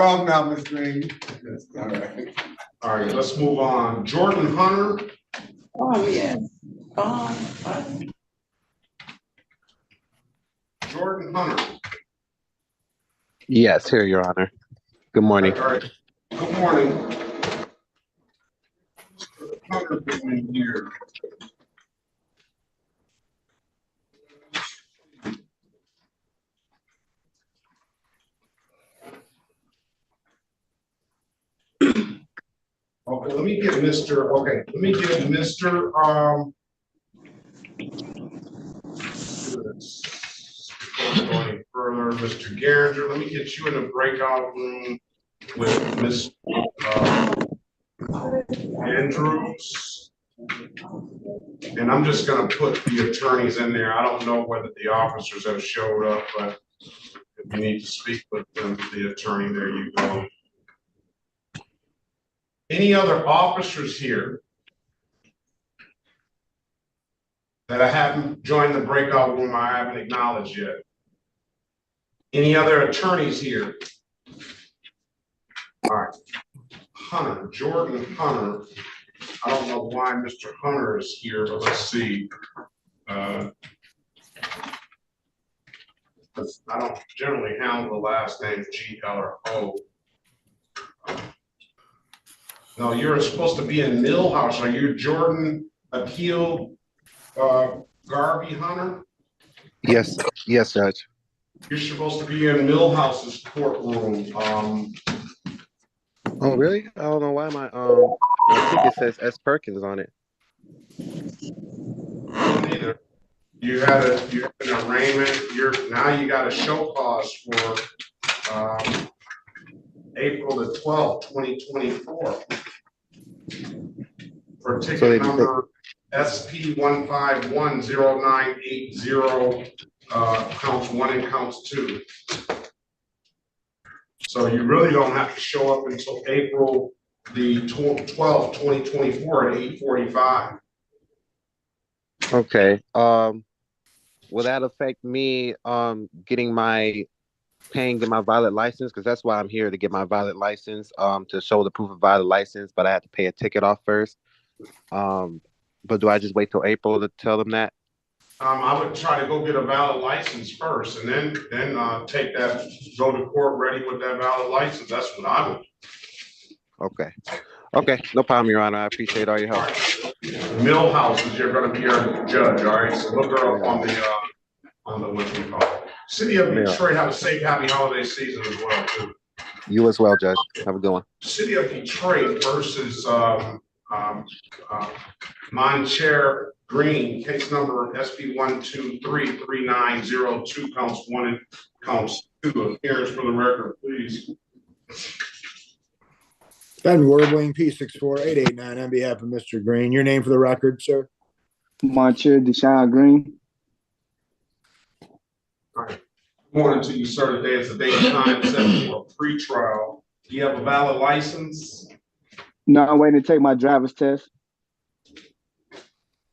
off now, Mr. Green. Yes, all right. All right, let's move on. Jordan Hunter. Oh, yes. Jordan Hunter. Yes, here, Your Honor. Good morning. All right. Good morning. Hunter doing here. Okay, let me get Mr. Okay, let me get Mr. Going further, Mr. Garinger. Let me get you in the breakout room with Ms. Andrews. And I'm just going to put the attorneys in there. I don't know whether the officers have showed up, but if you need to speak with them, the attorney, there you go. Any other officers here that I haven't joined the breakout room I haven't acknowledged yet? Any other attorneys here? All right. Hunter, Jordan Hunter. I don't know why Mr. Hunter is here, but let's see. I don't generally handle the last names G, L, or O. No, you're supposed to be in Millhouse. Are you Jordan Akil Garvey Hunter? Yes, yes, Judge. You're supposed to be in Millhouse's courtroom. Oh, really? I don't know why my ticket says S. Perkins on it. Neither. You had an arraignment. Now you got a show cause for April the 12th, 2024. For ticket number SP 1510980, counts 1 and counts 2. So you really don't have to show up until April the 12th, 2024 at 8:45. Okay. Will that affect me getting my valid license? Because that's why I'm here, to get my valid license, to show the proof of valid license, but I had to pay a ticket off first. But do I just wait till April to tell them that? I would try to go get a valid license first, and then take that, go to court ready with that valid license. That's what I would do. Okay, no problem, Your Honor. I appreciate all your help. Right. Millhouse is you're going to be our judge. All right, so look her up on the what you call it. City of Detroit, have a safe, happy holiday season as well too. You as well, Judge. Have a good one. City of Detroit versus Monchair Green, case number SP 1233902, counts 1 and counts 2. Appearance for the record, please. Ben Warbling, P64889, on behalf of Mr. Green. Your name for the record, sir? Monchair Deshaun Green. All right. Good morning to you, sir. Today is the date and time set for a pre-trial. Do you have a valid license? No, I'm waiting to take my driver's test.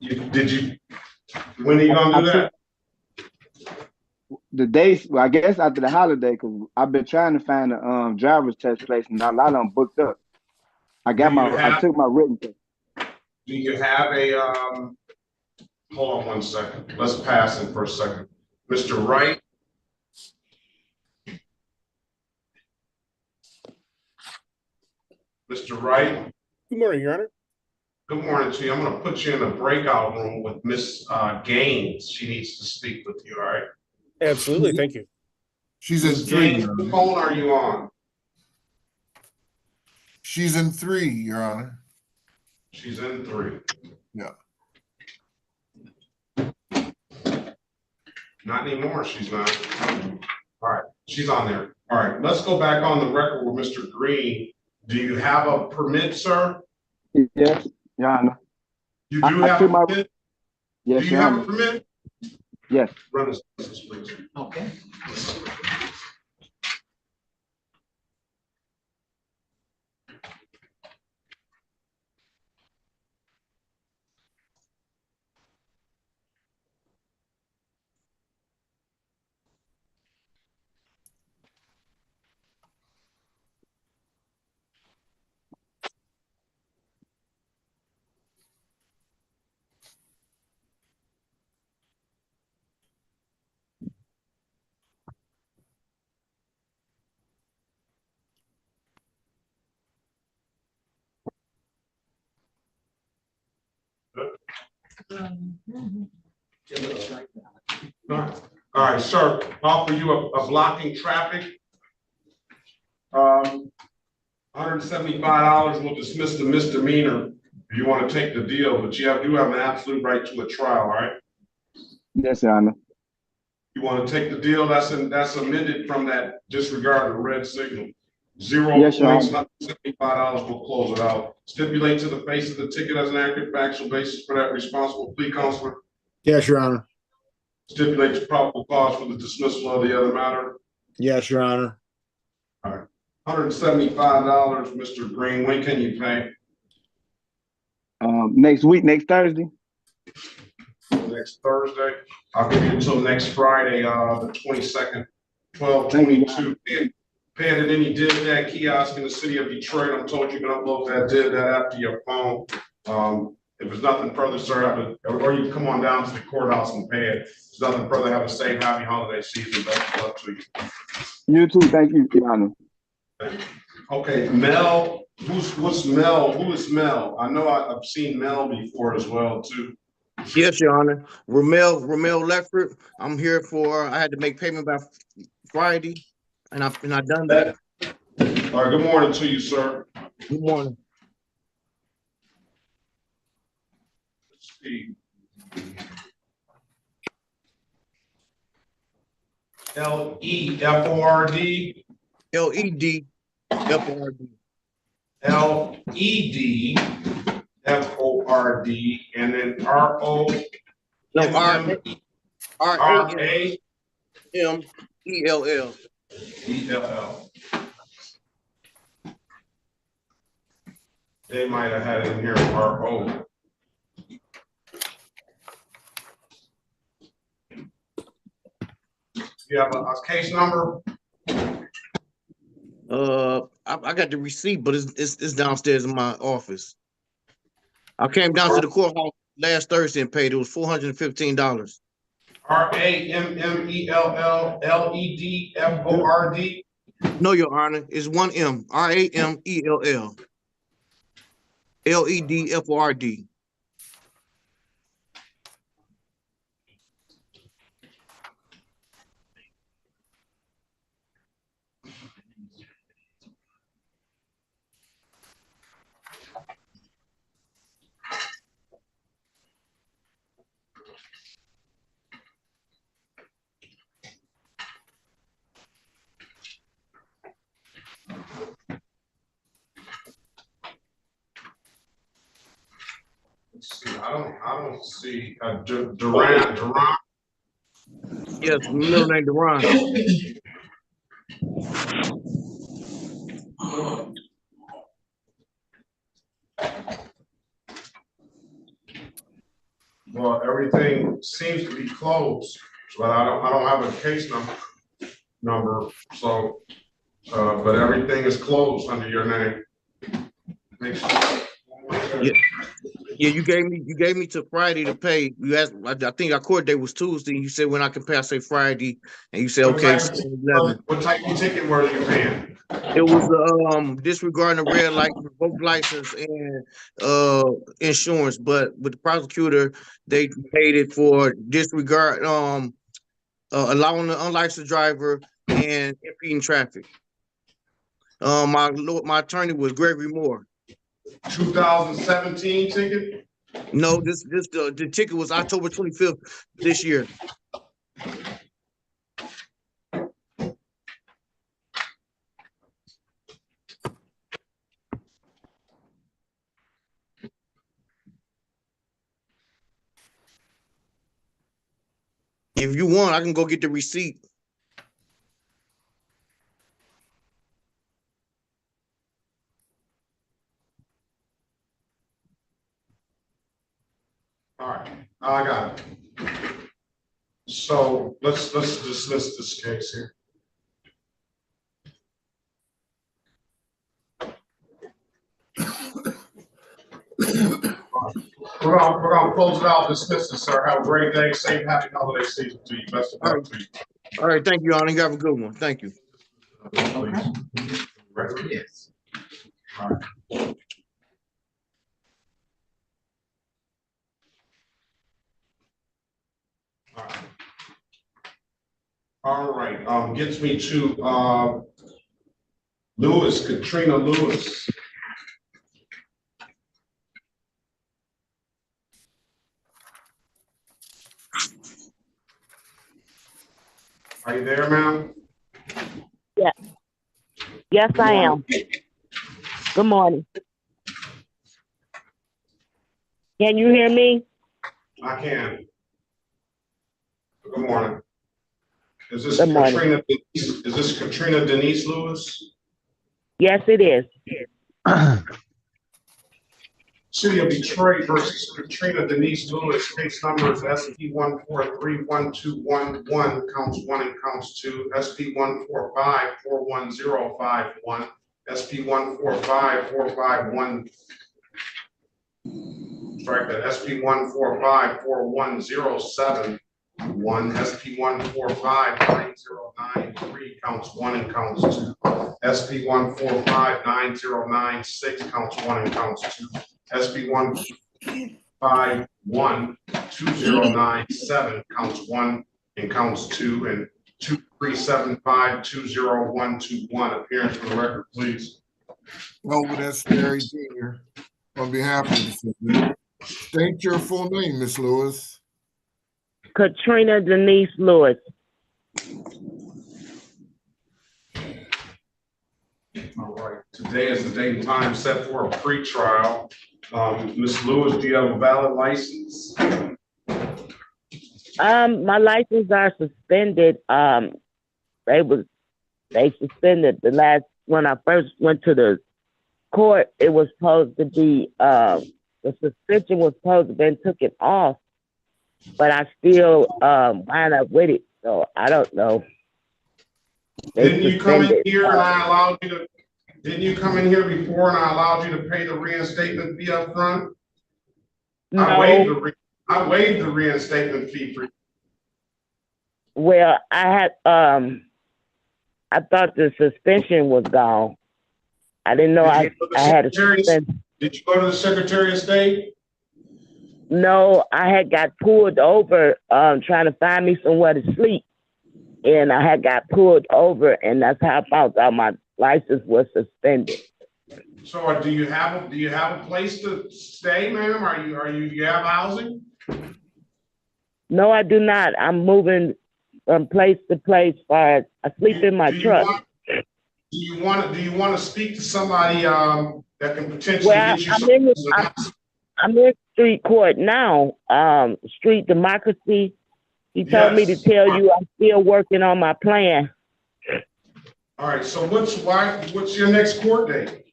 When are you gonna do that? The days, well, I guess after the holiday, because I've been trying to find a driver's test place, and a lot of them booked up. I took my written test. Do you have a hold on one second. Let's pass it for a second. Mr. Wright. Mr. Wright. Good morning, Your Honor. Good morning to you. I'm going to put you in a breakout room with Miss Gaines. She needs to speak with you, all right? Absolutely, thank you. She's in 3. What phone are you on? She's in 3, Your Honor. She's in 3. Yeah. Not anymore, she's not. All right, she's on there. All right, let's go back on the record with Mr. Green. Do you have a permit, sir? Yes, Your Honor. You do have a permit? Yes, do you Your have Honor. a permit? Yes. Run this license, please. Okay. All right, sir, offer you a blocking traffic. $175 will dismiss the misdemeanor if you want to take the deal, but do have an absolute right to a trial, all right? Yes, Your Honor. You want to take the deal, that's amended from that disregard the red signal. 0 Yes, Your points, Honor. $175 will close it out. Stipulate to the face of the ticket as an accurate factual basis for that responsible plea, counselor. Yes, Your Honor. Stipulate the probable cause for the dismissal of the other matter. Yes, Your Honor. All right, $175, Mr. Green, when can you pay? Next week, next Thursday. Next Thursday. I'll give you until next Friday, the 22nd, 12/22. Pay at any that kiosk in the city of Detroit. I'm told you can upload that app to your phone. If there's nothing further, sir, or you can come on down to the courthouse and pay it. If there's nothing further, have a safe, happy holiday season. Best of luck to you. You too. Thank you, Your Honor. Okay, Mel, what's Mel? Who is Mel? I know I've seen Mel before as well, too. Yes, Your Honor. Ramel Leffert. I'm here I had to make payment by Friday, and I've done that. All right, good morning to you, sir. Good morning. Let's see. L-E-F-O-R-D. L-E-D-F-O-R-D. L-E-D-F-O-R-D, and then R-O. No, R-A. M-E-L-L. E-L-L. They might have had it in here, R-O. You have a case number? I got the receipt, but it's downstairs in my office. I came down to the courthouse last Thursday and paid. It was $415. R-A-M-M-E-L-L-L-E-D-F-O-R-D. No, Your Honor, it's one M. R-A-M-E-L-L. L-E-D-F-O-R-D. I don't see Duran. Yes, middle name Duran. Well, everything seems to be closed, but I don't have a case number, so but everything is closed under your name. Yeah, you gave me till Friday to pay. You asked, I think our court date was Tuesday. You said when I can pay, I say Friday, and you said okay. What type of ticket were you paying? It was disregarding the red light, revoked license, and insurance. But with the prosecutor, they paid it for disregard, allowing the unlicensed driver and impeding traffic. My attorney was Gregory Moore. 2017 ticket? No, the ticket was October 25th this year. If you want, I can go get the receipt. All right, I got it. So let's dismiss this case here. We're gonna close it out, dismiss this, sir. Have a great day, safe, happy holiday season to you. Best of luck to you. All right, thank you, Honor. You have a good one. Thank you. Yes. All right. gets me to, Katrina Lewis. Are you there, ma'am? Yeah. Yes, I am. Good morning. Can you hear me? I can. Good morning. Is this Good morning. Katrina? Is this Katrina Denise Lewis? Yes, it is. City of Detroit versus Katrina Denise Lewis, case numbers SP 1431211, counts 1 and counts 2, SP 145-41051, SP 145-451, strike that, SP 145-41071, SP 145-9093, counts 1 and counts 2, SP 145-9096, counts 1 and counts 2, SP 151-2097, counts 1 and counts 2, and 2375-20121. Appearance for the record, please. Elwood S. Perry Jr. on behalf of the defendant. State your full name, Miss Lewis. Katrina Denise Lewis. All right. Today is the date and time set for a pre-trial. Ms. Lewis, do you have a valid license? My license are suspended. They suspended the last, when I first went to the court, it was supposed to be, the suspension was supposed to be took it off, but I still wind up with it. So I don't know. Didn't you come in here and I allowed you to, didn't you come in here before and I allowed you to pay the reinstatement fee up front? No. I waived the reinstatement fee for you. Well, I thought the suspension was gone. I didn't know I had a suspension. Did you go to the Secretary of State? No, I had got pulled over trying to find me somewhere to sleep. And I had got pulled over, and that's how I found out my license was suspended. So do you have a place to stay, ma'am? Do you have housing? No, I do not. I'm moving from place to place. I sleep in my truck. Do you want to speak to somebody that can potentially get you I'm in street court now. Street democracy. He told me to tell you I'm still working on my plan. All right. So what's your next court date?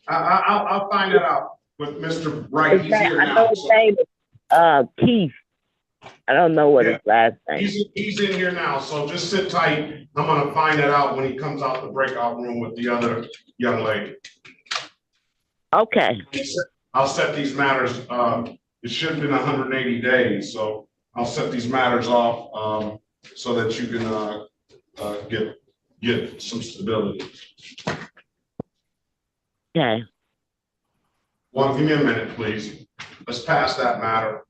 I'll find it out with Mr. Wright. He's here now. I know his name is Keith. I don't know what his last name. He's in here now, so just sit tight. I'm gonna find that out when he comes out the breakout room with the other young lady. Okay. I'll set these matters. It should have been 180 days, so I'll set these matters off so that you can get some stability. Okay. Well, give me a minute, please. Let's pass that matter.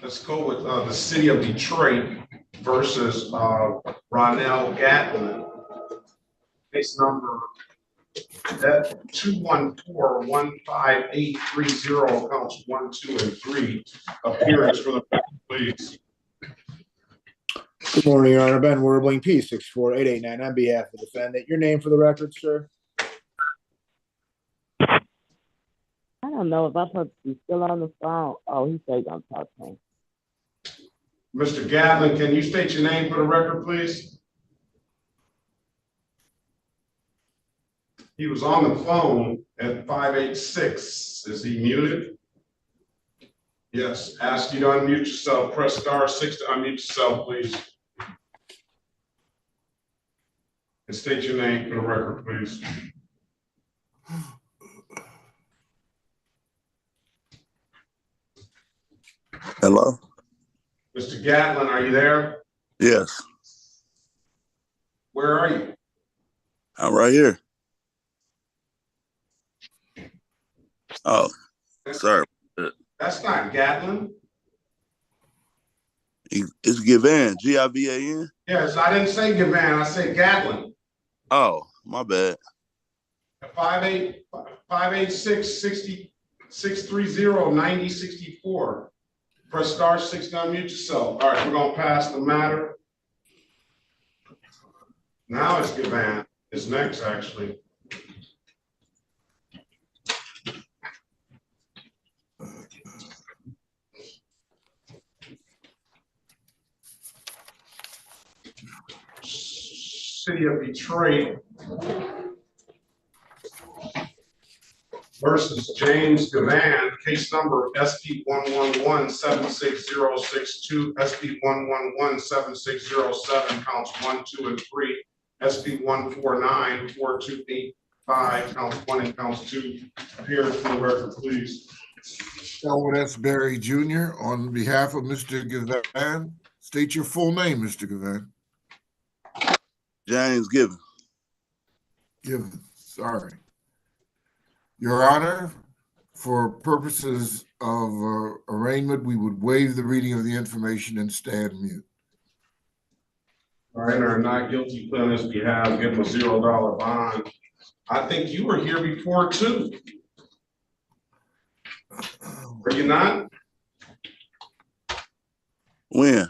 Let's go with the City of Detroit versus Ronell Gatlin. Case number 214-15830, counts 1, 2, and 3. Appearance for the please. Good morning, Your Honor. Ben Werbling, P64889 on behalf of the defendant. Your name for the record, sir? I don't know if I'm supposed to be still on the phone. Oh, he said he's gonna talk to me. Mr. Gatlin, can you state your name for the record, please? He was on the phone at 586. Is he muted? Yes. Ask you to unmute yourself. Press *6 to unmute yourself, please. And state your name for the record, please. Hello? Mr. Gatlin, are you there? Yes. Where are you? I'm right here. Oh, sorry. That's not Gatlin. It's Givan, Givan. Yes, I didn't say Gavan, I said Gatlin. Oh, my bad. 586-630-9064. Press star 6 to unmute yourself. All right, we're gonna pass the matter. Now it's Gavan. It's next, actually. City of Detroit versus James Gavan, case number SP 111-76062, SP 111-76007, counts 1, 2, and 3, SP 149-4285, counts 1 and counts 2. Appear for the record, please. Elwood S. Berry Jr. on behalf of Mr. Gavan. State your full name, Mr. Gavan. James Given. Given, sorry. Your Honor, for purposes of arraignment, we would waive the reading of the information and stand mute. All right, our not guilty plea on his behalf, give him a $0 bond. I think you were here before too. Are you not? When?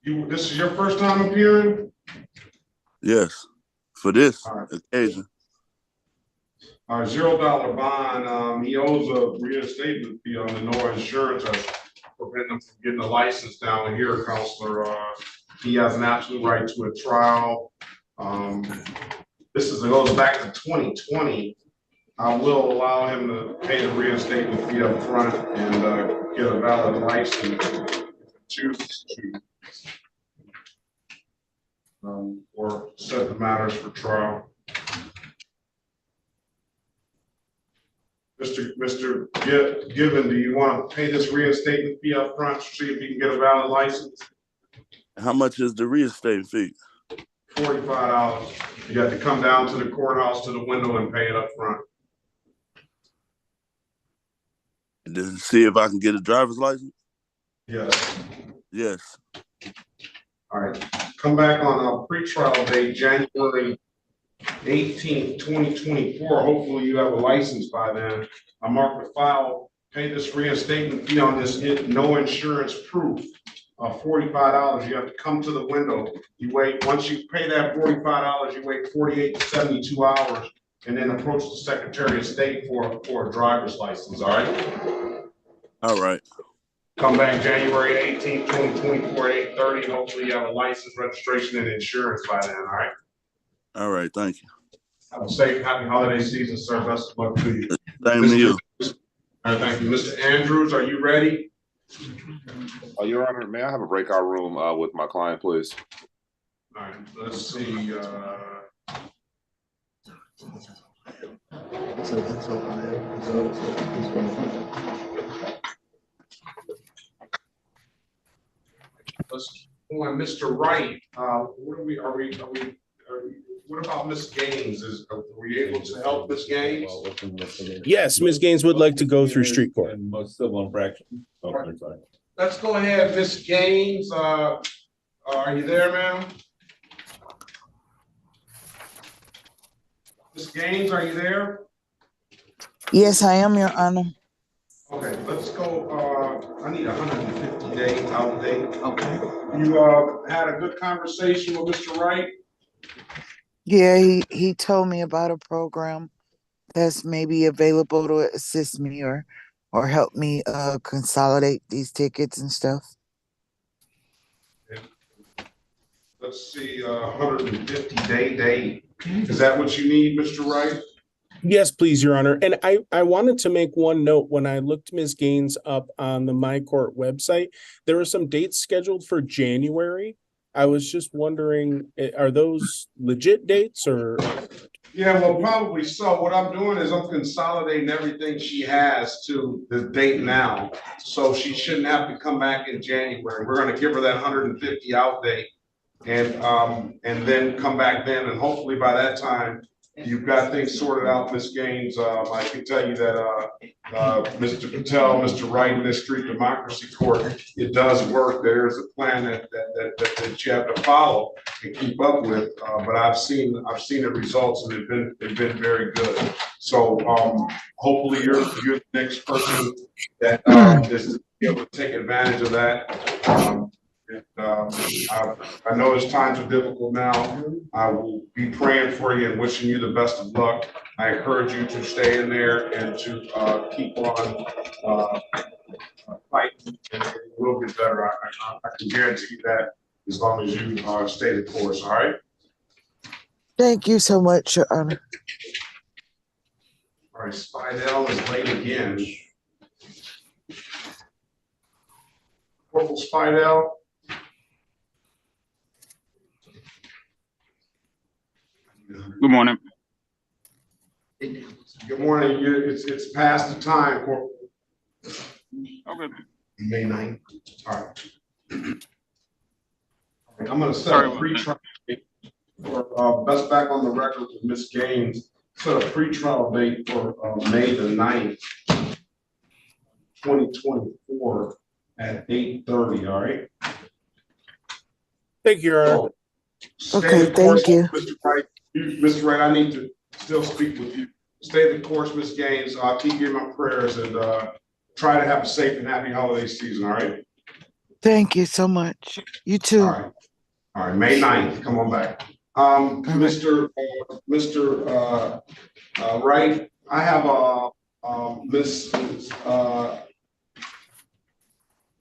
This is your first time appearing? Yes. For this right. occasion. Our $0 bond, he owes a reinstatement fee on the no insurance that's preventing him from getting a license down here, Counselor. He has an absolute right to a trial. This goes back to 2020. I will allow him to pay the reinstatement fee up front and get a valid license chooses to or set the matters for trial. Mr. Given, do you want to pay this reinstatement fee up front to see if you can get a valid license? How much is the reinstatement fee? $45. You have to come down to the courthouse to the window and pay it up front. And then see if I can get a driver's license? Yes. Yes. All right. Come back on a pretrial date, January 18th, 2024. Hopefully you have a license by then. I mark the file, pay this reinstatement fee on this no insurance proof of $45. You have to come to the window. You wait, once you pay that $45, you wait 48 to 72 hours and then approach the Secretary of State for a driver's license, all right? All right. Come back January 18th, 2024 at 8:30. Hopefully you have a license, registration, and insurance by then, all right? All right, thank you. Have a safe, happy holiday season, sir. Best of luck to you. Same to you. All right, thank you. Mr. Andrews, are you ready? Your Honor, may I have a breakout room with my client, please? All right, let's see. Let's go on, Mr. Wright. What about Miss Gaines? Are we able to help Miss Gaines? Yes, Ms. Gaines would like to go through street court. Civil infraction. Let's go ahead, Miss Gaines. Are you there, ma'am? Miss Gaines, are you there? Yes, I am, Your Honor. Okay, let's go. I need 150 days out date. Okay. You had a good conversation with Mr. Wright? Yeah, he told me about a program that's maybe available to assist me or help me consolidate these tickets and stuff. Let's see, 150 day date. Is that what you need, Mr. Wright? Yes, please, Your Honor. And I wanted to make one note. When I looked Ms. Gaines up on the My Court website, there were some dates scheduled for January. I was just wondering, are those legit dates or? Yeah, well, probably so. What I'm doing is I'm consolidating everything she has to the date now. So she shouldn't have to come back in January. We're going to give her that 150 out date and then come back then. And hopefully by that time, you've got things sorted out, Ms. Gaines. I can tell you that, Mr. Patel, Mr. Wright, in this street democracy court, it does work. There's a plan that you have to follow and keep up with. But I've seen the results, and they've been very good. So, hopefully you're the next person that, is able to take advantage of that. I know his times are difficult now. I will be praying for you and wishing you the best of luck. I encourage you to stay in there and to keep on fighting, and it will get better. I can guarantee you that, as long as you stay the course. All right. Thank you so much, Your Honor. All right. Spidell is late again. Corporal Spidell. Good morning. Good morning. It's past the time, Corporal. Okay. May 9th. All right. I'm going to set a pre-trial date for best back on the record with Ms. Gaines. Set a pre-trial date for May the 9th, 2024 at 8:30. All right. Thank you, Your Honor. Okay, thank you. Mr. Wright. Mr. Wright, I need to still speak with you. Stay the course, Ms. Gaines. I'll keep you in my prayers, and try to have a safe and happy holiday season. All right. Thank you so much. You too. All right. All right. May 9th. Come on back. Mr. Wright, I have Miss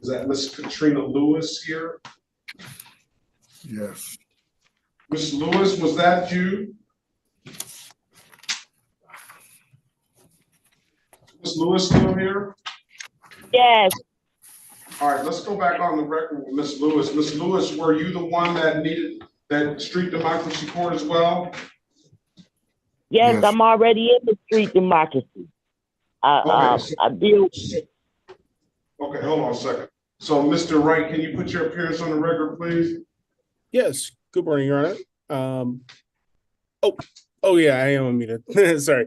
is that Miss Katrina Lewis here? Yes. Miss Lewis, was that you? Miss Lewis still here? Yes. All right, let's go back on the record with Miss Lewis. Miss Lewis, were you the one that needed that street democracy court as well? Yes, Yes. I'm already in the street democracy. I deal. Okay, hold on a second. So, Mr. Wright, can you put your appearance on the record, please? Yes. Good morning, Your Honor. Oh yeah, I am unmuted. Sorry.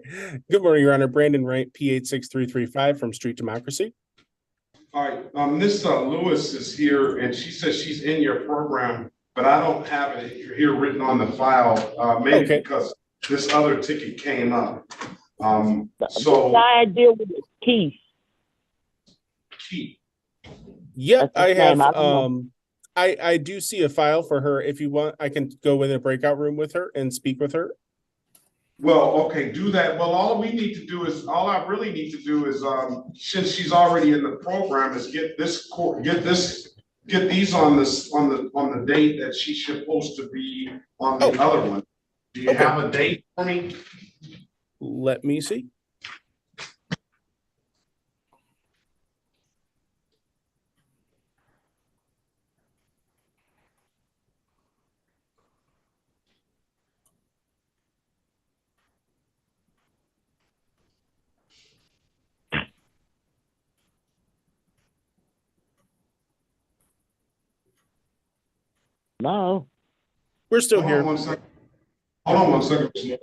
Good morning, Your Honor. Brandon Wright, P86335 from Street Democracy. All right, Miss Lewis is here, and she says she's in your program, but I don't have it here written on the file. Maybe Okay. because this other ticket came up. So I deal with Keith. Keith. Yep, I have. I I do see a file for her. If you want, I can go in a breakout room with her and speak with her. Well, okay, do that. Well, all I really need to do is, since she's already in the program, is get these on the date that she's supposed to be on the other one. Do you have a date for me? Let me see. No. We're still here. Hold on one second, please.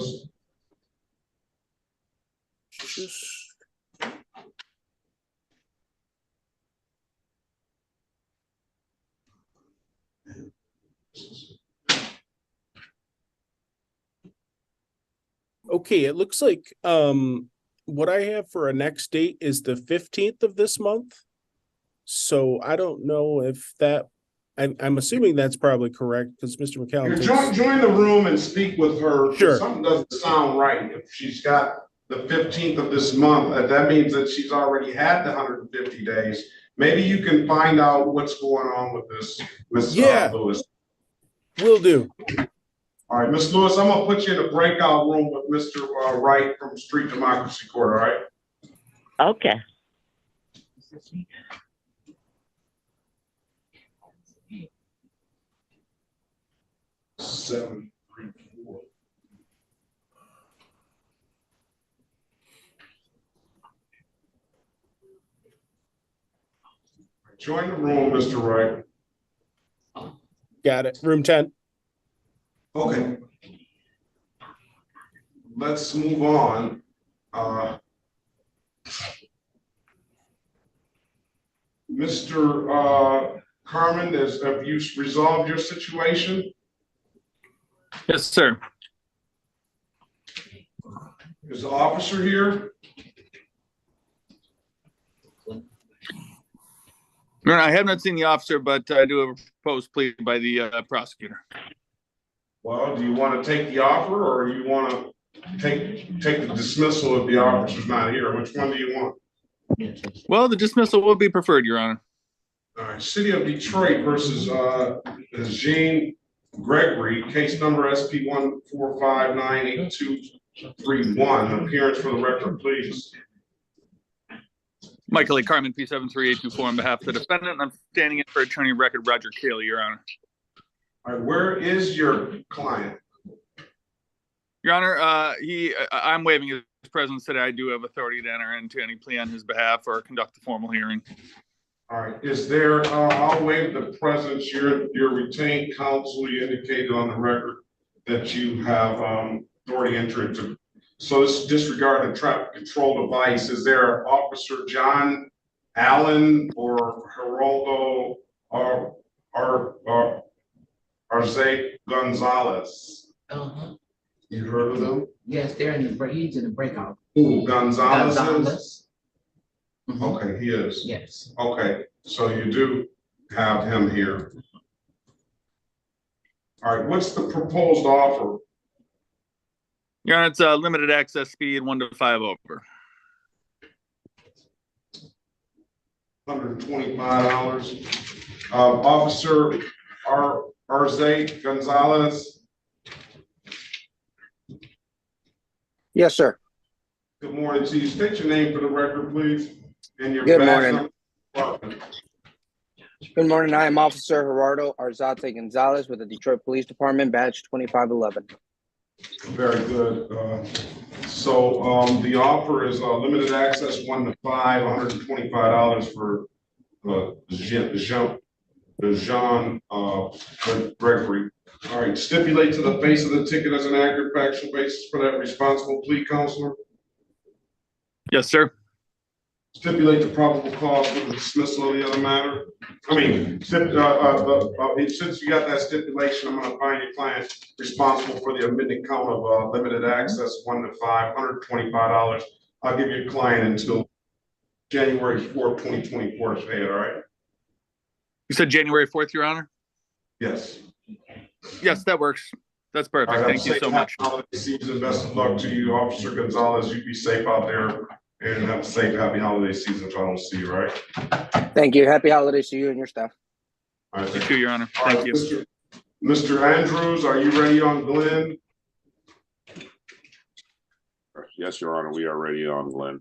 Okay, it looks like what I have for a next date is the 15th of this month. So I don't know if that I'm assuming that's probably correct because Mr. McCallum Join the room and speak with her. Sure. Something doesn't sound right. If she's got the 15th of this month, that means that she's already had the 150 days. Maybe you can find out what's going on with this, Miss Lewis. Will do. All right, Miss Lewis, I'm gonna put you in a breakout room with Mr. Wright from Street Democracy Court, all right? Okay. Seven, 3, 4. Join the room, Mr. Wright. Got it. Room 10. Okay. let's move on. Mr. Carmen, have you resolved your situation? Yes, sir. Is the officer here? No, I have not seen the officer, but I do have a proposed plea by the prosecutor. Well, do you want to take the offer, or you want to take the dismissal if the officer's not here? Which one do you want? Well, the dismissal will be preferred, Your Honor. All right, City of Detroit versus Jean Gregory, case number SP 1459823. Appearance for the record, please. Michael A. Carmen, P73824, on behalf of the defendant, and I'm standing in for attorney of record Roger Cayley, Your Honor. All right, where is your client? Your Honor, I'm waiving his presence today. I do have authority to enter into any plea on his behalf or conduct a formal hearing. All right, is there, I'll waive the presence, your retained counsel, you indicated on the record that you have authority to enter into. So this disregard the traffic control device, is there Officer John Allen or Geraldo Arze Gonzalez? You heard of them? Yes, he's in the breakout. Who, Gonzalez? Gonzalez. Okay, he is. Yes. Okay, so you do have him here. All right, what's the proposed offer? Your Honor, it's a limited access speed, 1 to 5 over. $125. Officer Arze Gonzalez. Yes, sir. Good morning to you. State your name for the record, please. And your Good badge morning. Good morning. I am Officer Gerardo Arzate Gonzalez with the Detroit Police Department, badge 2511. Very good. So the offer is limited access 1 to 5, $125 for Jean Gregory. All right, stipulate to the face of the ticket as an accurate factual basis for that responsible plea, counselor. Yes, sir. Stipulate the probable cause for the dismissal of the other matter. I mean, since you got that stipulation, I'm going to find your client responsible for the amended count of limited access 1 to 5, $125. I'll give your client until January 4th, 2024 to pay it, all right? You said January 4th, Your Honor? Yes. Yes, that works. That's perfect. Right, thank you so much. Holiday season. Best of luck to you, Officer Gonzalez. You be safe out there and have a safe, happy holiday season if I don't see you, right? Thank you. Happy holidays to you and your staff. All right, thank you, Your Honor. All Thank right, you. Mr. Andrews, are you ready on Glenn? Yes, Your Honor, we are ready on Glenn.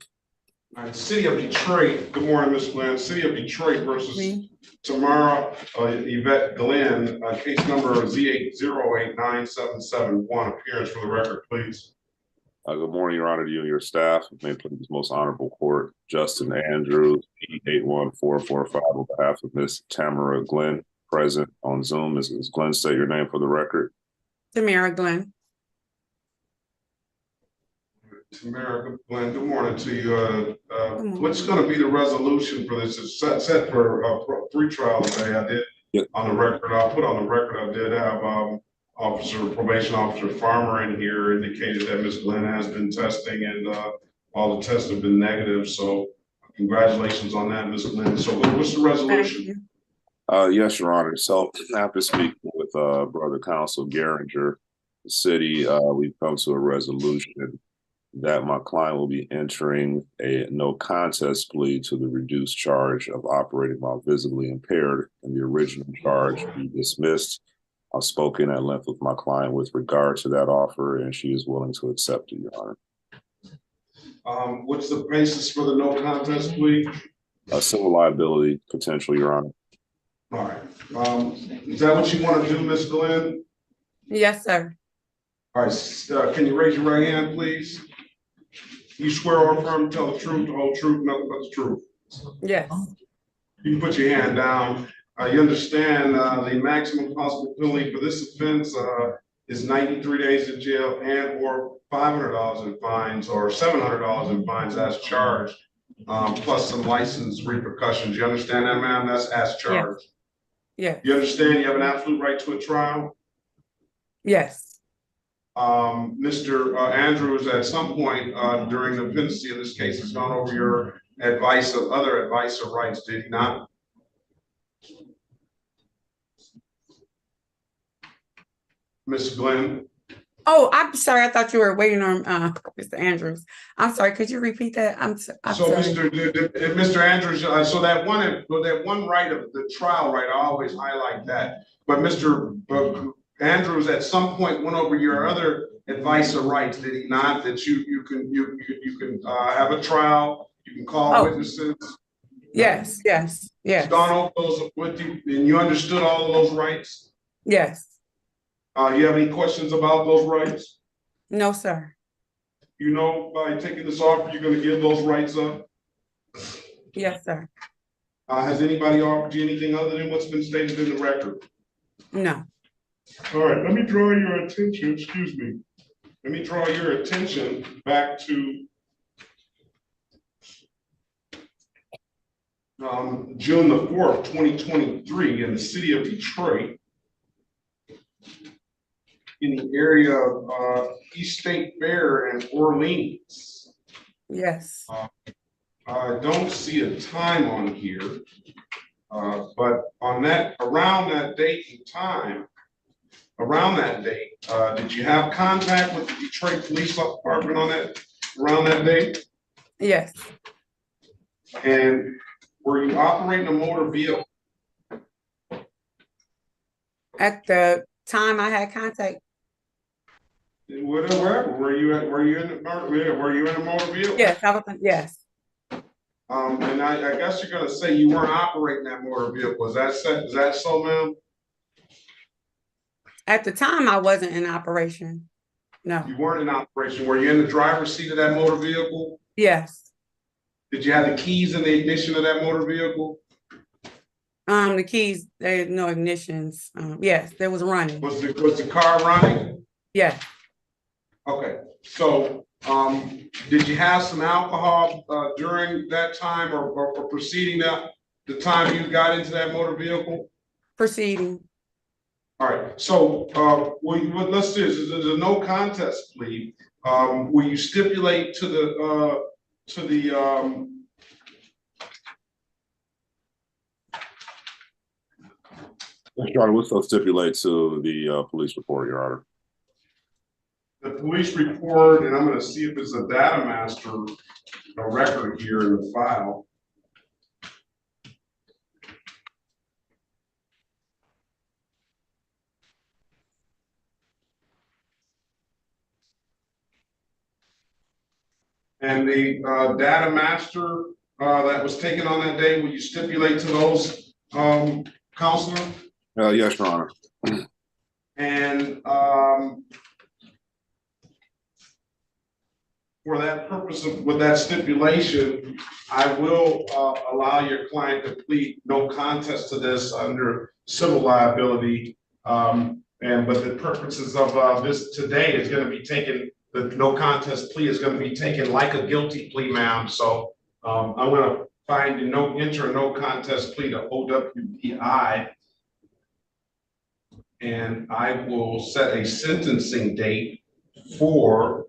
All right, City of Detroit. Good morning, Ms. Glenn. City of Detroit versus Tamara Yvette Glenn, case number Z808977. Appearance for the record, please. Good morning, Your Honor, to you and your staff. May it please this most honorable court. Justin Andrews, P81445, on behalf of Ms. Tamara Glenn, present on Zoom. Ms. Glenn, state your name for the record. Tamara Glenn. Tamara Glenn, good morning to you. What's going to be the resolution for this? It's set for pre-trial today. I did on the record. I'll put on the record. I did have probation officer Farmer in here indicated that Ms. Glenn has been testing and all the tests have been negative. So congratulations on that, Ms. Glenn. So what's the resolution? Yes, Your Honor. So after speaking with Brother Counsel Geringer, the city, we've come to a resolution that my client will be entering a no contest plea to the reduced charge of operating while visibly impaired, and the original charge be dismissed. I've spoken at length with my client with regard to that offer, and she is willing to accept it, Your Honor. What's the basis for the no contest plea? Civil liability potential, Your Honor. All right. Is that what you want to do, Ms. Glenn? Yes, sir. All right. Can you raise your right hand, please? You swear or affirm to tell the truth, the whole truth, nothing but the truth? Yes. You can put your hand down. You understand the maximum possible penalty for this offense is 93 days in jail and or $500 in fines or $700 in fines as charged, plus some license repercussions. You understand that, ma'am? That's as charged. Yeah. You understand you have an absolute right to a trial? Yes. Mr. Andrews, at some point during the pendency of this case, has gone over your other advice or rights, did he not? Ms. Glenn? Oh, I'm sorry. I thought you were waiting on Mr. Andrews. I'm sorry. Could you repeat that? I'm So, sorry. Mr. Andrews, so that one right of the trial right, I always highlight that. But Mr. Andrews at some point went over your other advice or rights, did he not? That you can have a trial, you can call witnesses. Yes. He's gone over those with you, and you understood all of those rights? Yes. You have any questions about those rights? No, sir. You know, by taking this offer, you're going to give those rights up? Yes, sir. Has anybody offered you anything other than what's been stated in the record? No. All right, let me draw your attention, excuse me. Let me draw your attention back to June the 4th, 2023 in the city of Detroit, in the area of East State Fair in Orleans. Yes. I don't see a time on here, but around that date and time, did you have contact with the Detroit Police Department around that date? Yes. And were you operating a motor vehicle? At the time I had contact. Wherever. Were you in a motor vehicle? Yes, yes. And I guess you're gonna say you weren't operating that motor vehicle. Is that so, ma'am? At the time I wasn't in operation. No. You weren't in operation. Were you in the driver's seat of that motor vehicle? Yes. Did you have the keys in the ignition of that motor vehicle? The keys, there's no ignitions. Yes, there was running. Was the car running? Yes. Okay, so did you have some alcohol during that time or preceding the time you got into that motor vehicle? Proceeding. All right, so let's do this. There's a no contest plea. Will you stipulate to the Your Honor, we'll still stipulate to the police report, Your Honor. The police report, and I'm going to see if it's a data master record here in the file. And the data master that was taken on that day, will you stipulate to those, Counselor? Yes, Your Honor. And for that purpose with that stipulation, I will allow your client to plead no contest to this under civil liability. But the purposes of this today is going to be taken, the no contest plea is going to be taken like a guilty plea, ma'am. So I'm going to find a no contest plea to OWPI. And I will set a sentencing date for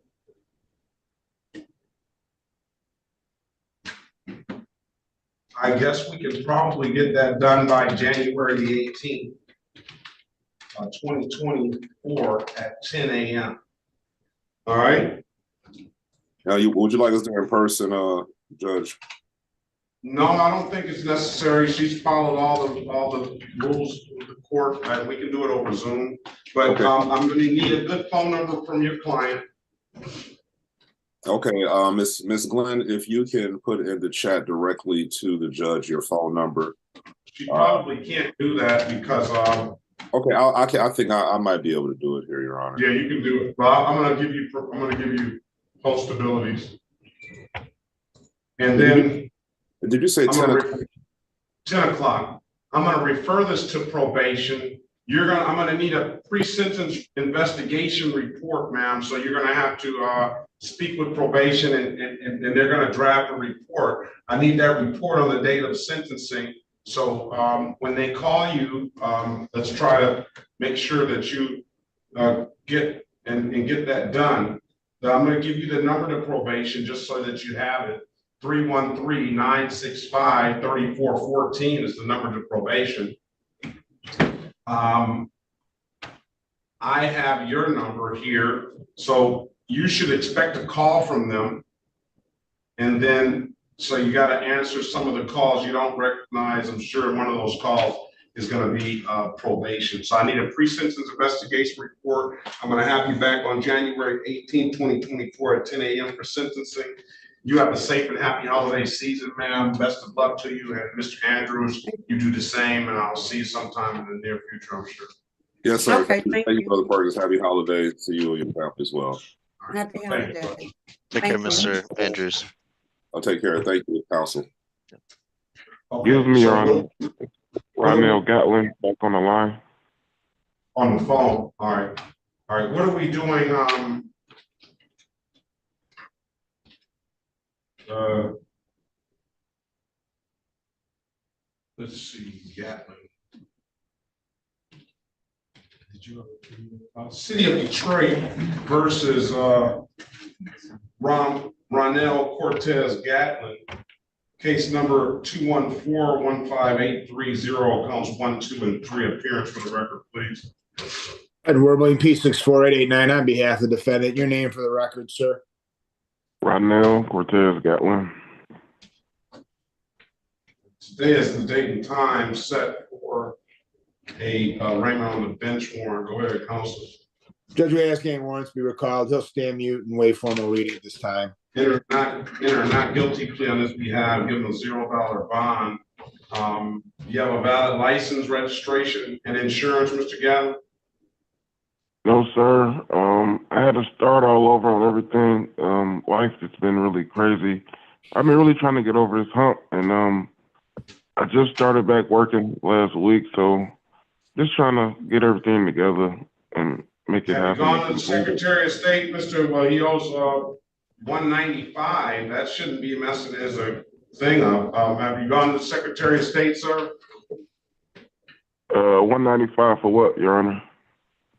I guess we can probably get that done by January the 18th, 2024 at 10 a.m. All right. Now, would you like us there in person, Judge? No, I don't think it's necessary. She's followed all the rules of the court, and we can do it over Zoom. But okay. I'm going to need a good phone number from your client. Okay, Miss Glenn, if you can put in the chat directly to the judge your phone number. She probably can't do that because okay, I think I might be able to do it here, Your Honor. Yeah, you can do it. But I'm going to give you postabilities. And then did you say 10 o'clock? 10 o'clock. I'm going to refer this to probation. I'm gonna need a pre-sentence investigation report, ma'am. So you're gonna have to speak with probation and they're gonna draft a report. I need that report on the date of sentencing. So when they call you, let's try to make sure that you get that done. I'm gonna give you the number to probation just so that you have it. 313-965-3414 is the number to probation. I have your number here, so you should expect a call from them. And then, so you got to answer some of the calls you don't recognize. I'm sure one of those calls is going to be probation. So I need a pre-sentence investigation report. I'm going to have you back on January 18, 2024 at 10 a.m. for sentencing. You have a safe and happy holiday season, ma'am. Best of luck to you. And Mr. Andrews, you do the same, and I'll see you sometime in the near future, I'm sure. Yes, sir. Okay, Thank you, Brother Perkins. Happy holidays to you and your family as well. Happy holiday. Take care, Mr. Andrews. I'll take care. Thank you, counsel. Excuse me, Your Honor. Ronell Gatlin back on the line. On the phone. All right. All right. What are we doing? Let's see, Gatlin. City of Detroit versus Ronell Cortez Gatlin. Case number 214-15830, counts 1, 2, and 3. Appearance for the record, please. Edward William P64889 on behalf of the defendant. Your name for the record, sir. Ronell Cortez Gatlin. Today is the date and time set for a arraignment on the bench warrant. Go ahead, counsel. Judge, we ask any warrants be recalled. He'll stand mute and waive formal reading at this time. Enter not guilty plea on this behalf, give him a $0 bond. You have a valid license, registration, and insurance, Mr. Gatlin? No, sir. I had to start all over on everything. Life has been really crazy. I've been really trying to get over this hump, and I just started back working last week, so just trying to get everything together and make it happen. Have you gone to the Secretary of State, Mr. Well, he owes $195. That shouldn't be messing as a thing up. Have you gone to the Secretary of State, sir? $195 for what, Your Honor?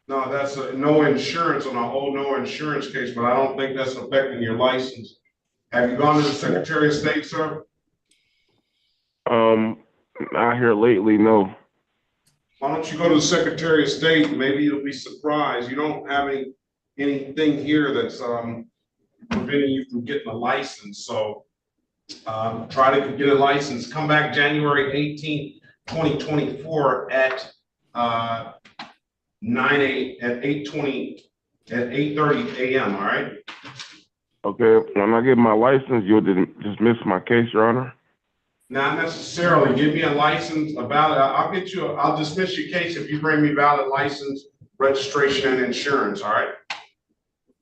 No, that's no insurance on a whole no insurance case, but I don't think that's affecting your license. Have you gone to the Secretary of State, sir? Not here lately, no. Why don't you go to the Secretary of State? Maybe you'll be surprised. You don't have anything here that's preventing you from getting a license. So try to get a license. Come back January 18th, 2024 at 8:30 a.m. All right. Okay. When I get my license, you'll dismiss my case, Your Honor. Not necessarily. Give me a license, a valid. I'll dismiss your case if you bring me valid license, registration, and insurance. All right.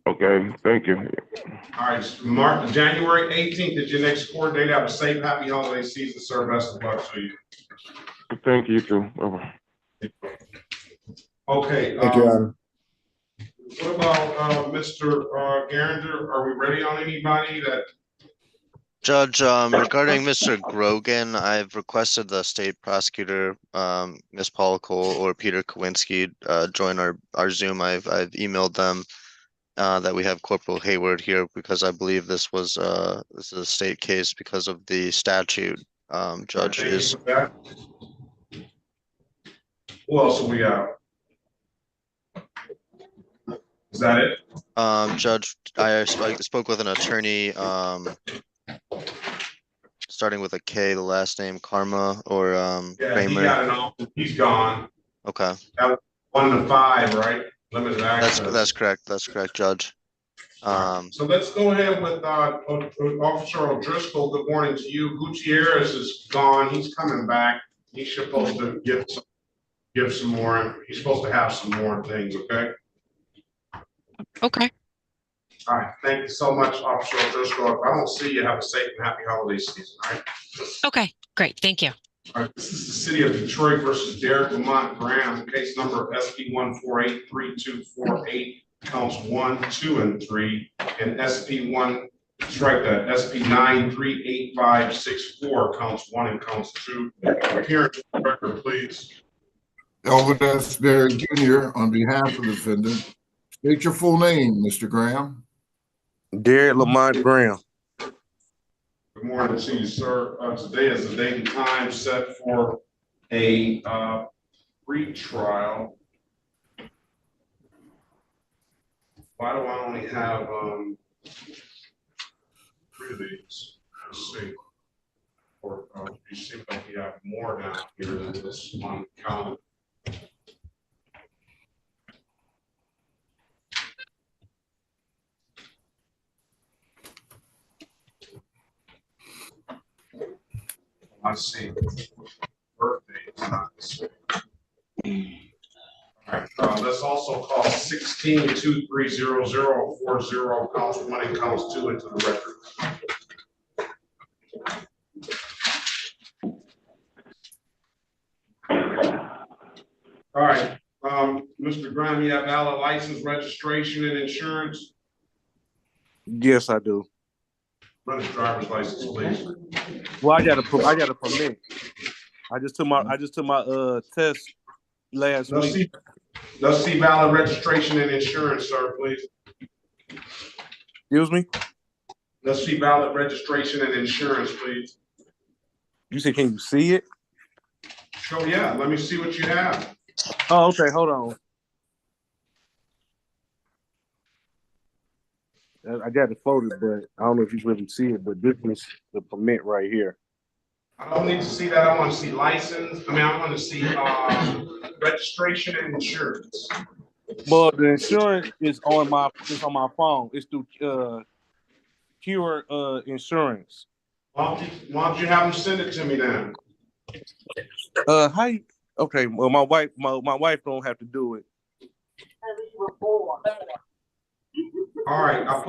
Okay. Thank you. All right. January 18th is your next court date. Have a safe, happy holiday season, sir. Best of luck to you. Thank you too. Bye-bye. Okay. Thank you, Your Honor. What about Mr. Garinger? Are we ready on anybody that? Judge, regarding Mr. Grogan, I've requested the state prosecutor, Ms. Paula Cole or Peter Kowinski, join our Zoom. I've emailed them that we have Corporal Hayward here because I believe this is a state case because of the statute. Judge is. Who else do we have? Is that it? Judge, I spoke with an attorney. Starting with a K, the last name Karma or Yeah, Kramer. he got an office. He's gone. Okay. That was 1 to 5, right? Limited access. That's correct. That's correct, Judge. So let's go ahead with Officer O'Driscoll. Good morning to you. Gutierrez is gone. He's coming back. He's supposed to give some more. He's supposed to have some more things. Okay. Okay. All right. Thank you so much, Officer O'Driscoll. If I don't see you, have a safe and happy holiday season. All right. Okay, great. Thank you. All right, this is the city of Detroit versus Derek Lamont Graham, case number SP1483248, counts 1, 2, and 3, and SP1, strike that, SP9386564, counts 1 and counts 2. Appearance for the record, please. Elwood S. Berry Jr. on behalf of the defendant. State your full name, Mr. Graham. Derek Lamont Graham. Good morning to you, sir. Today is the date and time set for a pre-trial. Why do I only have 3 of these? Let's see. Or you seem like you have more down here than this on the calendar. I see. Birthday is not this week. All right. Let's also call 16-230040, counts 1 and counts 2 into the record. All right. Mr. Graham, you have valid license, registration, and insurance? Yes, I do. Run his driver's license, please. Well, I got a permit. I just took my test last week. Let's see valid registration and insurance, sir, please. Excuse me? Let's see valid registration and insurance, please. You said, can you see it? Sure, yeah. Let me see what you have. Oh, okay. Hold on. I got it folded, but I don't know if you really see it, but this is the permit right here. I don't need to see that. I want to see license. I want to see registration and insurance. Well, the insurance is on my phone. It's through Cure Insurance. Why don't you have them send it to me then? How you, okay, well my wife don't have to do it. All right, I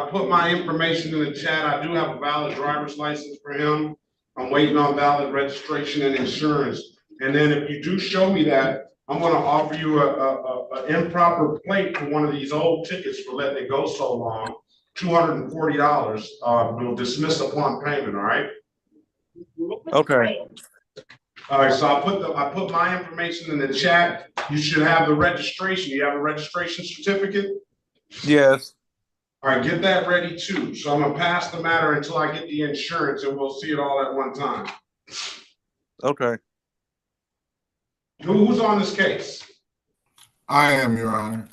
put my information in the chat. I do have a valid driver's license for him. I'm waiting on valid registration and insurance. And then if you do show me that, I'm going to offer you a improper plate for one of these old tickets for letting it go so long. $240. We'll dismiss upon payment. All right. Okay. All right. So I put my information in the chat. You should have the registration. You have a registration certificate? Yes. All right, get that ready too. So I'm gonna pass the matter until I get the insurance, and we'll see it all at one time. Okay. Who's on this case? I am, Your Honor.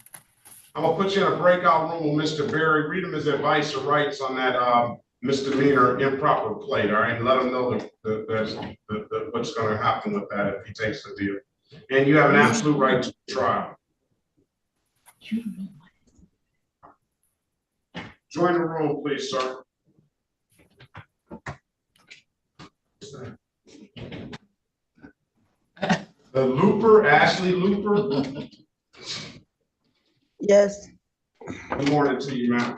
I'm gonna put you in a breakout room with Mr. Berry. Read him his advice or rights on that misdemeanor improper plate. All right, and let him know what's gonna happen with that if he takes the deal. And you have an absolute right to trial. Join the room, please, sir. The Looper, Ashley Looper. Yes. Good morning to you, ma'am.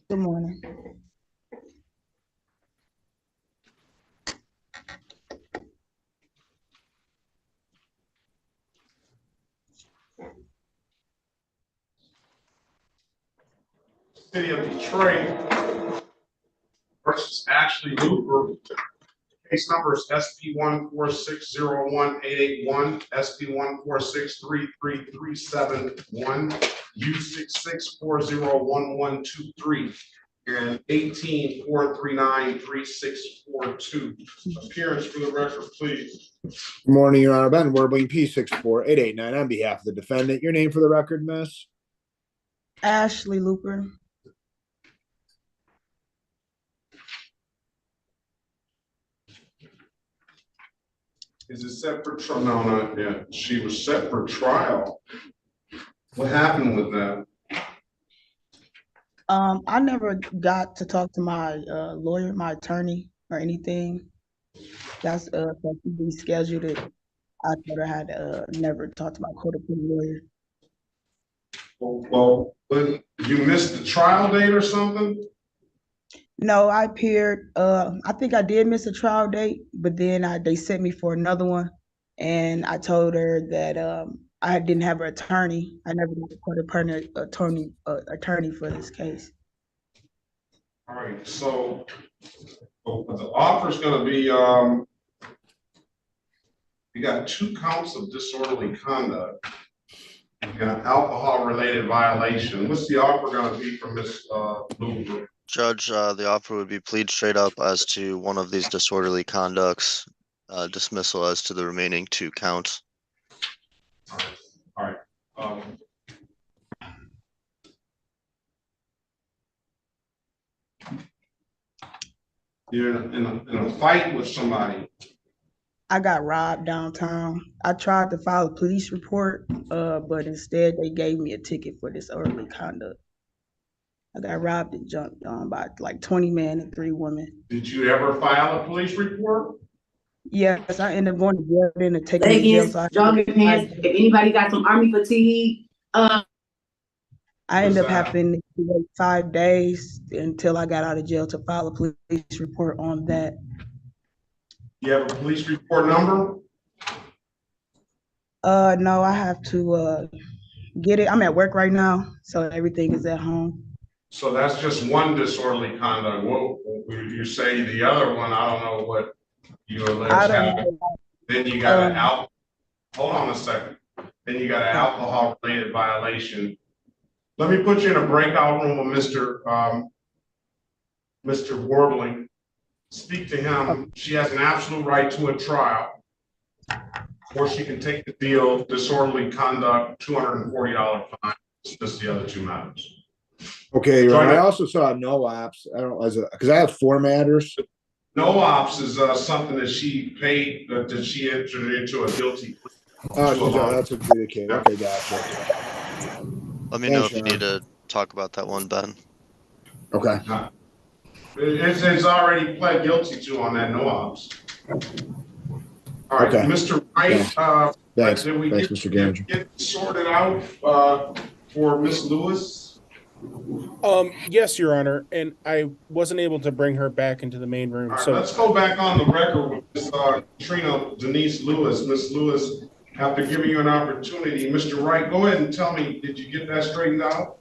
Good morning. City of Detroit versus Ashley Looper. Case number is SP146018881, SP1463337, U66401123, and 184393642. Appearance for the record, please. Good morning, Your Honor. Ben Werbling, P64889 on behalf of the defendant. Your name for the record, miss? Ashley Looper. Is it set for trial? No, not yet. She was set for trial. What happened with that? I never got to talk to my lawyer, my attorney, or anything. That's supposed to be scheduled. I thought I had never talked to my court appointed lawyer. Well, you missed the trial date or something? No, I appeared. I think I did miss a trial date, but then they sent me for another one, and I told her that I didn't have an attorney. I never got a court attorney for this case. All right, so the offer is going to be you got 2 counts of disorderly conduct and an alcohol-related violation. What's the offer going to be from Ms. Luber? Judge, the offer would be plead straight up as to one of these disorderly conducts, dismissal as to the remaining 2 counts. All right. You're in a fight with somebody. I got robbed downtown. I tried to file a police report, but instead they gave me a ticket for disorderly conduct. I got robbed and jumped on by like 20 men and 3 women. Did you ever file a police report? Yes, I ended up going to jail and then taking me to jail. So jogging pants. If anybody got some army fatigue, I ended up having to wait 5 days until I got out of jail to file a police report on that. You have a police report number? No, I have to get it. I'm at work right now, so everything is at home. So that's just one disorderly conduct. Well, you say the other one, I don't know what you allege happened. Then you got an hold on a second. Then you got an alcohol related violation. Let me put you in a breakout room with Mr. Warbling. Speak to him. She has an absolute right to a trial, or she can take the deal, disorderly conduct, $240 fine, dismiss the other 2 matters. Okay, right. I also saw no ops. I don't because I have 4 matters. No ops is something that she paid, that she entered into a guilty plea. Oh, that's adjudicated. Okay, gotcha. Let me know if you need to talk about that one, Ben. Okay. It's already pled guilty to on that no ops. All right, Okay. Mr. Wright. Thanks. Did we Thanks, Mr. Ganger. get sorted out for Miss Lewis? Yes, Your Honor, and I wasn't able to bring her back into the main room. All right, So let's go back on the record with Ms. Katrina Denise Lewis. Miss Lewis, after giving you an opportunity, Mr. Wright, go ahead and tell me, did you get that straightened out?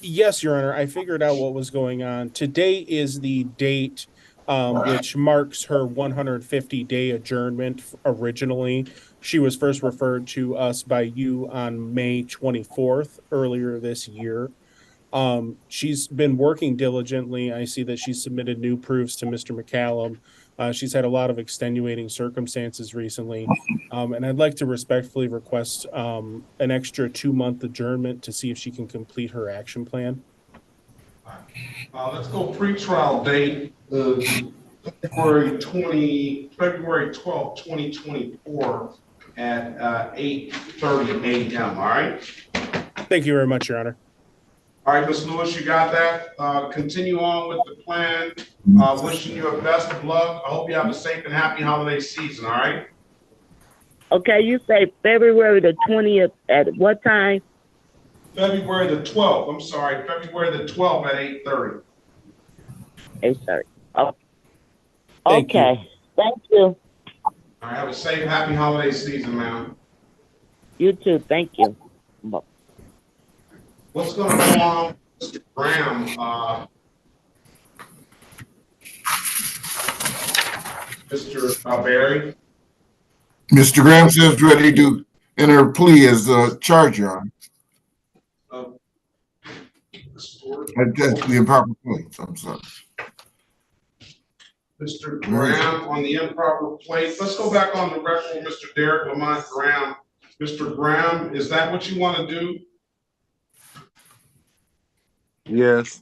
Yes, Your Honor, I figured out what was going on. Today is the date which marks her 150-day adjournment. Originally, she was first referred to us by you on May 24th earlier this year. She's been working diligently. I see that she's submitted new proofs to Mr. McCallum. She's had a lot of extenuating circumstances recently. And I'd like to respectfully request an extra 2-month adjournment to see if she can complete her action plan. Let's go pre-trial date of February 12th, 2024 at 8:30 a.m. All right? Thank you very much, Your Honor. All right, Ms. Lewis, you got that? Continue on with the plan. Wishing you the best of luck. I hope you have a safe and happy holiday season, all right? Okay, you say February the 20th at what time? February the 12th. I'm sorry, February the 12th at 8:30. 8:30. Oh. Okay. Thank you. All right, have a safe, happy holiday season, ma'am. You too. Thank you. What's going to go on, Mr. Graham? Mr. Barry? Mr. Graham says ready to enter a plea as a charge, Your Honor. That's the improper plea. I'm sorry. Mr. Graham on the improper plate. Let's go back on the record with Mr. Derek Lamont Graham. Mr. Graham, is that what you want to do? Yes.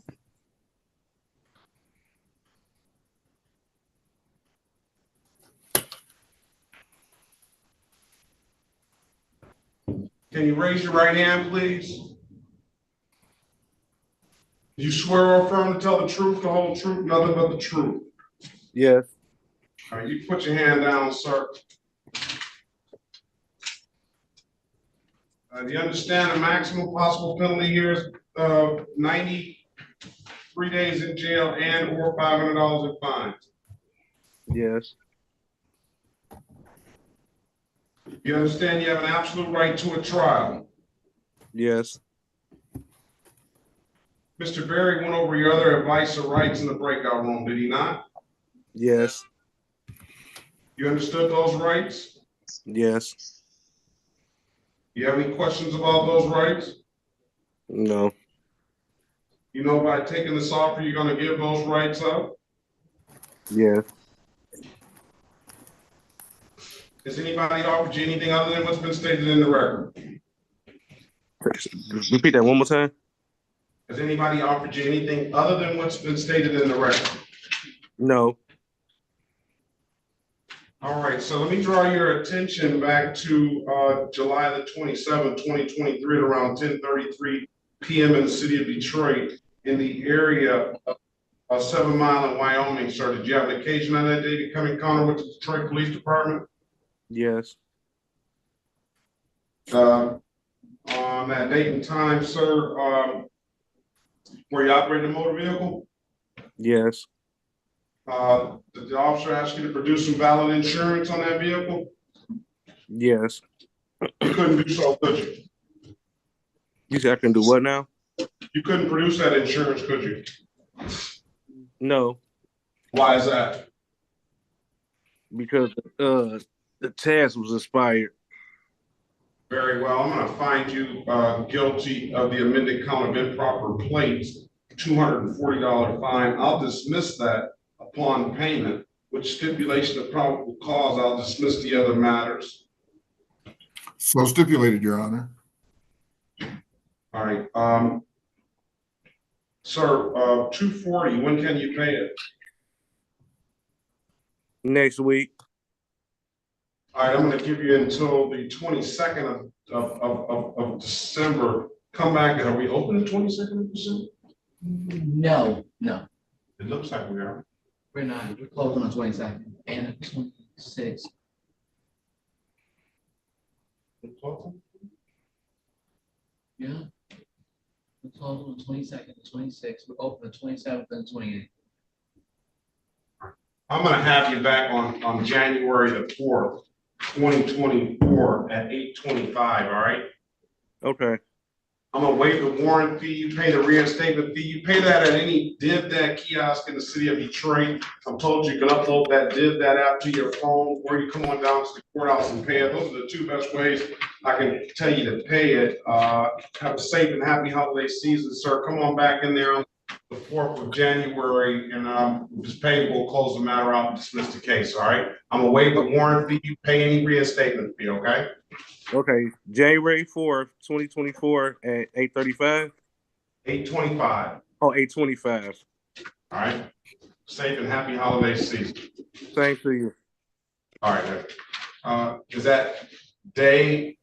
Can you raise your right hand, please? Do you swear or affirm to tell the truth, the whole truth, nothing but the truth? Yes. All right, you put your hand down, sir. Do you understand the maximum possible penalty here is 90 3 days in jail and or $500 in fines. Yes. You understand you have an absolute right to a trial. Yes. Mr. Berry went over your other advice or rights in the breakout room, did he not? Yes. You understood those rights? Yes. You have any questions about those rights? No. You know, by taking this offer, you're going to give those rights up? Yes. Has anybody offered you anything other than what's been stated in the record? Repeat that one more time. Has anybody offered you anything other than what's been stated in the record? No. All right, so let me draw your attention back to July the 27th, 2023 at around 10:33 p.m. in the city of Detroit in the area of 7 Mile in Wyoming, sir. Did you have an occasion on that day to come encounter with the Detroit Police Department? Yes. On that date and time, sir, were you operating a motor vehicle? Yes. Did the officer ask you to produce some valid insurance on that vehicle? Yes. You couldn't do so, could you? You said I can do what now? You couldn't produce that insurance, could you? No. Why is that? Because the test was expired. Very well. I'm going to find you guilty of the amended count of improper plates, $240 fine. I'll dismiss that upon payment, with stipulation of probable cause. I'll dismiss the other matters. So stipulated, Your Honor. All right. Sir, $240, when can you pay it? Next week. All right, I'm going to give you until the 22nd of December. Come back. Are we open the 22nd of December? No. It looks like we are. We're not. We're closed on the 22nd and the 26th. Yeah. We're closed on the 22nd, the 26th. We're open the 27th and the 28th. I'm going to have you back on January the 4th, 2024 at 8:25, all right? Okay. I'm going to waive the warrant fee. You pay the reinstatement fee. You pay that at any DivDat kiosk in the city of Detroit. I'm told you can upload that DivDat app to your phone, or you come on down to the courthouse and pay it. Those are the two best ways I can tell you to pay it. Have a safe and happy holiday season, sir. Come on back in there on the 4th of January, and just pay. We'll close the matter out and dismiss the case, all right? I'm going to waive the warrant fee. You pay any reinstatement fee, okay? Okay. January 4th, 2024 at 8:35? 8:25. Oh, 8:25. All right. Safe and happy holiday season. Same to you. All right. Is that Denasia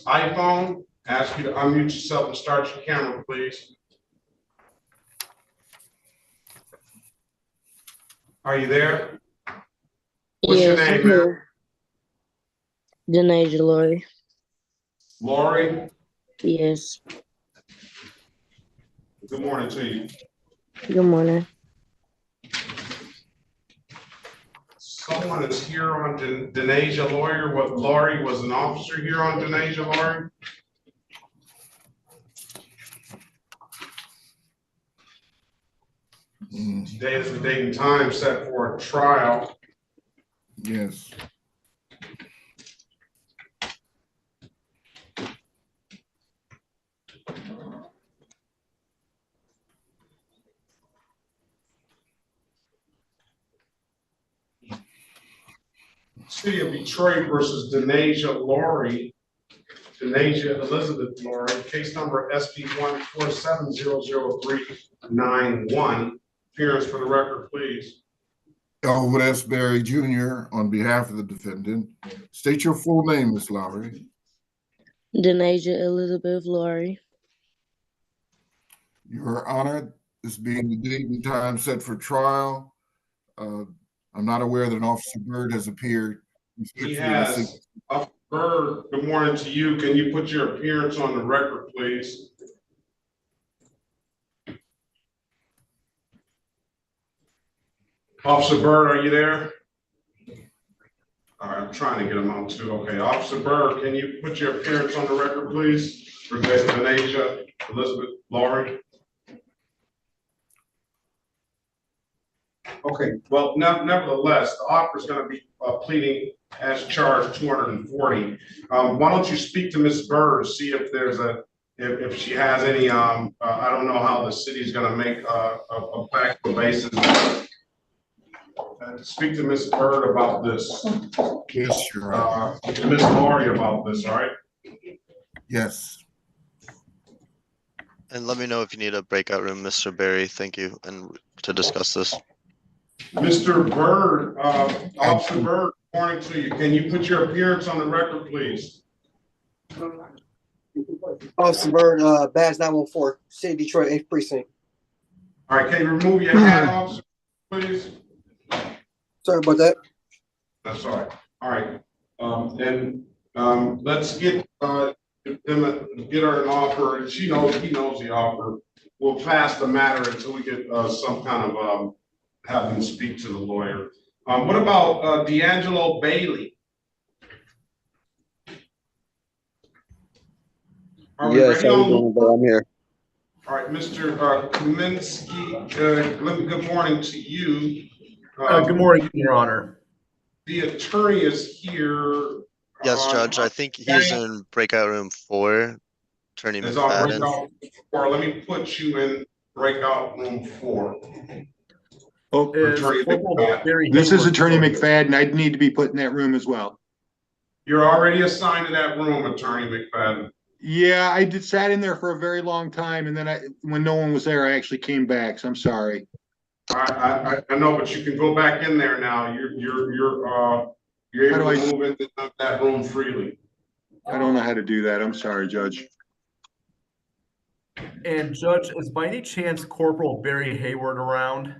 iPhone? Ask you to unmute yourself and start your camera, please. Are you there? What's your name, ma'am? Denasia Lori. Lori? Yes. Good morning to you. Good morning. Someone is here on Denasia Lawyer. What Lori was an officer here on Denasia Lori? Today is the date and time set for a trial. Yes. City of Detroit versus Denasia Lori. Denasia Elizabeth Lori, case number SP 147003991. Appearance for the record, please. Elwood S. Berry Jr. on behalf of the defendant. State your full name, Ms. Lowry. Denasia Elizabeth Lori. Your Honor, this being the date and time set for trial, I'm not aware that an Officer Byrd has appeared. He has. Officer Byrd, good morning to you. Can you put your appearance on the record, please? Officer Byrd, are you there? All right, I'm trying to get him on too. Okay, Officer Byrd, can you put your appearance on the record, please? For Denasia Elizabeth Laurie. Okay, well, nevertheless, the officer is going to be pleading as charged 240. Why don't you speak to Ms. Byrd, see if there's if she has any, I don't know how the city is going to make a factual basis. Speak to Ms. Byrd about this. Yes, Your Honor. Ms. Laurie about this, all right? Yes. And let me know if you need a breakout room, Mr. Barry. Thank you, and to discuss this. Mr. Byrd, Officer Byrd, good morning to you. Can you put your appearance on the record, please? Officer Byrd, badge 914, City of Detroit, 8th Precinct. All right, can you remove your hat, officer, please? Sorry about that. That's all right. All right. Let's get her an offer, and he knows the offer. We'll pass the matter until we get some kind of have them speak to the lawyer. What about D'Angelo Bailey? Are we Yes, ready on? I'm here. All right, Mr. Kaminsky, good morning to you. Good morning, Your Honor. The attorney is here. Yes, Judge. I think he's in breakout room 4. Attorney McFadden. Let me put you in breakout room 4. Oh, this is Attorney McFadden. I'd need to be put in that room as well. You're already assigned to that room, Attorney McFadden. Yeah, I sat in there for a very long time, and then when no one was there, I actually came back. So I'm sorry. I know, but you can go back in there now. You're able to move into that room freely. I don't know how to do that. I'm sorry, Judge. And Judge, is by any chance Corporal Barry Hayward around?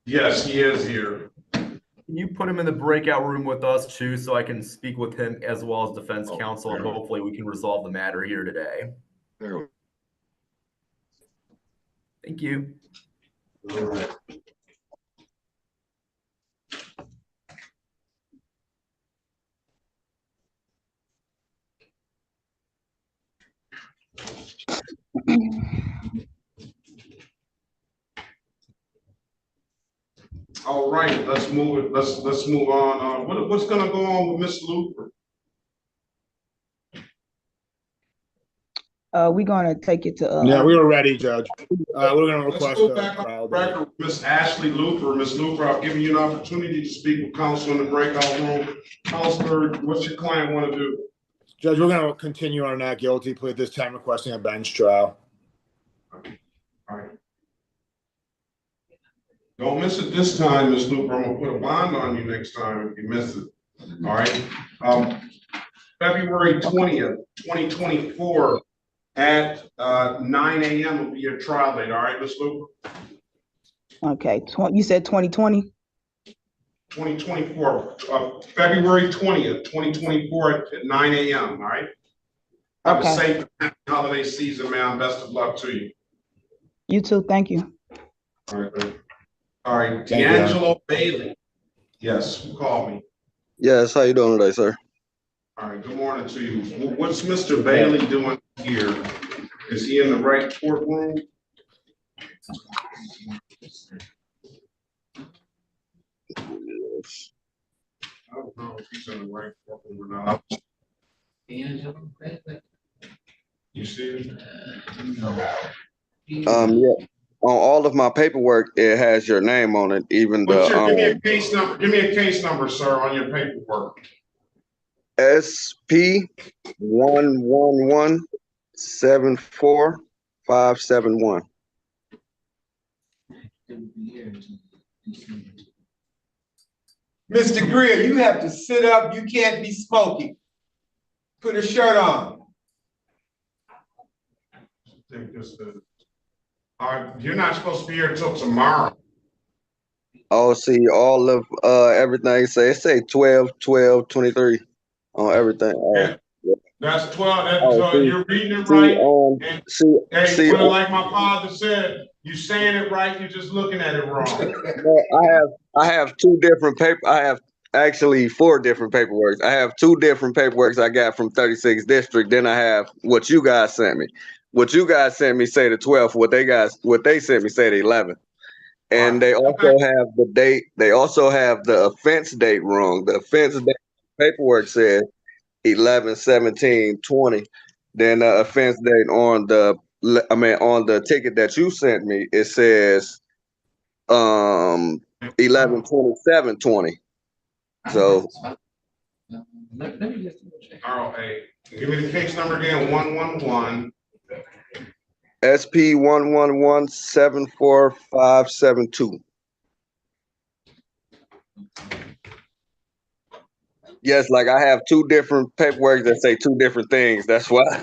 Yes, he is here. Can you put him in the breakout room with us too, so I can speak with him as well as defense counsel, and hopefully we can resolve the matter here today. Thank you. All right. All right, let's move it. Let's move on. What's going to go on with Miss Looper? We're gonna take it to. Yeah, we were ready, Judge. We're gonna request Let's go back on the record, Miss Ashley Looper. Miss Looper, I've given you an opportunity to speak with counsel in the breakout room. Counselor, what's your client want to do? Judge, we're gonna continue our not guilty plea, this time requesting a bench trial. All right. Don't miss it this time, Miss Looper. I'm gonna put a bond on you next time if you miss it. All right. February 20th, 2024 at 9 a.m. will be your trial date. All right, Miss Looper? Okay, you said 2020? 2024, February 20th, 2024 at 9 a.m. All right? Have a safe holiday season, man. Best of luck to you. You too. Thank you. All right. All right. D'Angelo Bailey. Yes, call me. Yes, how you doing today, sir? All right. Good morning to you. What's Mr. Bailey doing here? Is he in the right courtroom? Yes. I don't know if he's in the right courtroom or not. You see it? Yeah. On all of my paperwork, it has your name on it, even What's the give me a case number. Give me a case number, sir, on your paperwork. SP 111-74571. Mr. Greer, you have to sit up. You can't be smoking. Put a shirt on. You're not supposed to be here until tomorrow. Oh, see, all of everything say 12-12-23 on everything. That's 12. That's, Oh, see, you're reading it see, right. um, see, Hey, see, well, like my father said, you saying it right, you're just looking at it wrong. well, I have two different paper. I have actually 4 different paperworks. I have 2 different paperworks I got from 36th district. Then I have what you guys sent me. What you guys sent me say the 12th. What they sent me say the 11th. And they also have the date. They also have the offense date wrong. The offense date paperwork says 11/17/20. Then the offense date on on the ticket that you sent me, it says 11/27/20. So Let me just check. Oh, hey, give me the case number again. 111. SP 111-74572. Yes, like I have 2 different paperwork that say 2 different things. That's why.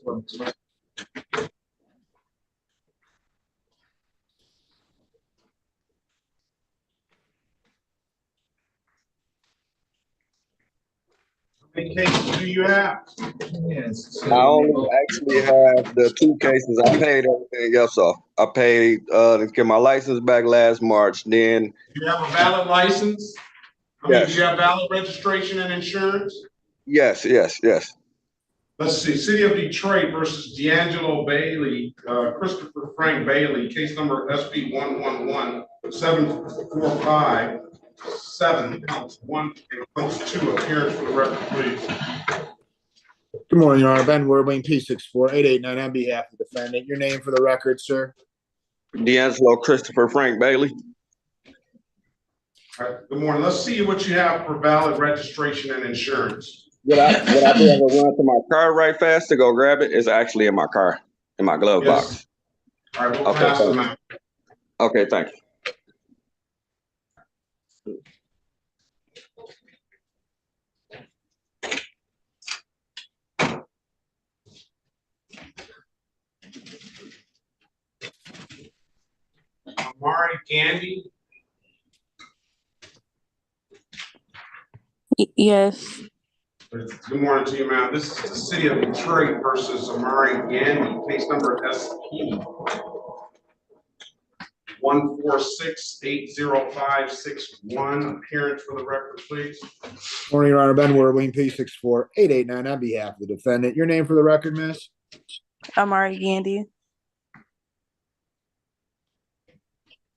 How many cases do you have? I only actually have the 2 cases. I paid everything else off. I paid to get my license back last March. Then Do you have a valid license? I mean, do yes, you have valid registration and insurance? yes. Let's see, City of Detroit versus D'Angelo Bailey, Christopher Frank Bailey, case number SP 111-745-7, counts 1 and counts 2. Appearance for the record, please. Good morning, Your Honor. Ben Werbling, P64889 on behalf of the defendant. Your name for the record, sir? D'Angelo Christopher Frank Bailey. All right, good morning. Let's see what you have for valid registration and insurance. Would I be able to run to my car right fast to go grab it? It's actually in my car, in my glove box. All right, we'll pass them out. Okay, thank you. Amari Gandy. Yes. Good morning to you, ma'am. This is the City of Detroit versus Amari Gandy, case number SP 146-80561. Appearance for the record, please. Morning, Your Honor. Ben Werbling, P64889 on behalf of the defendant. Your name for the record, miss? Amari Gandy.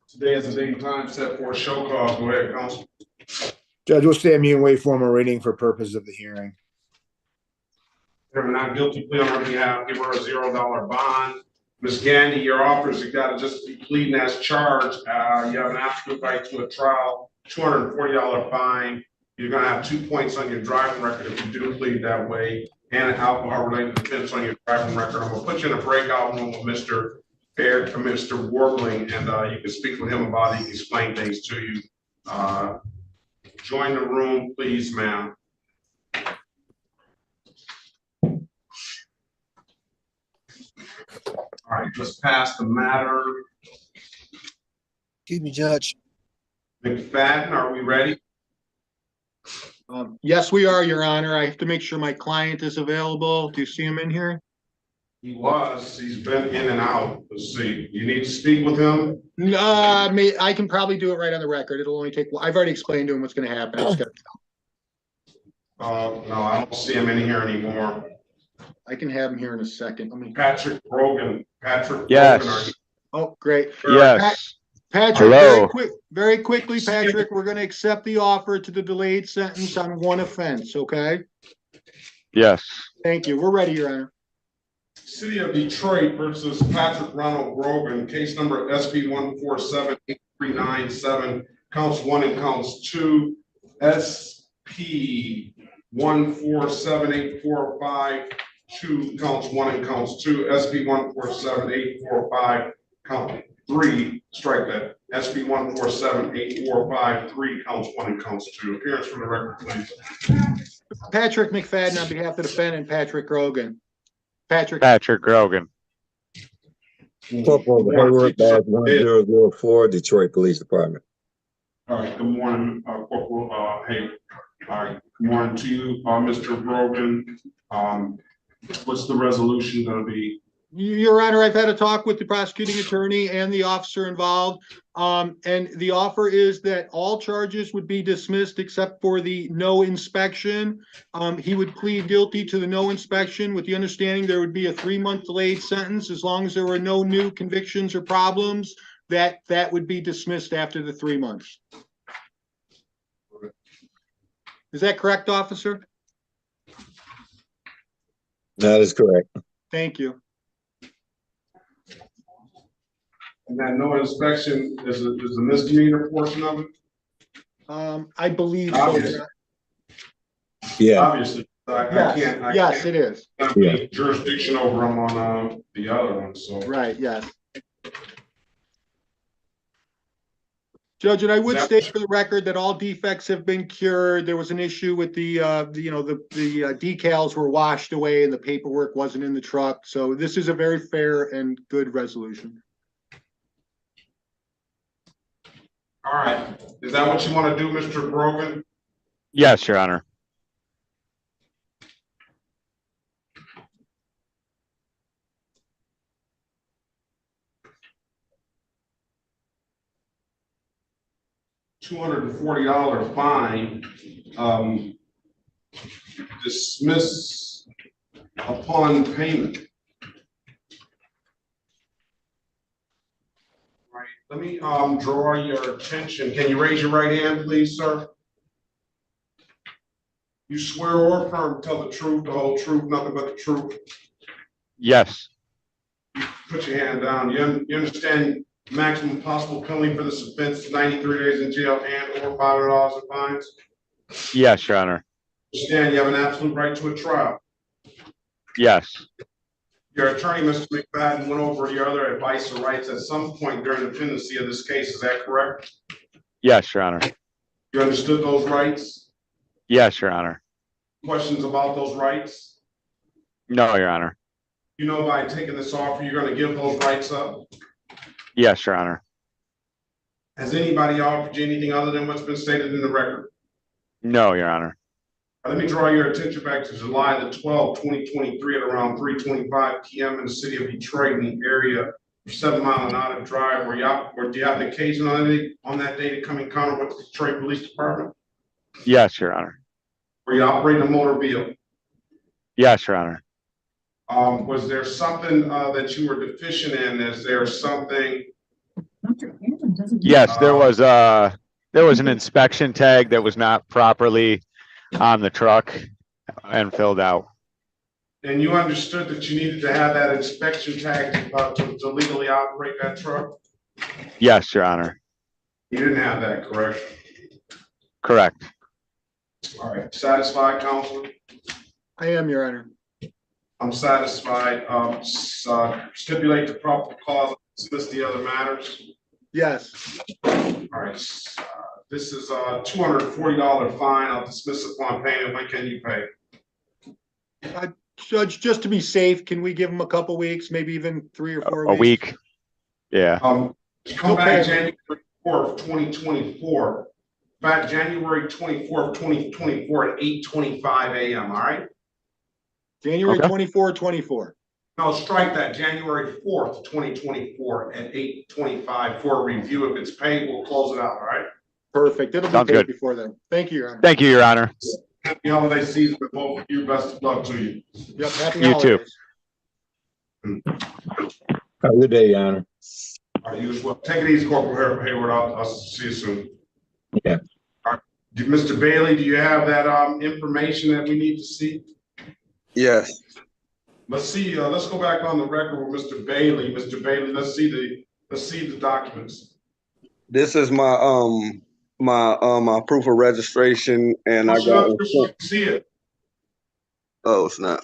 Today is the date and time set for a show cause. Go ahead, counsel. Judge, will stand mute and wait for a reading for purpose of the hearing. Have a not guilty plea on her behalf. Give her a $0 bond. Ms. Gandy, your offers, you got to just be pleading as charged. You have an absolute right to a trial, $240 fine. You're going to have 2 points on your driving record if you do plead that way, and an alcohol-related offense on your driving record. I'm going to put you in a breakout room with Mr. Warbling, and you can speak with him about it. He can explain things to you. Join the room, please, ma'am. All right, let's pass the matter. Excuse me, Judge. McFadden, are we ready? Yes, we are, Your Honor. I have to make sure my client is available. Do you see him in here? He was. He's been in and out. Let's see. You need to speak with him? No, I can probably do it right on the record. It'll only take, I've already explained to him what's going to happen. I just gotta, No, I don't see him in here anymore. I can have him here in a second. Let me. Patrick Brogan. Patrick Yes. Brogan, are you? Oh, great. Yes. Patrick, Hello. very quickly, Patrick, we're going to accept the offer to the delayed sentence on 1 offense, okay? Yes. Thank you. We're ready, Your Honor. City of Detroit versus Patrick Ronald Brogan, case number SB 147-8397, counts 1 and counts 2. SP 147-8452, counts 1 and counts 2. SB 147-845, count 3. Strike that. SB 147-8453, counts 1 and counts 2. Appearance for the record, please. Patrick McFadden on behalf of the defendant, Patrick Grogan. Patrick Grogan. Corporal Hayward, badge 1004, Detroit Police Department. All right, good morning, Corporal, hey, all right, good morning to you, Mr. Brogan. What's the resolution gonna be? Your Honor, I've had a talk with the prosecuting attorney and the officer involved. And the offer is that all charges would be dismissed except for the no inspection. He would plead guilty to the no inspection with the understanding there would be a 3-month delayed sentence as long as there were no new convictions or problems, that would be dismissed after the 3 months. Is that correct, officer? That is correct. Thank you. And that no inspection is a misdemeanor portion of it? I believe Obviously. so. Yeah. Obviously, I can't. Yes, it is. Yeah. Jurisdiction over them on the other one, so. Right, yes. Judge, and I would state for the record that all defects have been cured. There was an issue with the decals were washed away and the paperwork wasn't in the truck. So this is a very fair and good resolution. All right, is that what you want to do, Mr. Brogan? Yes, Your Honor. $240 fine, dismiss upon payment. Right, let me draw your attention. Can you raise your right hand, please, sir? You swear or affirm to tell the truth, the whole truth, nothing but the truth? Yes. Put your hand down. You understand maximum possible penalty for this offense, 93 days in jail and or $500 in fines? Yes, Your Honor. Understand you have an absolute right to a trial. Yes. Your attorney, Mr. McFadden, went over your other advice or rights at some point during the pendency of this case. Is that correct? Yes, Your Honor. You understood those rights? Yes, Your Honor. Questions about those rights? No, Your Honor. You know, by taking this offer, you're going to give those rights up? Yes, Your Honor. Has anybody offered you anything other than what's been stated in the record? No, Your Honor. Let me draw your attention back to July the 12th, 2023 at around 3:25 p.m. in the city of Detroit in the area of 7 Mile and Out Drive, or do you have an occasion on that day to come encounter with the Detroit Police Department? Yes, Your Honor. Were you operating a motor vehicle? Yes, Your Honor. Was there something that you were deficient in? Is there something? Yes, there was an inspection tag that was not properly on the truck and filled out. And you understood that you needed to have that inspection tag to legally operate that truck? Yes, Your Honor. You didn't have that, correct? Correct. All right, satisfied, Counselor? I am, Your Honor. I'm satisfied. Stipulate the proper cause, dismiss the other matters. Yes. All right, this is a $240 fine. I'll dismiss upon payment. When can you pay? Judge, just to be safe, can we give him a couple weeks, maybe even 3 or 4 weeks? A week. Yeah. Come back January 4th, 2024. Back January 24th, 2024 at 8:25 a.m. All right. January 24. No, strike that. January 4th, 2024 at 8:25 for a review. If it's paid, we'll close it out. All right. Perfect. It'll be paid before then. Thank you, Your Honor. Thank you, Your Honor. Happy holiday season to both of you. Best of luck to you. Yep. Happy You holidays. too. Have a good day, Your Honor. All right, you as well. Take it easy, Corporal Hayward. I'll see you soon. Yeah. All right. Mr. Bailey, do you have that information that we need to see? Yes. Let's see. Let's go back on the record with Mr. Bailey. Mr. Bailey, let's see the documents. This is my my proof of registration, and Push I it got. up so you can see it. Oh, it's not.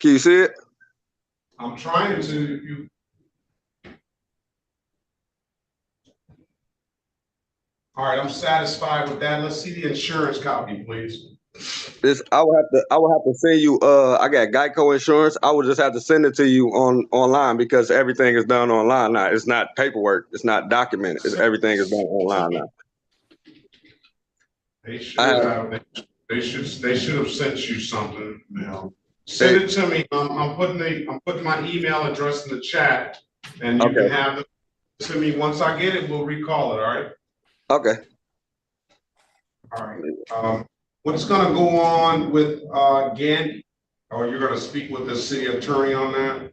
Can you see it? I'm trying to. All right, I'm satisfied with that. Let's see the insurance copy, please. I would have to send you, I got Geico insurance. I would just have to send it to you online because everything is done online now. It's not paperwork. It's not documented. Everything is done online now. They should have, they should have sent you something, Send it to me. I'm putting my email address in the chat, and you can have it to me. Once I get it, we'll recall it, all right? Okay. All right. What's gonna go on with Gandy? Or you're gonna speak with the city attorney on that?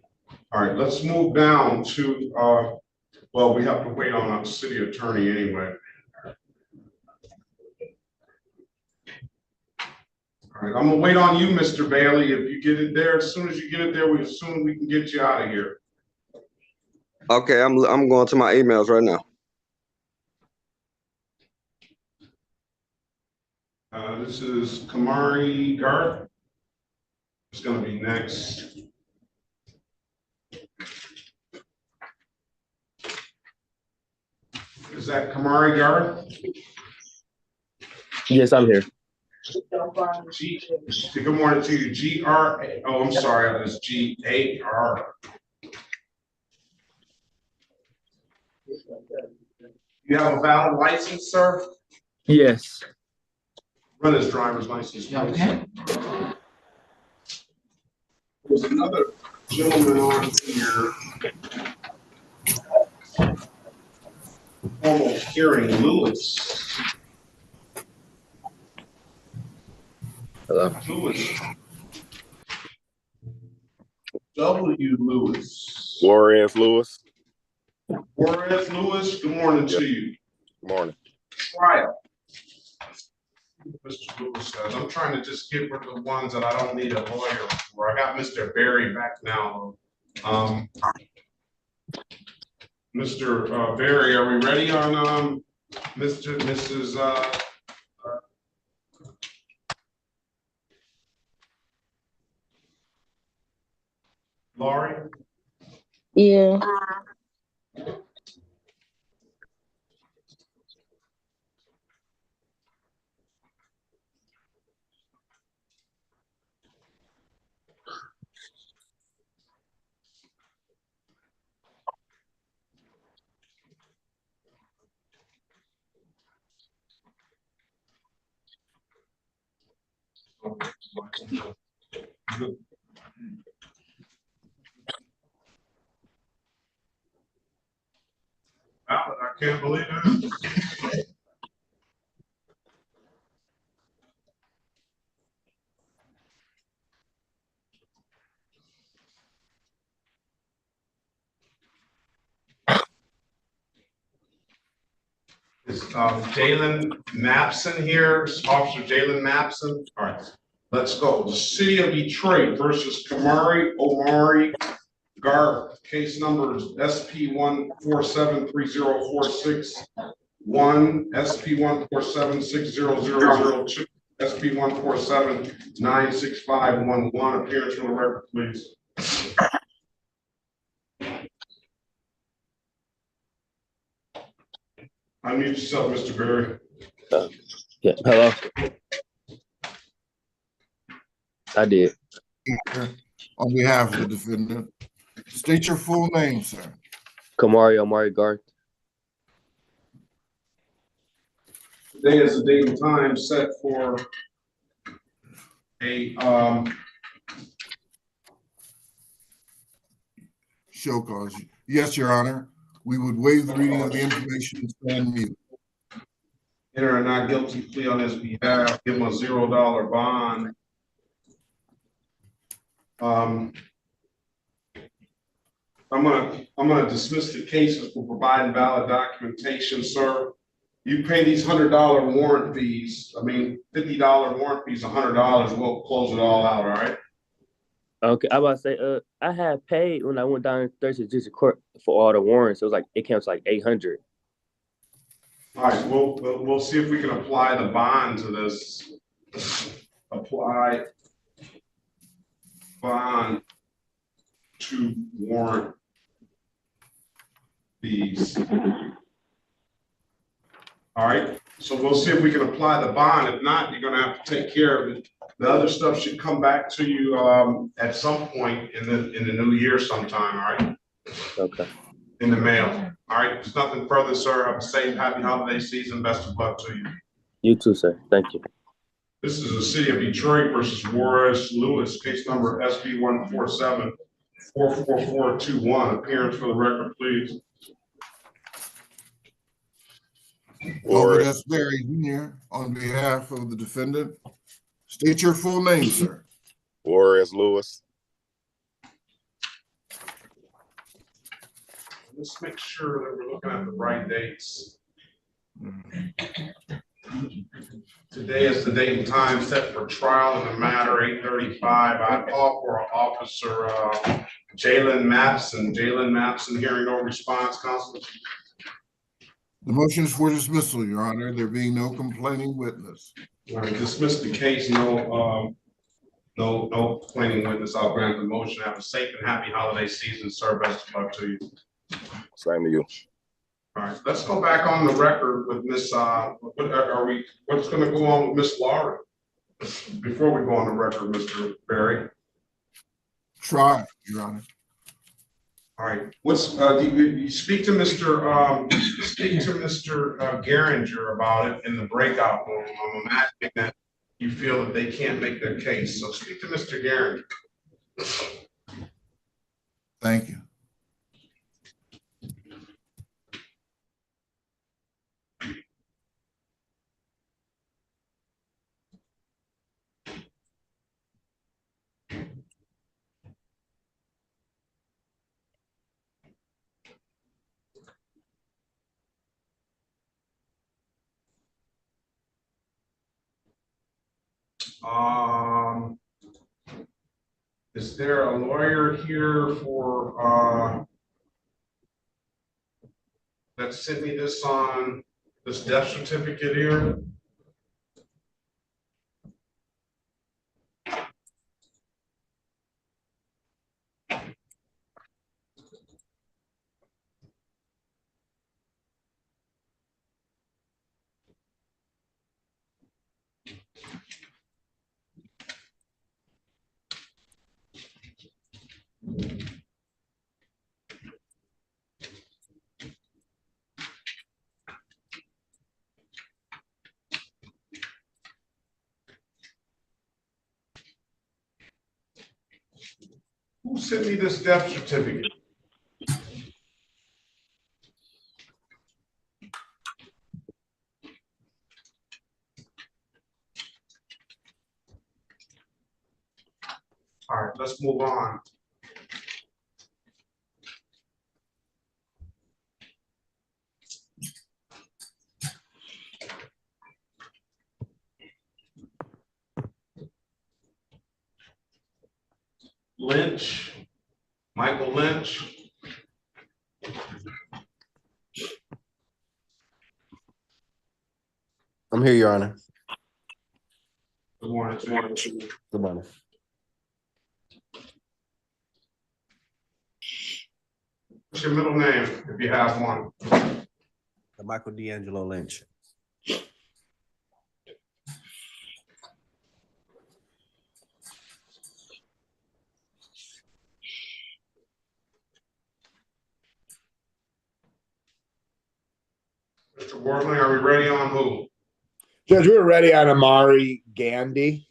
All right, let's move down to well, we have to wait on a city attorney anyway. All right, I'm gonna wait on you, Mr. Bailey. If you get it there, as soon as you get it there, we can get you out of here. Okay, I'm going to my emails right now. This is Kamari Garth. It's gonna be next. Is that Kamari Garth? Yes, I'm here. Good morning to you. G-R-A. Oh, I'm sorry. It was G-A-R. You have a valid license, sir? Yes. Run his driver's license, please. Okay. There's another gentleman on here. Almost hearing Lewis. Hello. Lewis. W. Lewis. Juarez Lewis. Juarez Lewis, good morning to you. Good morning. Trial. Mr. Lewis says, I'm trying to just get rid of the ones that I don't need a lawyer for. I got Mr. Berry back now. Mr. Berry, are we ready on Mrs. Laurie? Yeah. I can't believe it. Is Jalen Mapson here? Officer Jalen Mapson? All right, let's go. The City of Detroit versus Kamari Omari Garth. Case number is SP 1473046. SP 147600002. SP 1479651. Appearance for the record, please. Unmute yourself, Mr. Berry. Yeah. Hello. I did. On behalf of the defendant, state your full name, sir. Kamari Omari Garth. Today is the date and time set for a show cause. Yes, Your Honor. We would waive the reading of the information and stand mute. Enter a not guilty plea on his behalf. Give him a $0 bond. I'm gonna dismiss the cases for providing valid documentation, sir. You pay these $100 warrant fees. I mean, $50 warrant fees, $100. We'll close it all out. All right. Okay, I about to say, I had paid when I went down to 36th District Court for all the warrants. It was like it counts like $800. All right, we'll see if we can apply the bond to this. Apply bond to warrant fees. All right, so we'll see if we can apply the bond. If not, you're gonna have to take care of it. The other stuff should come back to you at some point in the new year sometime, all right? Okay. In the mail. All right, there's nothing further, sir. Have a safe, happy holiday season. Best of luck to you. You too, sir. Thank you. This is the city of Detroit versus Juarez Lewis, case number SB 147-44421. Appearance for the record, please. Albert S. Berry Jr. on behalf of the defendant. State your full name, sir. Juarez Lewis. Let's make sure that we're looking at the right dates. Today is the date and time set for trial in the matter 8:35. I call for Officer Jalen Mapson. Jalen Mapson, hearing no response, Counsel. The motion is for dismissal, Your Honor. There being no complaining witness. All right, dismiss the case. No complaining witness. I'll grant the motion. Have a safe and happy holiday season, sir. Best of luck to you. Same to you. All right, let's go back on the record with Miss. What's going to go on with Miss Laurie before we go on the record, Mr. Berry? Try, Your Honor. All right. What's you speak to Mr. Geringer about it in the breakout room? I'm imagining that you feel that they can't make their case. So speak to Mr. Geringer. Thank you. Is there a lawyer here for that sent me this on this death certificate here? Who sent me this death certificate? All right, let's move on. Lynch, Michael Lynch. I'm here, Your Honor. Good morning. Good morning. What's your middle name, if you have one? Michael D'Angelo Lynch. Mr. Worthley, are we ready on who? Judge, we're ready on Amari Gandhi.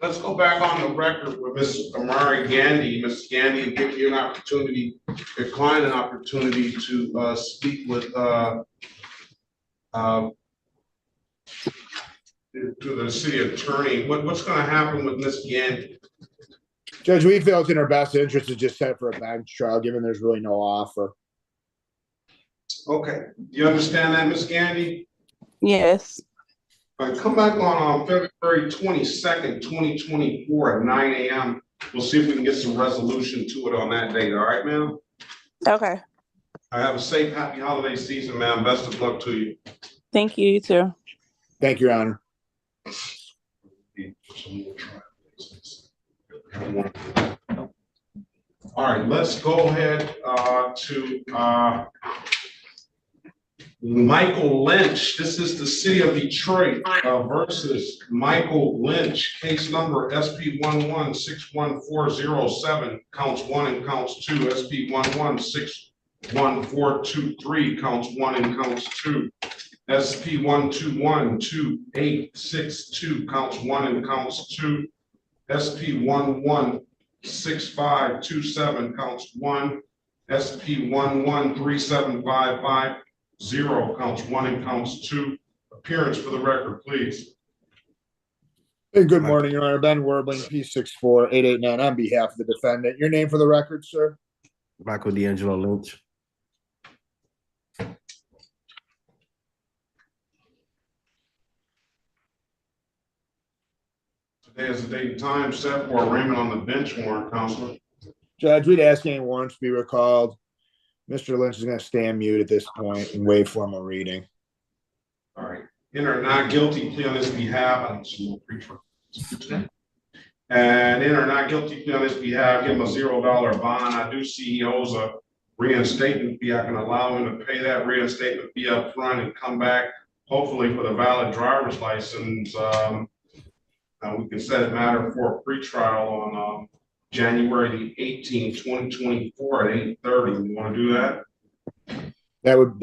Let's go back on the record with Ms. Amari Gandhi. Ms. Gandhi, give you an opportunity, decline an opportunity to speak with to the city attorney. What's going to happen with Ms. Gandhi? Judge, we feel it's in our best interest to just set for a bench trial, given there's really no offer. Okay, you understand that, Ms. Gandhi? Yes. All right, come back on February 22nd, 2024 at 9 a.m. We'll see if we can get some resolution to it on that date. All right, ma'am? Okay. I have a safe, happy holiday season, ma'am. Best of luck to you. Thank you. You too. Thank you, Your Honor. All right, let's go ahead to Michael Lynch, this is the city of Detroit versus Michael Lynch, case number SP 11-61407, counts 1 and counts 2, SP 11-61423, counts 1 and counts 2, SP 1212862, counts 1 and counts 2, SP 116527, counts 1, SP 113755, 0, counts 1 and counts 2. Appearance for the record, please. Hey, good morning, Your Honor. Ben Werbling, P64889 on behalf of the defendant. Your name for the record, sir? Michael D'Angelo Lynch. Today is the date and time set for arraignment on the bench warrant, Counselor. Judge, we'd ask any warrants to be recalled. Mr. Lynch is going to stand mute at this point and waive formal reading. All right. Enter not guilty plea on his behalf. And enter not guilty plea on his behalf. Give him a $0 bond. I do see he owes a reinstatement fee. I can allow him to pay that reinstatement fee up front and come back, hopefully, for the valid driver's license. We can set a matter for a pretrial on January the 18th, 2024 at 8:30. You want to do that?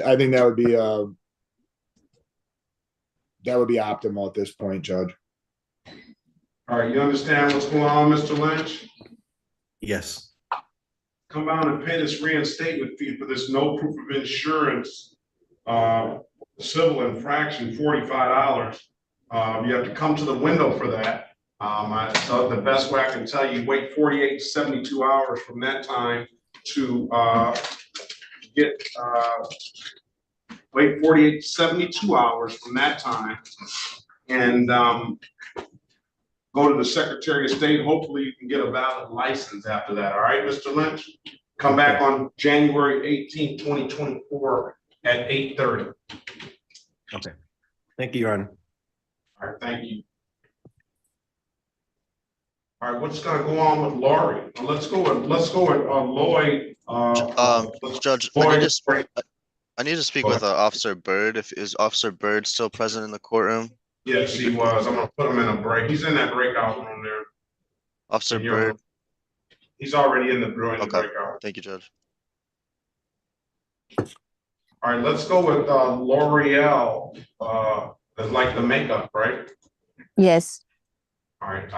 I think that would be optimal at this point, Judge. All right, you understand what's going on, Mr. Lynch? Yes. Come down and pay this reinstatement fee for this no proof of insurance civil infraction, $45. You have to come to the window for that. So the best way I can tell you, wait 48 to 72 hours from that time to wait 48 to 72 hours from that time and go to the Secretary of State. Hopefully you can get a valid license after that. All right, Mr. Lynch? Come back on January 18th, 2024 at 8:30. Okay. Thank you, Your Honor. All right, thank you. All right, what's going to go on with Laurie? Let's go with Lloyd. Judge, Lloyd. I need to speak with Officer Byrd. Is Officer Byrd still present in the courtroom? Yes, he was. I'm gonna put him in a break. He's in that breakout room there. Officer Byrd. He's already in the breakout. Thank you, Judge. All right, let's go with L'Oreal. That's like the makeup, right? Yes. All right,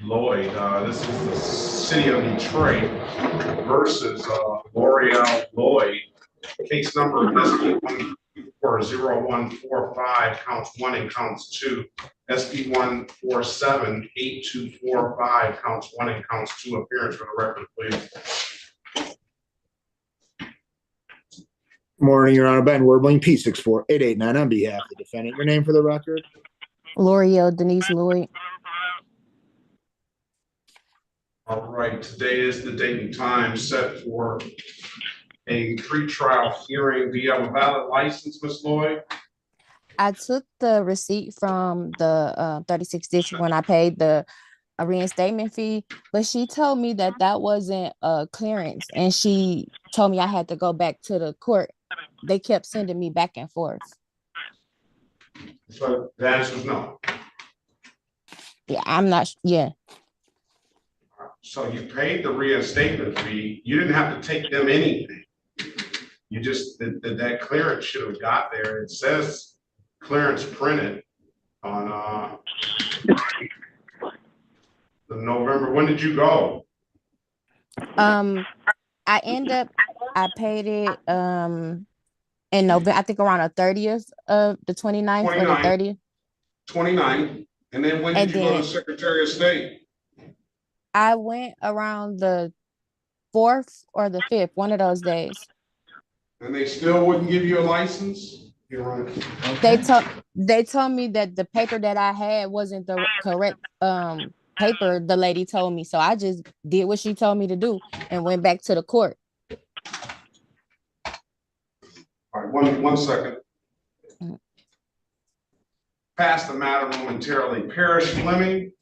Lloyd, this is the city of Detroit versus L'Oreal Lloyd. Case number SP14045, counts 1 and counts 2. SP1478245, counts 1 and counts 2. Appearance for the record, please. Morning, Your Honor. Ben Werbling, P64889 on behalf of the defendant. Your name for the record? L'Oreal Denise Lloyd. All right, today is the date and time set for a pretrial hearing. Do you have a valid license, Ms. Lloyd? I took the receipt from the 36th district when I paid the reinstatement fee, but she told me that that wasn't a clearance, and she told me I had to go back to the court. They kept sending me back and forth. So the answer is no. Yeah, I'm not. Yeah. So you paid the reinstatement fee. You didn't have to take them anything. You just that clearance should have got there. It says clearance printed on the November. When did you go? I paid it in November, I think around the 30th of the 29th or the 30th. 29th. And then when did you go to Secretary of State? I went around the 4th or the 5th, one of those days. And they still wouldn't give you a license? You're right. Okay. They told me that the paper that I had wasn't the correct paper, the lady told me. So I just did what she told me to do and went back to the court. All right, one second. Pass the matter momentarily. Parrish Fleming.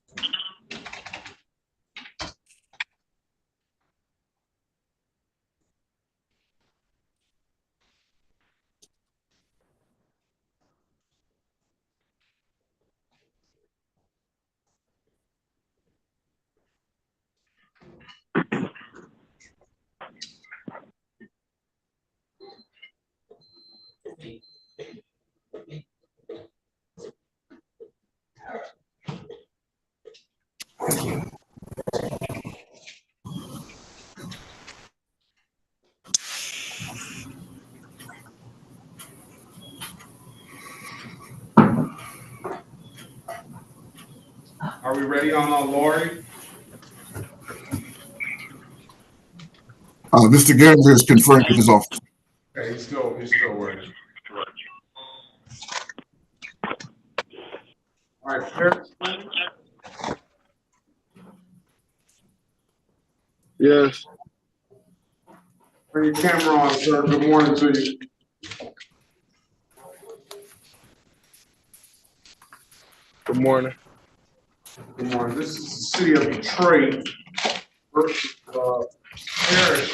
Are we ready on Lori? Mr. Garinger is conferring with his office. Okay, he's still working. All right, Perkins. Yes. Turn your camera on, sir. Good morning to you. Good morning. Good morning. This is the city of Detroit versus Parish.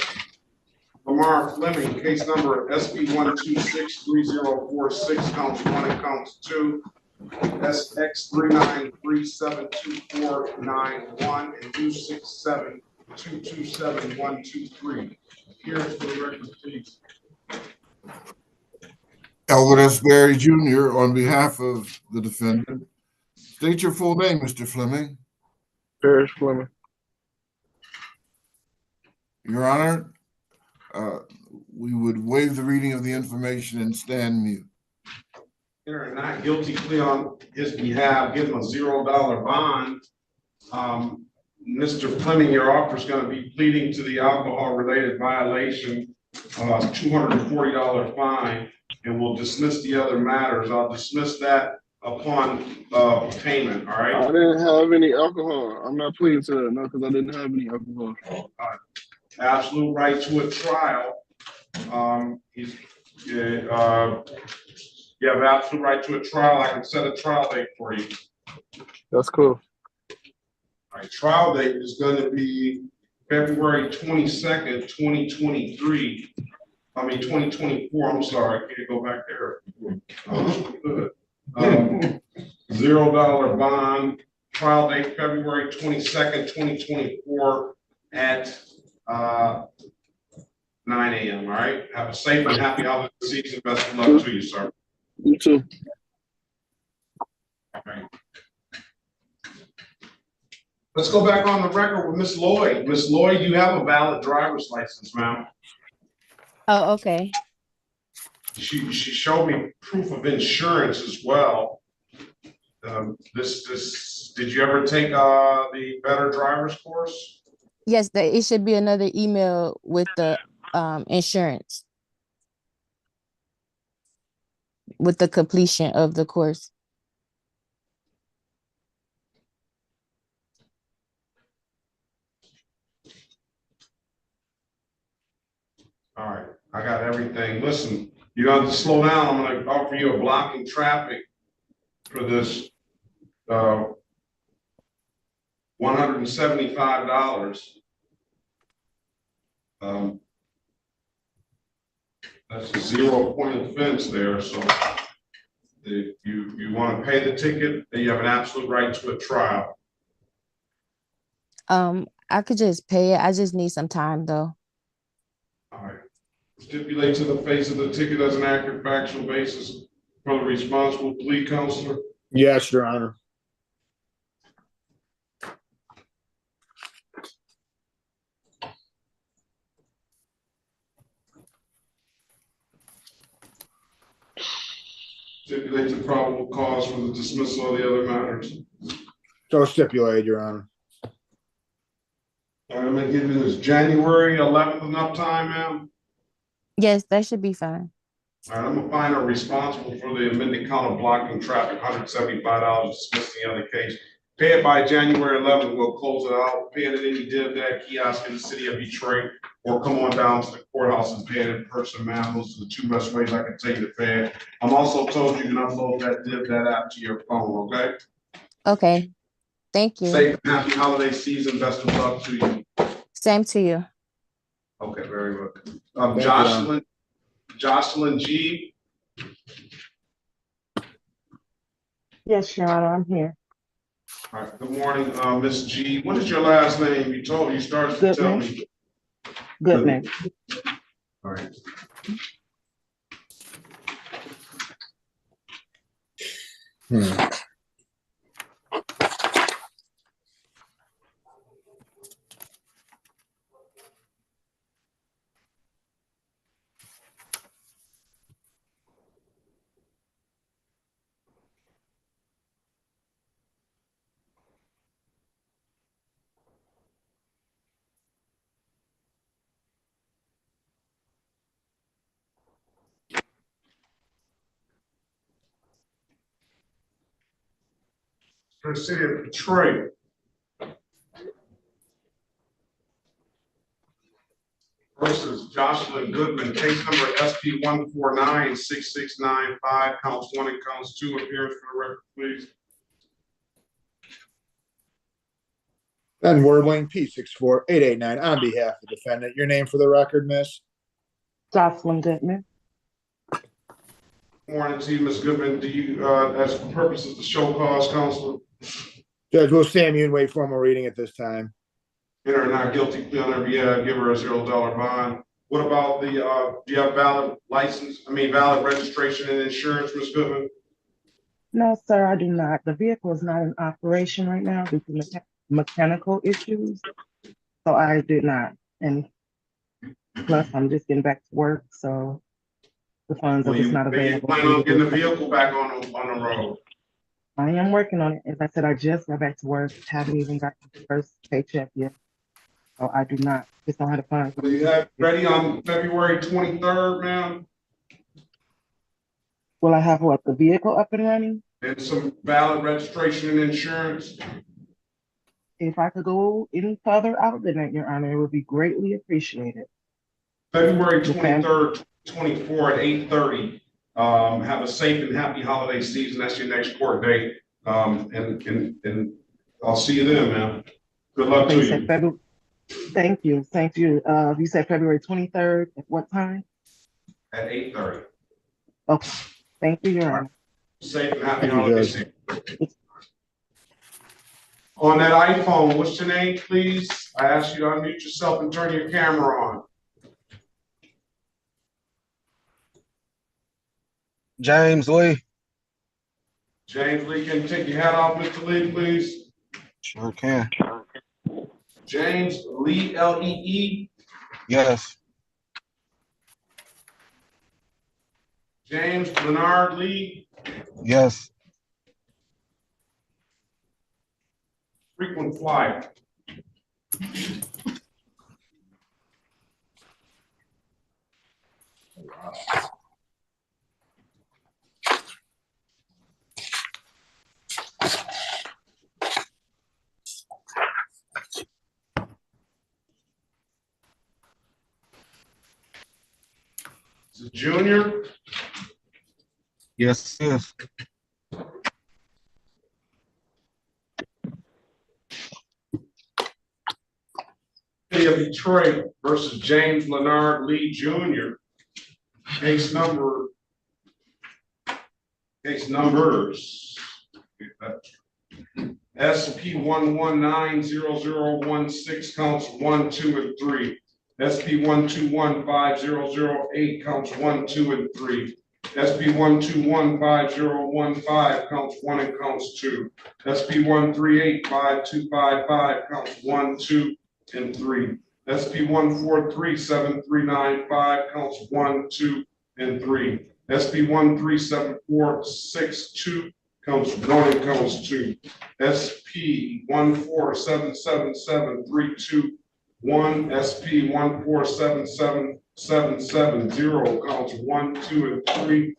Lamar Fleming, case number SB 1263046, counts 1 and counts 2. SX 3937241 and U672272123. Here's for the record, please. Elwood S. Berry Jr. on behalf of the defendant. State your full name, Mr. Fleming. Parrish Fleming. Your Honor, we would waive the reading of the information and stand mute. Here, a not guilty plea on his behalf, give him a $0 bond. Mr. Fleming, your offer is going to be pleading to the alcohol-related violation, $240 fine, and we'll dismiss the other matters. I'll dismiss that upon payment. All right. I didn't have any alcohol. I'm not pleading to that, no, because I didn't have any alcohol. Absolute right to a trial. You have absolute right to a trial. I can set a trial date for you. That's cool. All right, trial date is going to be February 22nd, 2023. 2024. I'm sorry, I can't go back there. $0 bond. Trial date February 22nd, 2024 at 9 a.m. All right. Have a safe and happy holiday season. Best of luck to you, sir. You too. All right. Let's go back on the record with Miss Lloyd. Miss Lloyd, you have a valid driver's license, ma'am. Oh, okay. She showed me proof of insurance as well. Did you ever take the Better Drivers course? Yes, it should be another email with the insurance, with the completion of the course. All right, I got everything. Listen, you have to slow down. I'm going to offer you a blocking traffic for this $175. That's a 0-point offense there. So if you want to pay the ticket, then you have an absolute right to a trial. I could just pay it. I just need some time though. All right. Stipulate to the face of the ticket as an accurate factual basis for the responsible plea counselor. Yes, Your Honor. Stipulate the probable cause for the dismissal of the other matters. So stipulated, Your Honor. All right, I'm gonna give you this January 11th enough time, ma'am. Yes, that should be fine. All right, I'm gonna find her responsible for the amended count of blocking traffic, $175, dismiss the other case. Pay it by January 11th, we'll close it out. Pay it at any div that kiosk in the city of Detroit, or come on down to the courthouse and pay it in person, ma'am. Those are the two best ways I can tell you to pay it. I'm also told you can upload that div that app to your phone, okay? Okay. Thank you. Safe and happy holiday season. Best of luck to you. Same to you. Okay, very good. Jocelyn G. Yes, Your Honor, I'm here. All right, good morning, Miss G. What is your last name? You started to tell me. Goodman. All right. for the city of Detroit. Versus Jocelyn Goodman, case number SP 1496695, counts 1 and counts 2. Appearance for the record, please. Ben Warbling, P64889, on behalf of the defendant. Your name for the record, miss? Jocelyn Goodman. Morning to you, Ms. Goodman. Do you, as for purposes of show cause, counsel? Judge, we'll stand mute and wait formal reading at this time. Enter not guilty plea on every give her a $0 bond. What about the, do you have valid license, valid registration and insurance, Ms. Goodman? No, sir, I do not. The vehicle is not in operation right now due to mechanical issues. So I did not. And plus, I'm just getting back to work, so the funds are just not available. When you plan on getting the vehicle back on the road? I am working on it. As I said, I just got back to work. Haven't even got the first paycheck yet. So I do not. Just don't have the funds. Will you have ready on February 23rd, ma'am? Will I have what? The vehicle up and running? And some valid registration and insurance? If I could go any further out than that, Your Honor, it would be greatly appreciated. February 23rd, 24 at 8:30. Have a safe and happy holiday season. That's your next court date. And I'll see you then, man. Good luck to you. Thank you. Thank you. You said February 23rd at what time? At 8:30. Okay. Thank you, Your Honor. Safe and happy holiday season. On that iPhone, what's your name, please? I ask you to unmute yourself and turn your camera on. James Lee. James Lee, can you take your hat off, Mr. Lee, please? Sure can. James Lee, L-E-E? Yes. James Leonard Lee? Yes. Frequent flyer. Is it Junior? Yes, yes. City of Detroit versus James Leonard Lee Jr. Case numbers SP 1190016 counts 1, 2, and 3. SP 1215008 counts 1, 2, and 3. SP 1215015 counts 1 and counts 2. SP 1385255 counts 1, 2, and 3. SP 1437395 counts 1, 2, and 3. SP 1374662 counts 1 and counts 2. SP 1477731. SP 1477770 counts 1, 2, and 3.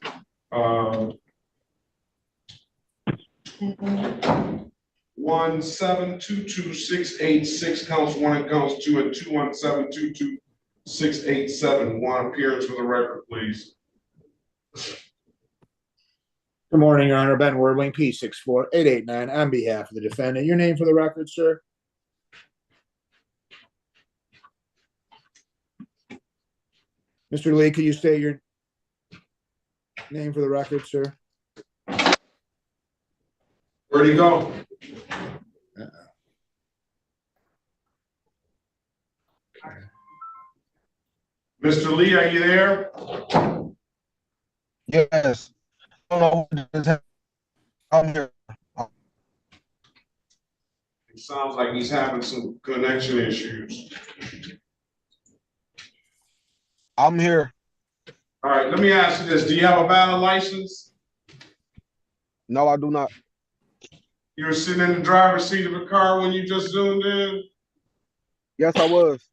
1722686 counts 1 and counts 2, and 217226871. Appearance for the record, please. Good morning, Your Honor. Ben Warbling, P64889, on behalf of the defendant. Your name for the record, sir? Mr. Lee, could you state your name for the record, sir? Where'd he go? Mr. Lee, are you there? Yes. I'm here. It sounds like he's having some connection issues. I'm here. All right, let me ask you this. Do you have a valid license? No, I do not. You were sitting in the driver's seat of a car when you just zoomed in? Yes, I was.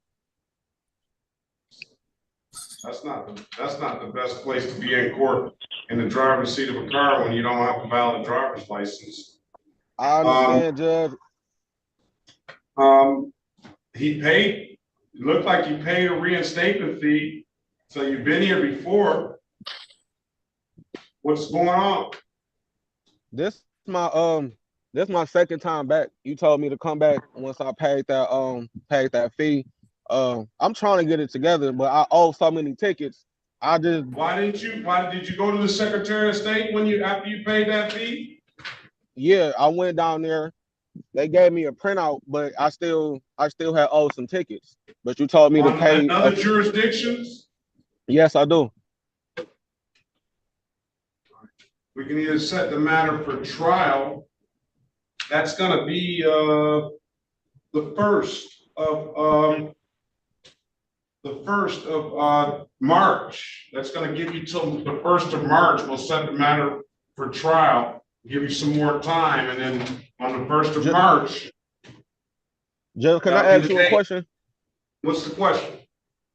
That's not the best place to be in court, in the driver's seat of a car when you don't have a valid driver's license. I understand, Judge. He paid, it looked like you paid a reinstatement fee, so you've been here before. What's going on? This my second time back. You told me to come back once I paid that fee. I'm trying to get it together, but I owe so many tickets. Why did you go to the Secretary of State after you paid that fee? Yeah, I went down there. They gave me a printout, but I still had owed some tickets. But you told me to pay. In other jurisdictions? Yes, I do. We can either set the matter for trial. That's gonna be the first of March. That's gonna give you till the 1st of March. We'll set the matter for trial, give you some more time, and then on the 1st of March. Judge, can I ask you a question? What's the question?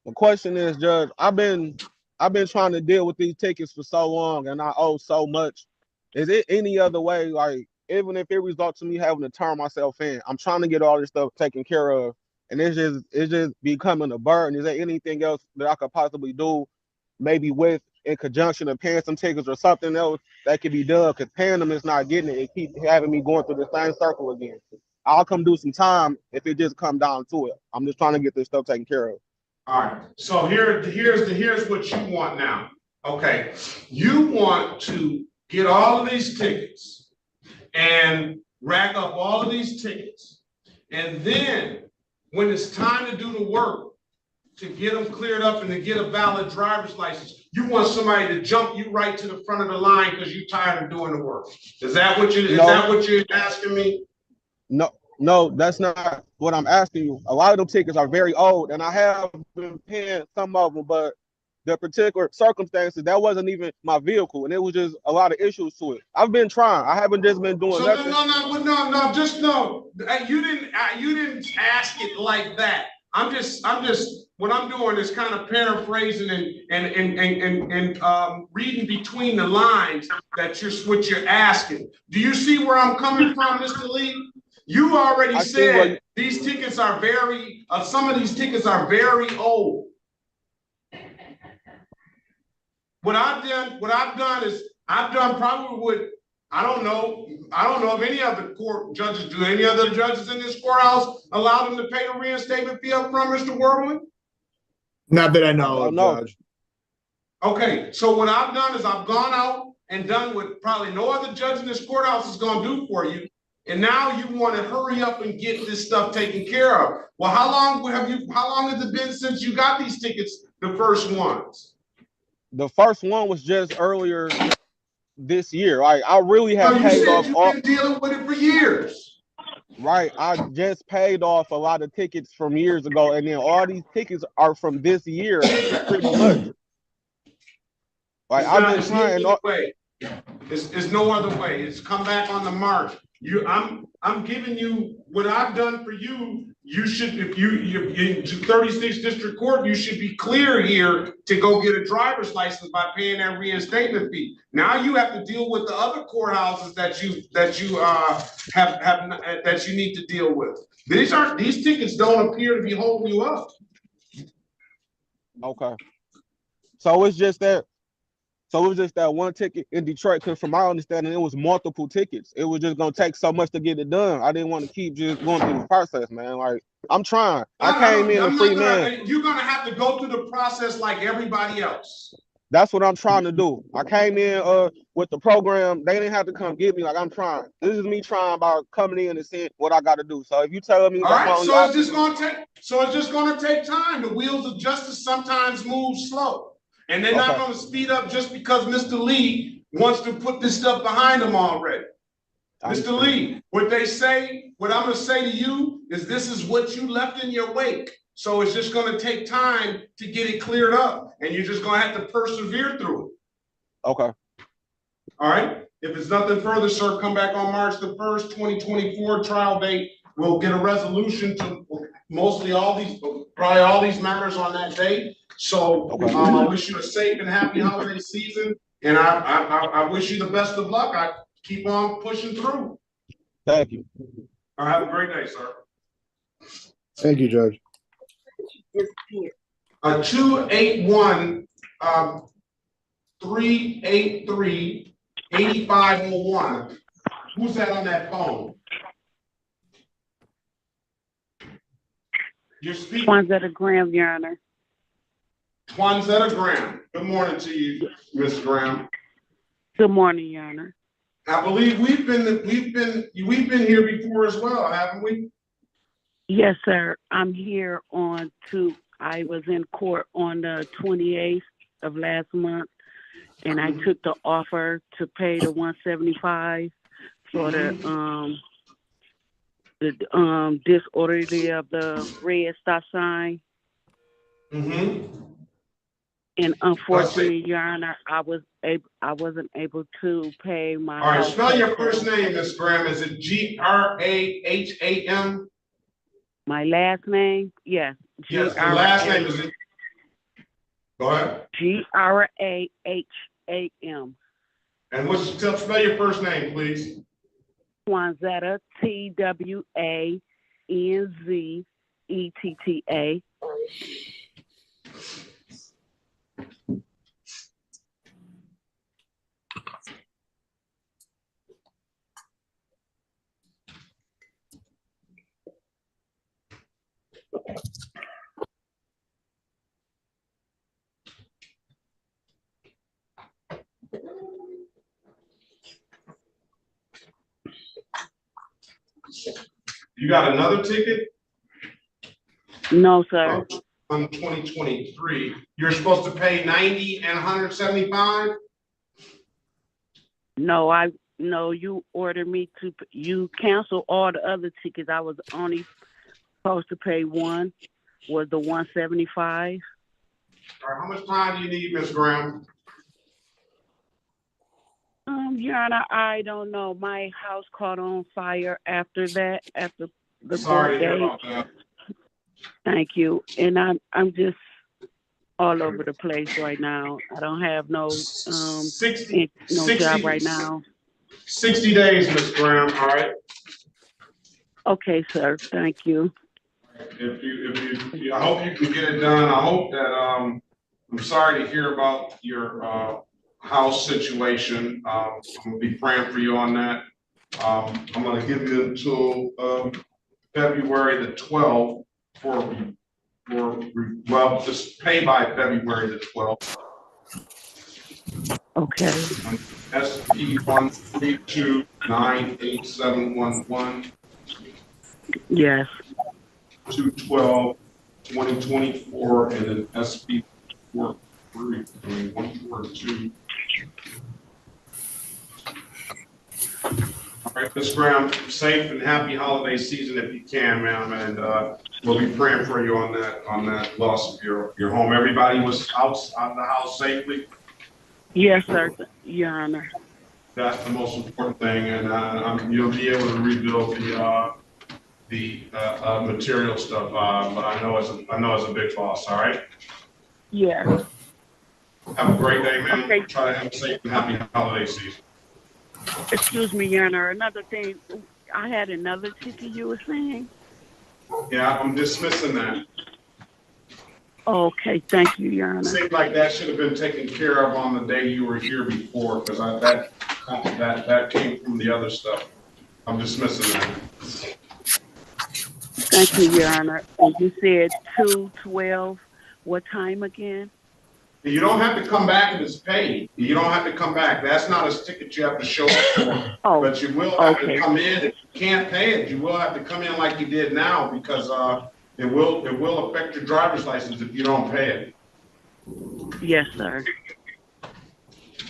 The question is, Judge, I've been trying to deal with these tickets for so long, and I owe so much. Is it any other way, like, even if it results in me having to turn myself in, I'm trying to get all this stuff taken care of, and it's just becoming a burden. Is there anything else that I could possibly do, maybe in conjunction of paying some tickets or something else that could be done? Because paying them is not getting it. It keeps having me going through the same circle again. I'll come do some time if it just come down to it. I'm just trying to get this stuff taken care of. All right. So here's what you want now. Okay. You want to get all of these tickets and rack up all of these tickets. And then when it's time to do the work to get them cleared up and to get a valid driver's license, you want somebody to jump you right to the front of the line because you're tired of doing the work. Is that what you're asking me? No, that's not what I'm asking you. A lot of them tickets are very old, and I have been paying some of them, but the particular circumstances, that wasn't even my vehicle, and it was just a lot of issues to it. I've been trying. I haven't just been doing nothing. No, just no. You didn't ask it like that. I'm just what I'm doing is kind of paraphrasing and reading between the lines what you're asking. Do you see where I'm coming from, Mr. Lee? You already said these tickets are some of these tickets are very old. What I've done is I've done probably what I don't know if any other court judges do. Any other judges in this courthouse allow them to pay the reinstatement fee up front, Mr. Worthman? Not that I know of, Judge. Okay, so what I've done is I've gone out and done what probably no other judge in this courthouse is going to do for you. And now you want to hurry up and get this stuff taken care of. Well, how long has it been since you got these tickets, the first ones? The first one was just earlier this year. Like, I really have paid off. You've been dealing with it for years. Right. I just paid off a lot of tickets from years ago, and then all these tickets are from this year, pretty much. Like, I've been trying. There's no other way. It's come back on the march. I'm giving you what I've done for you. You should, if you're in 36th District Court, you should be clear here to go get a driver's license by paying that reinstatement fee. Now you have to deal with the other courthouses that you need to deal with. These tickets don't appear to be holding you up. Okay. So it's just that one ticket in Detroit, because from my understanding, it was multiple tickets. It was just gonna take so much to get it done. I didn't want to keep just going through the process, man. Like, I'm trying. I came in a free man. You're gonna have to go through the process like everybody else. That's what I'm trying to do. I came in with the program. They didn't have to come get me. Like, I'm trying. This is me trying about coming in and seeing what I got to do. So if you tell me, all right. So it's just gonna take time. The wheels of justice sometimes move slow. And they're not going to speed up just because Mr. Lee wants to put this stuff behind him already. Mr. Lee, what I'm going to say to you is this is what you left in your wake. So it's just going to take time to get it cleared up. And you're just going to have to persevere through it. Okay. All right. If it's nothing further, sir, come back on March the 1st, 2024 trial date. We'll get a resolution to probably all these matters on that day. So I wish you a safe and happy holiday season, and I wish you the best of luck. I keep on pushing through. Thank you. All right, have a great day, sir. Thank you, Judge. 281, 383, 8501. Who's that on that phone? You're speaking. Twanzetta Graham, Your Honor. Twanzetta Graham. Good morning to you, Ms. Graham. Good morning, Your Honor. I believe we've been here before as well, haven't we? Yes, sir. I'm here I was in court on the 28th of last month, and I took the offer to pay the $175 for the disorderly of the red stop sign. And unfortunately, Your Honor, I wasn't able to pay my. All right, spell your first name, Ms. Graham. Is it Graham? My last name, yes. Yes, the last name is it. Go ahead. Graham. And spell your first name, please. Twanzetta, TWANZETTA. You got another ticket? No, sir. On 2023, you're supposed to pay 90 and 175? No, you ordered me to. You canceled all the other tickets. I was only supposed to pay one. Was the 175? All right, how much time do you need, Ms. Graham? Your Honor, I don't know. My house caught on fire after that, after the Sorry court to hear date. about that. Thank you. And I'm just all over the place right now. I don't have no job right now. 60 days, Ms. Graham, all right? Okay, sir. Thank you. If you, I hope you can get it done. I hope that, I'm sorry to hear about your house situation. I'm gonna be praying for you on that. I'm gonna give you until February the 12th well, just pay by February the 12th. Okay. SP 132987111. Yes. 2/12/2024, and then SP 142. All right, Ms. Graham, safe and happy holiday season if you can, ma'am, and we'll be praying for you on that loss of your home. Everybody was out of the house safely? Yes, sir, Your Honor. That's the most important thing, and you'll be able to rebuild the material stuff. But I know it's a big loss. All right. Yeah. Have a great day, man. Okay. Try to have a safe and happy holiday season. Excuse me, Your Honor. Another thing, I had another ticket you were saying. Yeah, I'm dismissing that. Okay, thank you, Your Honor. Seems like that should have been taken care of on the day you were here before, because that came from the other stuff. I'm dismissing that. Thank you, Your Honor. And you said 2/12. What time again? You don't have to come back if it's paid. You don't have to come back. That's not a ticket you have to show up for. Oh, but you will have to come in. If you can't pay it, you will have to come in like you did now, because it will affect your driver's license if you don't pay it. Yes, sir.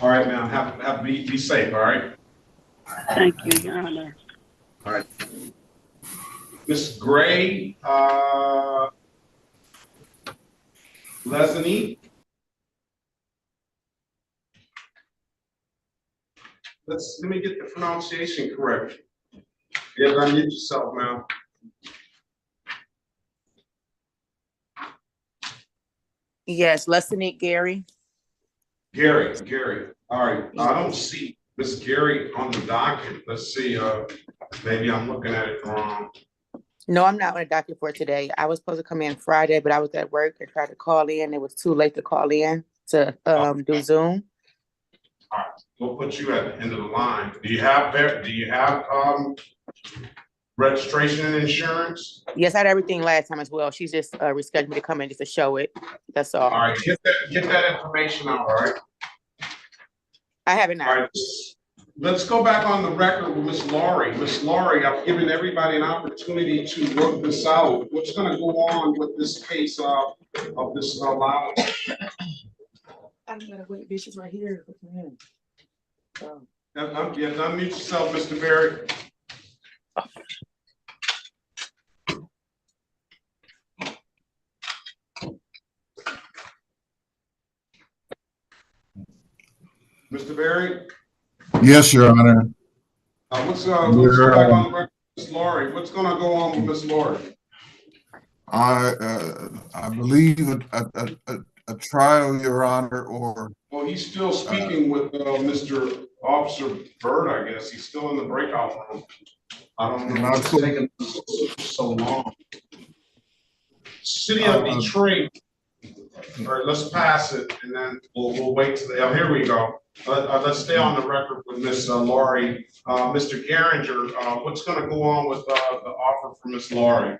All right, ma'am. Be safe. All right. Thank you, Your Honor. All right. Ms. Gray, Leslie. Let me get the pronunciation correct. Yeah, unmute yourself, ma'am. Yes, Leslie Gary. Gary. All right. I don't see Miss Gary on the docket. Let's see. Maybe I'm looking at it wrong. No, I'm not on the docket for today. I was supposed to come in Friday, but I was at work and tried to call in. It was too late to call in to do Zoom. All right, we'll put you at the end of the line. Do you have registration and insurance? Yes, I had everything last time as well. She's just rescheduled me to come in just to show it. That's all. All right, get that information out, all right? I have it now. All right, let's go back on the record with Ms. Laurie. Ms. Laurie, I've given everybody an opportunity to work this out. What's gonna go on with this case of this allowance? I gotta wait, bitch, it's right here. Unmute yourself, Mr. Berry. Mr. Berry? Yes, Your Honor. Let's go back on the record, Ms. Laurie. What's gonna go on with Ms. Laurie? I believe a trial, Your Honor, or Well, he's still speaking with Mr. Officer Byrd, I guess. He's still in the breakout room. I don't know what's taking so long. City of Detroit. All right, let's pass it and then we'll wait till oh, here we go. Let's stay on the record with Ms. Laurie. Mr. Garinger, what's gonna go on with the offer for Ms. Laurie?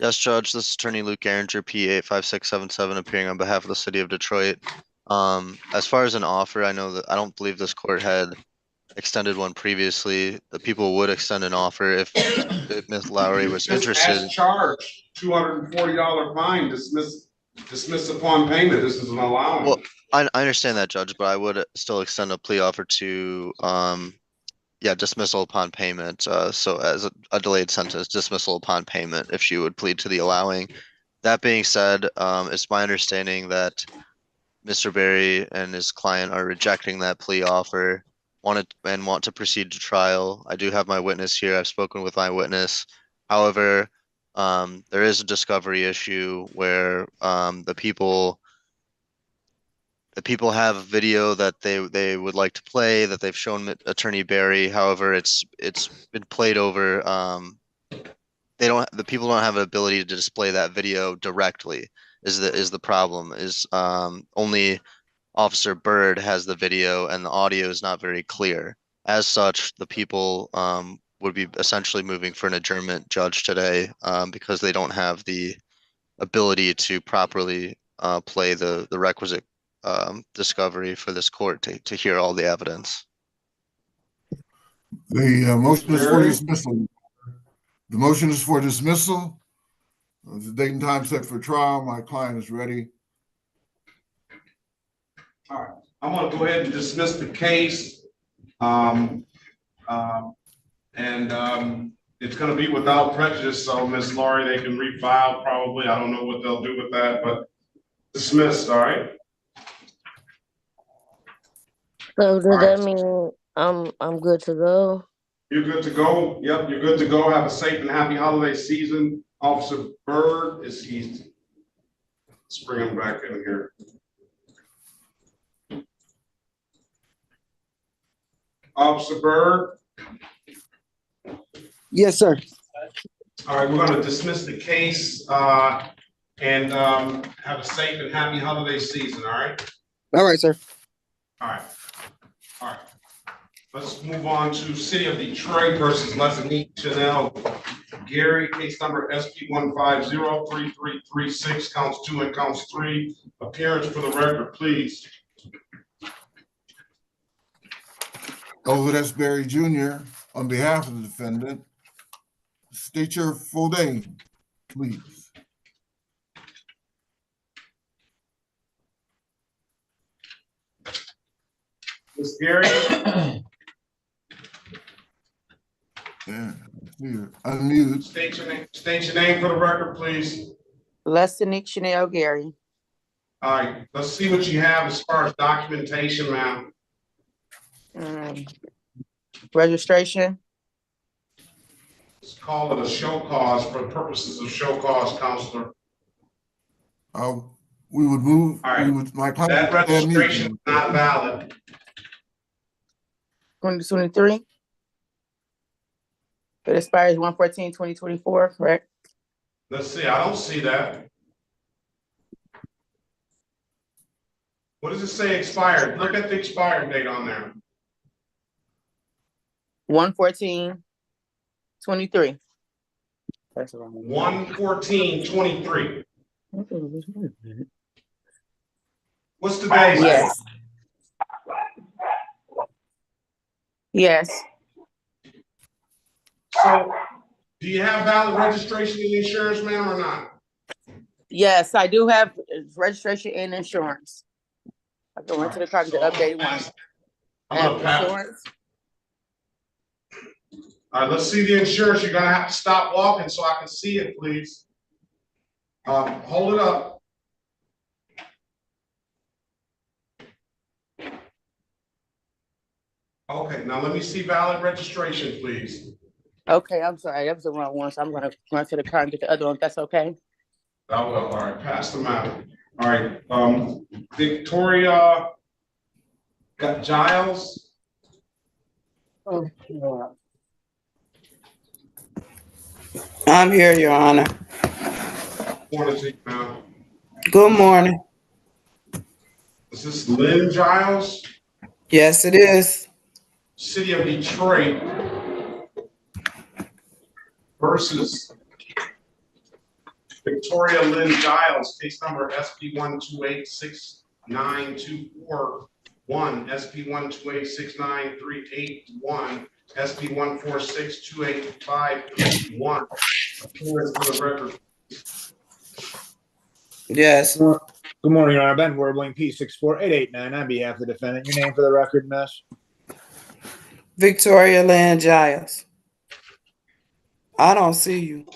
Yes, Judge, this is Attorney Luke Garinger, P 85677, appearing on behalf of the City of Detroit. As far as an offer, I know that I don't believe this court had extended one previously. The people would extend an offer if Ms. Lowry was interested. As charged, $240 fine, dismiss upon payment. This is an allowance. Well, I understand that, Judge, but I would still extend a plea offer to, dismissal upon payment. So as a delayed sentence, dismissal upon payment if she would plead to the allowing. That being said, it's my understanding that Mr. Berry and his client are rejecting that plea offer, want to proceed to trial. I do have my witness here. I've spoken with my witness. However, there is a discovery issue where the people have a video that they would like to play that they've shown Attorney Berry. However, it's been played over. The people don't have an ability to display that video directly. Is the problem? Only Officer Byrd has the video and the audio is not very clear. As such, the people would be essentially moving for an adjournment, Judge, today because they don't have the ability to properly play the requisite discovery for this court to hear all the evidence. The motion is for dismissal. The motion is for dismissal. The date and time set for trial. My client is ready. All right, I'm going to go ahead and dismiss the case. It's going to be without prejudice. So, Ms. Laurie, they can refile probably. I don't know what they'll do with that, but dismissed. All right. So does that mean I'm good to go? You're good to go. Yep, you're good to go. Have a safe and happy holiday season. Officer Byrd let's bring him back in here. Officer Byrd. Yes, sir. All right, we're going to dismiss the case and have a safe and happy holiday season. All right. All right, sir. All right. All right. Let's move on to City of Detroit versus Leslie Chanel. Gary, case number SP 1503336, counts 2 and counts 3. Appearance for the record, please. Elwood S. Berry Jr., on behalf of the defendant, state your full name, please. Ms. Gary. Yeah, unmute. State your name for the record, please. Leslie Chanel Gary. All right, let's see what you have as far as documentation, ma'am. Registration. Let's call it a show cause for purposes of show cause, counselor. We would move. All right. My client that registration is not valid. 2023. It expires 1/14/2024, correct? Let's see, I don't see that. What does it say expired? Look at the expired date on there. 1/14/23. That's the wrong one. 1/14/23. What's today's date? Yes. Yes. So, do you have valid registration and insurance, ma'am, or not? Yes, I do have registration and insurance. I can run to the car to update one. I have insurance. All right, let's see the insurance. You're gonna have to stop walking so I can see it, please. Hold it up. Okay, now let me see valid registration, please. Okay, I'm sorry, that was the wrong one, so I'm gonna run to the car and get the other one, if that's okay? I will. All right, pass them out. All right, Victoria got Giles. Oh, yeah. I'm here, Your Honor. Morning to you, ma'am. Good morning. Is this Lynn Giles? Yes, it is. City of Detroit versus Victoria Lynn Giles, case number SP1286924. SP1286938 SP1462851. For the record. Yes. Good morning, Your Honor. Ben Werbling, P64889 on behalf of the defendant. Your name for the record, miss? Victoria Land Giles. I don't see you.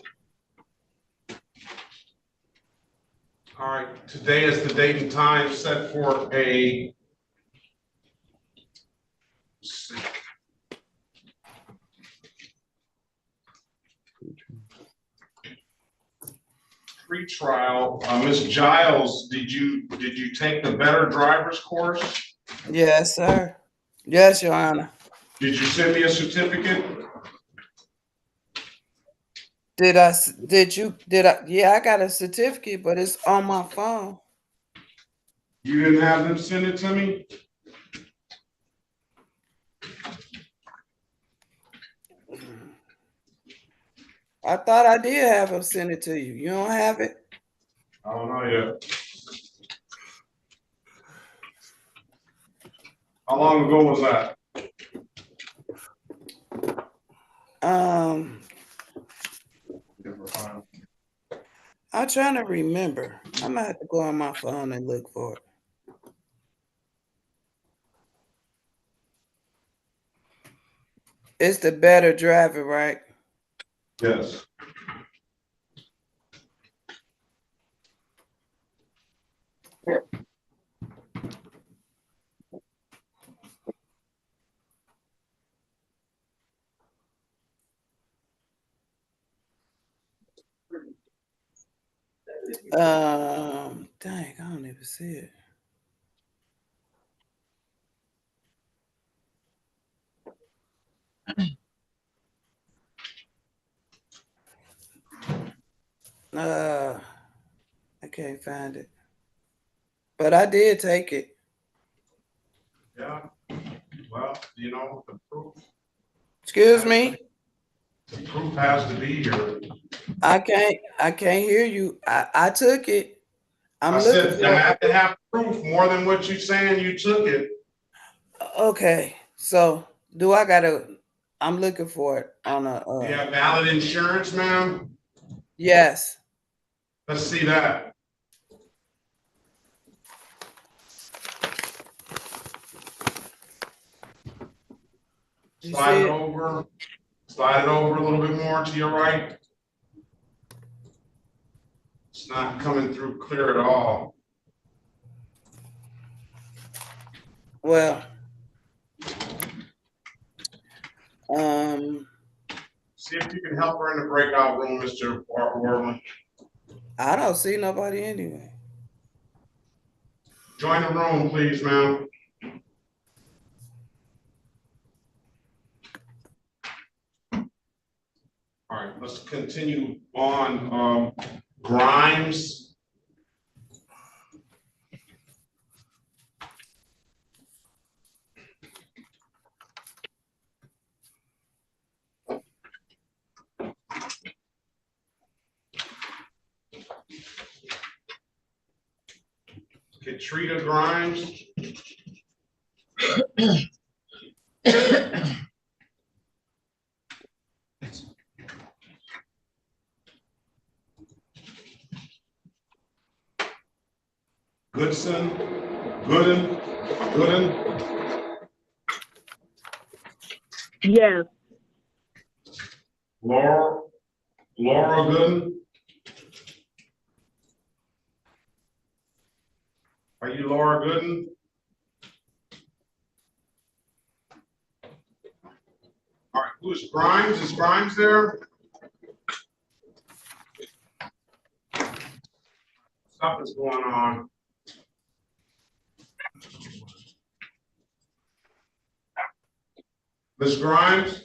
All right, today is the date and time set for a pre-trial. Ms. Giles, did you take the better driver's course? Yes, sir. Yes, Your Honor. Did you send me a certificate? Did I? Yeah, I got a certificate, but it's on my phone. You didn't have them send it to me? I thought I did have them send it to you. You don't have it? I don't know yet. How long ago was that? I'm trying to remember. I'm gonna have to go on my phone and look for it. It's the better driver, right? Yes. Dang, I don't even see it. I can't find it. But I did take it. Yeah. Well, you know, the proof. Excuse me? The proof has to be here. I can't hear you. I took it. I'm looking said, for I it. have to have proof more than what you saying you took it. Okay, so I'm looking for it on a. You have valid insurance, ma'am? Yes. Let's see that. Slide it over a little bit more to your right. It's not coming through clear at all. Well, see if you can help her in the breakout room, Mr. Warman. I don't see nobody anyway. Join the room, please, ma'am. All right, let's continue on. Grimes. Katrina Grimes. Goodson, Gooden. Yes. Laura Gooden. Are you Laura Gooden? All right, who's Grimes? Is Grimes there? Something's going on. Ms. Grimes?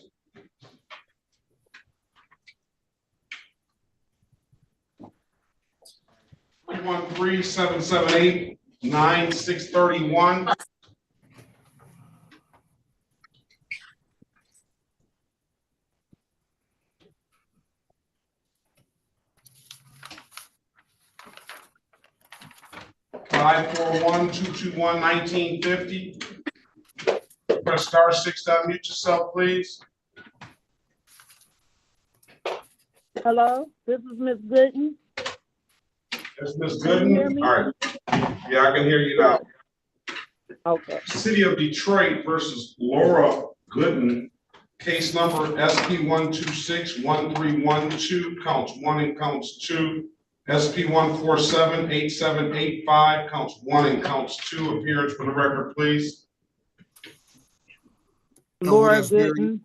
One 3-778-9631. Five 41221-1950. Press *6 to unmute yourself, please. Hello, this is Miss Gooden. That's Ms. Can you hear Gooden. me? All right. Yeah, I can hear you now. Okay. City of Detroit versus Laura Gooden. Case number SP 126-1312, counts 1 and counts 2. SP 147-8785, counts 1 and counts 2. Appearance for the record, please. Laura Gooden.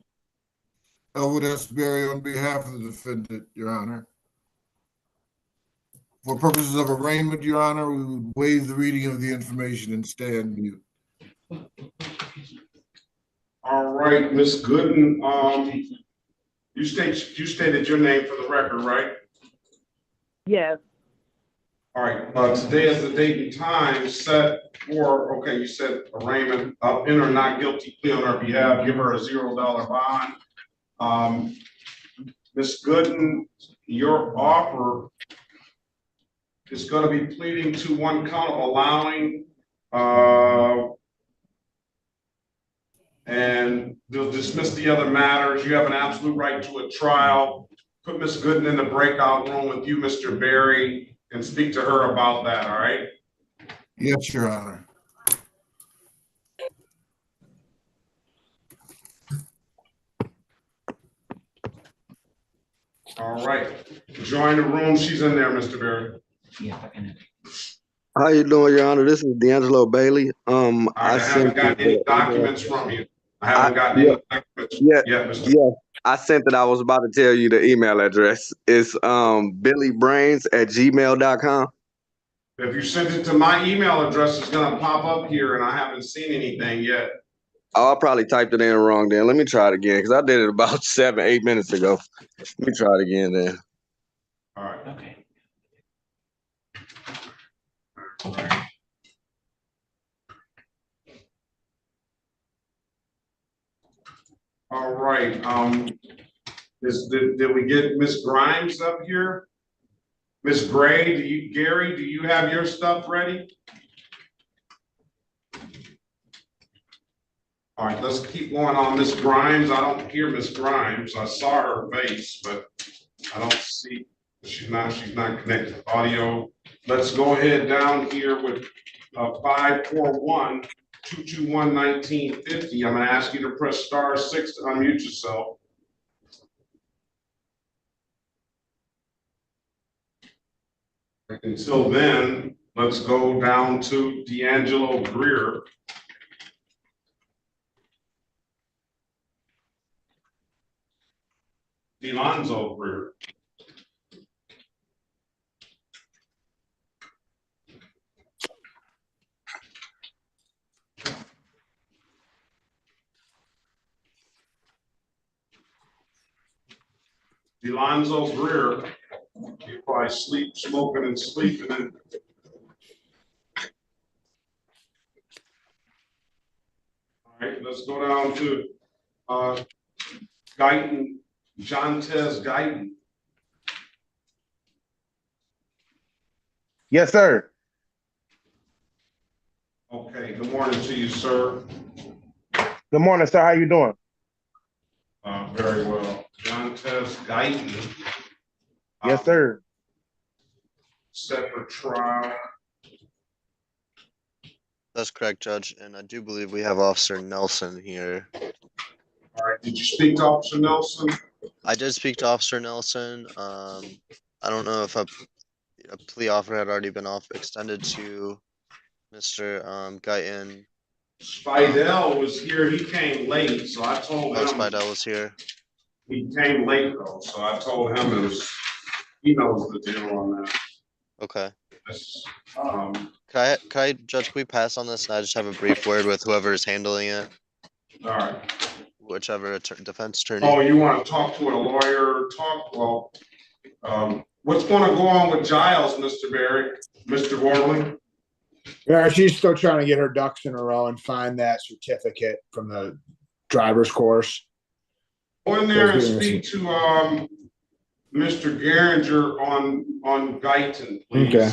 Elwood S. Berry on behalf of the defendant, Your Honor. For purposes of arraignment, Your Honor, we would waive the reading of the information and stand mute. All right, Ms. Gooden, you stated your name for the record, right? Yes. All right, today is the date and time set for, okay, you said arraignment, enter not guilty plea on our behalf, give her a $0 bond. Ms. Gooden, your offer is going to be pleading to one count of allowing, and they'll dismiss the other matters. You have an absolute right to a trial. Put Ms. Gooden in the breakout room with you, Mr. Berry, and speak to her about that, all right? Yes, Your Honor. All right. Join the room. She's in there, Mr. Berry. How you doing, Your Honor? This is D'Angelo Bailey. I haven't gotten any documents from you. I haven't gotten any documents yet, Mr. Yeah, I sent it. I was about to tell you the email address. It's billybrains@gmail.com. If you send it to my email address, it's gonna pop up here and I haven't seen anything yet. Oh, I probably typed it in wrong then. Let me try it again because I did it about 7-8 minutes ago. Let me try it again then. All right. Okay. All right. Did we get Miss Grimes up here? Miss Gray, Gary, do you have your stuff ready? All right, let's keep going on Miss Grimes. I don't hear Miss Grimes. I saw her face, but I don't see, she's not connected to audio. Let's go ahead down here with 541-221-1950. I'm gonna ask you to press *6 to unmute yourself. Until then, let's go down to D'Angelo Greer. Delonzo Greer. Alonzo's rear. He probably smoking and sleeping. And all right, let's go down to Guyton, John Tez Guyton. Yes, sir. Okay, good morning to you, sir. Good morning, sir. How you doing? Very well. John Tez Guyton. Yes, sir. Set for trial. That's correct, Judge. And I do believe we have Officer Nelson here. All right, did you speak to Officer Nelson? I did speak to Officer Nelson. I don't know if a plea offer had already been extended to Mr. Guyton. Spidell was here. He came late, so I told him. Spidell was here. He came late though, so I told him he knows the deal on that. Okay. Um, Can I, Judge, can we pass on this and I just have a brief word with whoever is handling it? All right. Whichever defense attorney. Oh, you want to talk to a lawyer? Well, what's going to go on with Giles, Mr. Barry, Mr. Worley? Yeah, she's still trying to get her ducks in a row and find that certificate from the driver's course. Go in there and speak to Mr. Geringer on Guyton, please. Okay.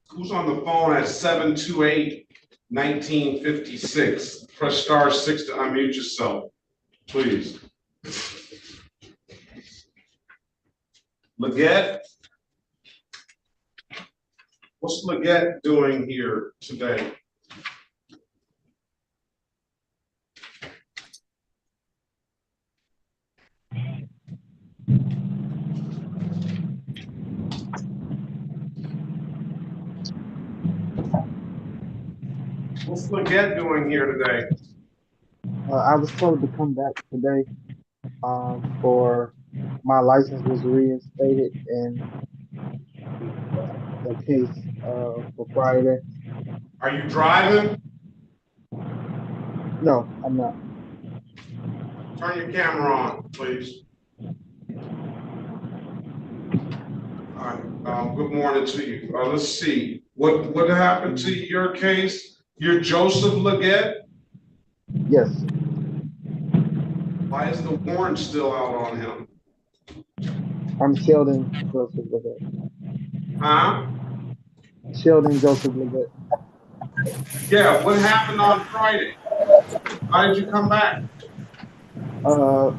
Who's on the phone at 728-1956? Press *6 to unmute yourself, please. Leggett? What's Leggett doing here today? What's Leggett doing here today? I was told to come back today for my license was reinstated and the case for Friday. Are you driving? No, I'm not. Turn your camera on, please. All right. Good morning to you. Let's see. What happened to your case? You're Joseph Leggett? Yes. Why is the warrant still out on him? I'm Sheldon Joseph Leggett. Huh? Sheldon Joseph Leggett. Yeah, what happened on Friday? How did you come back? Well,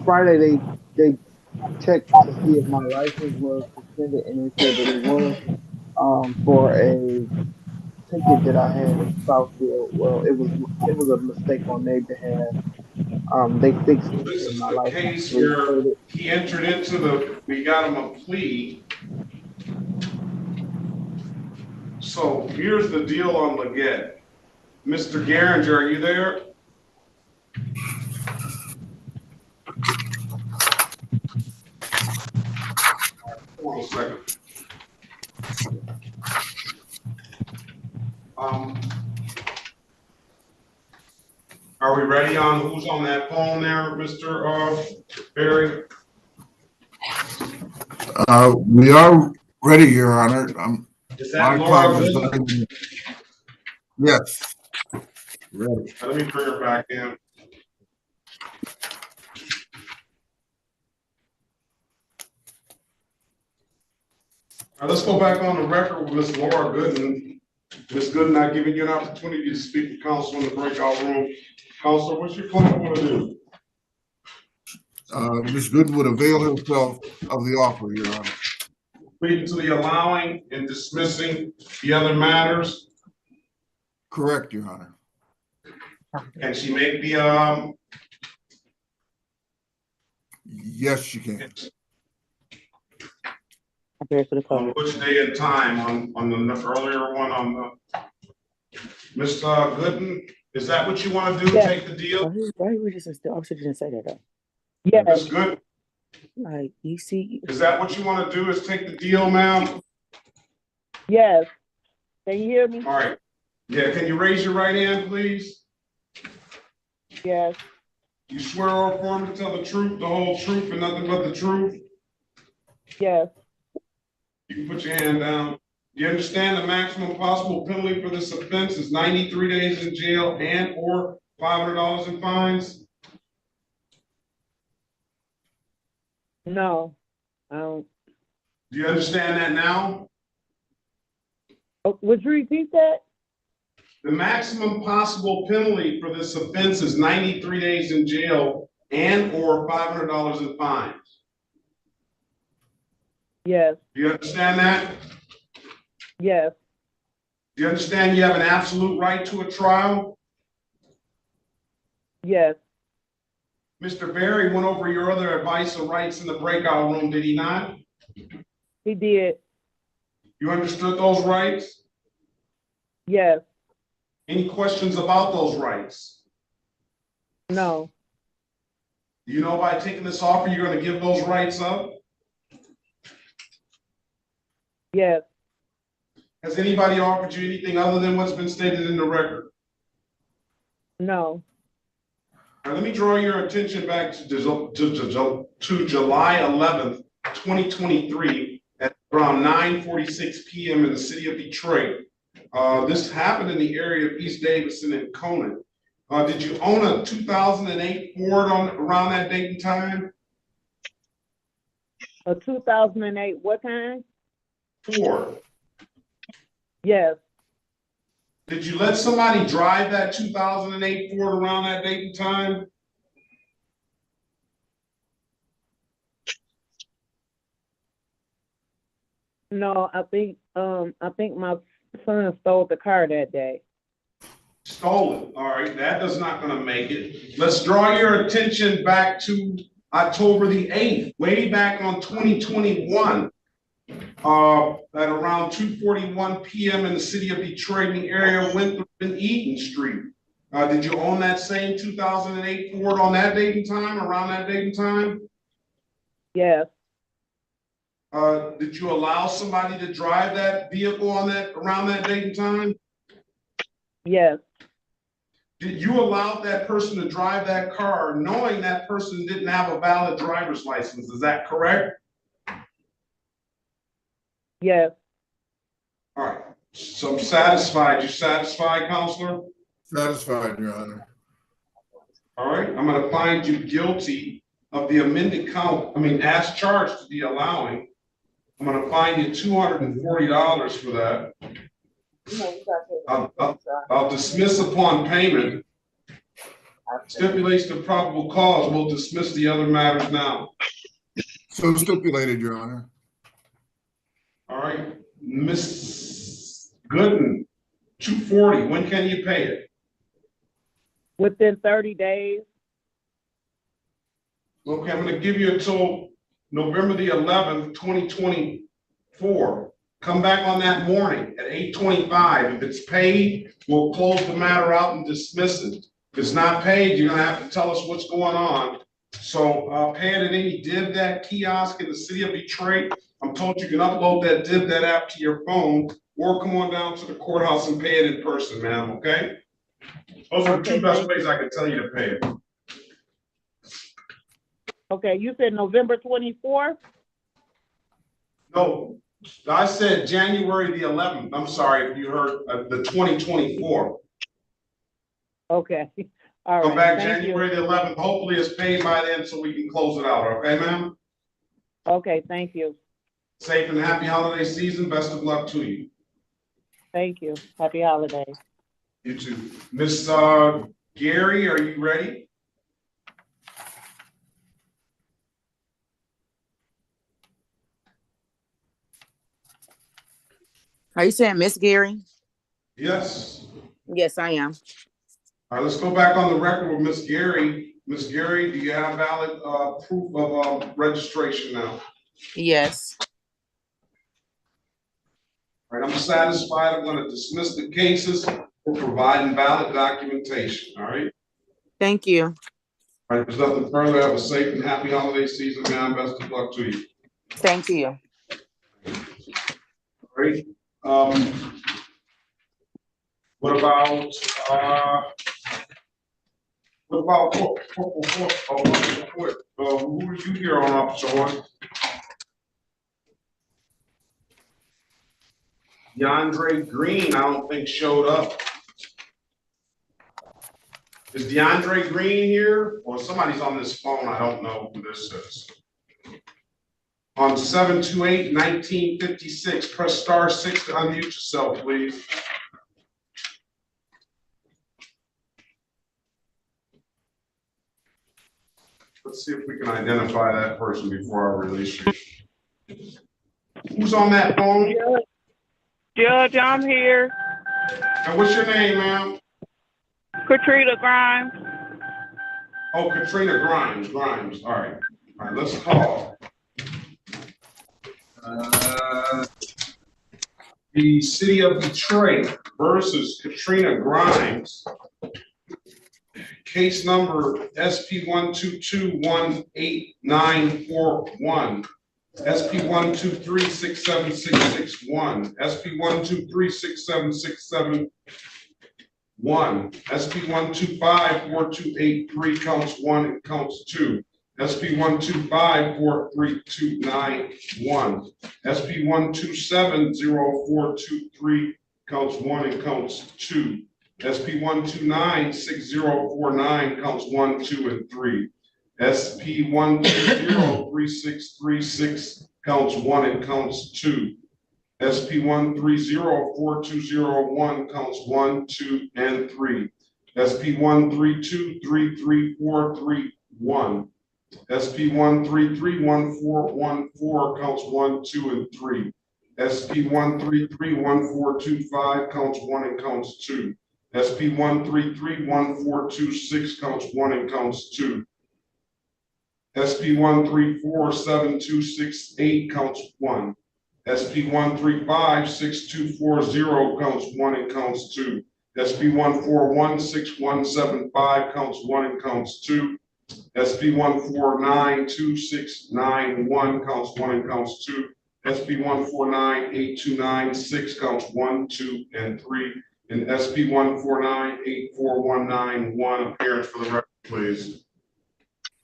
Friday they checked to see if my license was suspended, and they said that it was for a ticket that I had in Southfield. Well, it was a mistake on their behalf. They fixed So it, this and is my the license case was where reinstated. he entered into we got him a plea. So here's the deal on Leggett. Mr. Geringer, are you there? Hold on a second. Are we ready on who's on that phone there, Mr. Barry? We are ready, Your Honor. Is that Laura Goodman? Yes. Ready. Let me bring her back in. All right, let's go back on the record with Ms. Laura Goodman. Ms. Goodman, I've given you an opportunity to speak to counsel in the breakout room. Counselor, what's your client want to do? Ms. Gooden would avail herself of the offer, Your Honor. Pleading to the allowing and dismissing the other matters. Correct, Your Honor. Can she make the Yes, she can. On which day and time? On the earlier one on the Ms. Gooden? Is that what you want to do? Yeah. Take the deal? Why we just the officer didn't say that though? Yeah. Ms. Gooden? Like EC. Is that what you want to do, is take the deal, ma'am? Yes. Can you hear me? All right. Yeah, can you raise your right hand, please? Yes. You swear or affirm to tell the truth, the whole truth, and nothing but the truth? Yes. You can put your hand down. You understand the maximum possible penalty for this offense is 93 days in jail and or $500 in fines? No. I don't. Do you understand that now? Oh, would you repeat that? The maximum possible penalty for this offense is 93 days in jail and or $500 in fines. Yes. Do you understand that? Yes. Do you understand you have an absolute right to a trial? Yes. Mr. Berry went over your other advice or rights in the breakout room, did he not? He did. You understood those rights? Yes. Any questions about those rights? No. You know, by taking this offer, you're going to give those rights up? Yes. Has anybody offered you anything other than what's been stated in the record? No. Now, let me draw your attention back to July 11th, 2023 at around 9:46 p.m. in the city of Detroit. This happened in the area of East Davidson and Conant. Did you own a 2008 Ford around that date and time? A 2008 what kind? Ford. Yes. Did you let somebody drive that 2008 Ford around that date and time? No, I think my son stole the car that day. Stolen. All right, that does not going to make it. Let's draw your attention back to October the 8th, way back on 2021, at around 2:41 p.m. in the city of Detroit, in the area of Winthrop and Eaton Street. Did you own that same 2008 Ford on that date and time, around that date and time? Yes. Did you allow somebody to drive that vehicle around that date and time? Yes. Did you allow that person to drive that car knowing that person didn't have a valid driver's license? Is that correct? Yes. All right. So I'm satisfied. You satisfied, counselor? Satisfied, Your Honor. All right. I'm going to find you guilty of the amended count. As charged to the allowing. I'm going to fine you $240 for that. I'll dismiss upon payment. Stipulates the probable cause. We'll dismiss the other matters now. So stipulated, Your Honor. All right. Miss Gooden, $240. When can you pay it? Within 30 days. Okay, I'm going to give you until November the 11th, 2024. Come back on that morning at 8:25. If it's paid, we'll close the matter out and dismiss it. If it's not paid, you're going to have to tell us what's going on. So pay it at any DivDat kiosk in the city of Detroit. I'm told you can upload that DivDat app to your phone or come on down to the courthouse and pay it in person, ma'am, okay? Those are the two best ways I can tell you to pay it. Okay, you said November 24th? No, I said January the 11th. I'm sorry if you heard the 2024. Okay. All right. Come back Thank January the 11th. Hopefully it's paid by then so we can close it out. Okay, ma'am? Okay, thank you. Safe and happy holiday season. Best of luck to you. Thank you. Happy holidays. You too. Miss Gary, are you ready? Are you saying Miss Gary? Yes. Yes, I am. All right, let's go back on the record with Miss Gary. Miss Gary, do you have valid proof of registration now? Yes. All right, I'm satisfied. I'm going to dismiss the cases for providing valid documentation. All right. Thank you. All right, there's nothing further. Have a safe and happy holiday season, man. Best of luck to you. Same to you. Great. What about, who are you here on, Officer Horn? DeAndre Green, I don't think showed up. Is DeAndre Green here? Or somebody's on this phone, I don't know who this is. On 728-1956, press star 6 to unmute yourself, please. Let's see if we can identify that person before I release you. Who's on that phone? Judge, I'm here. And what's your name, ma'am? Katrina Grimes. Oh, Katrina Grimes. All right, let's call. The city of Detroit versus Katrina Grimes. Case number SP1221891, SP123676661, SP123676761, SP1254283 counts 1 and counts 2. SP1254329, SP1270423 counts 1 and counts 2. SP1296049 counts 1, 2, and 3. SP1303636 counts 1 and counts 2. SP1304201 counts 1, 2, and 3. SP1323341. SP1331414 counts 1, 2, and 3. SP1331425 counts 1 and counts 2. SP1331426 counts 1 and counts 2. SP1347268 counts 1. SP1356240 counts 1 and counts 2. SP1416175 counts 1 and counts 2. SP1492691 counts 1 and counts 2. SP1498296 counts 1, 2, and 3. And SP1498419 appearance for the record, please.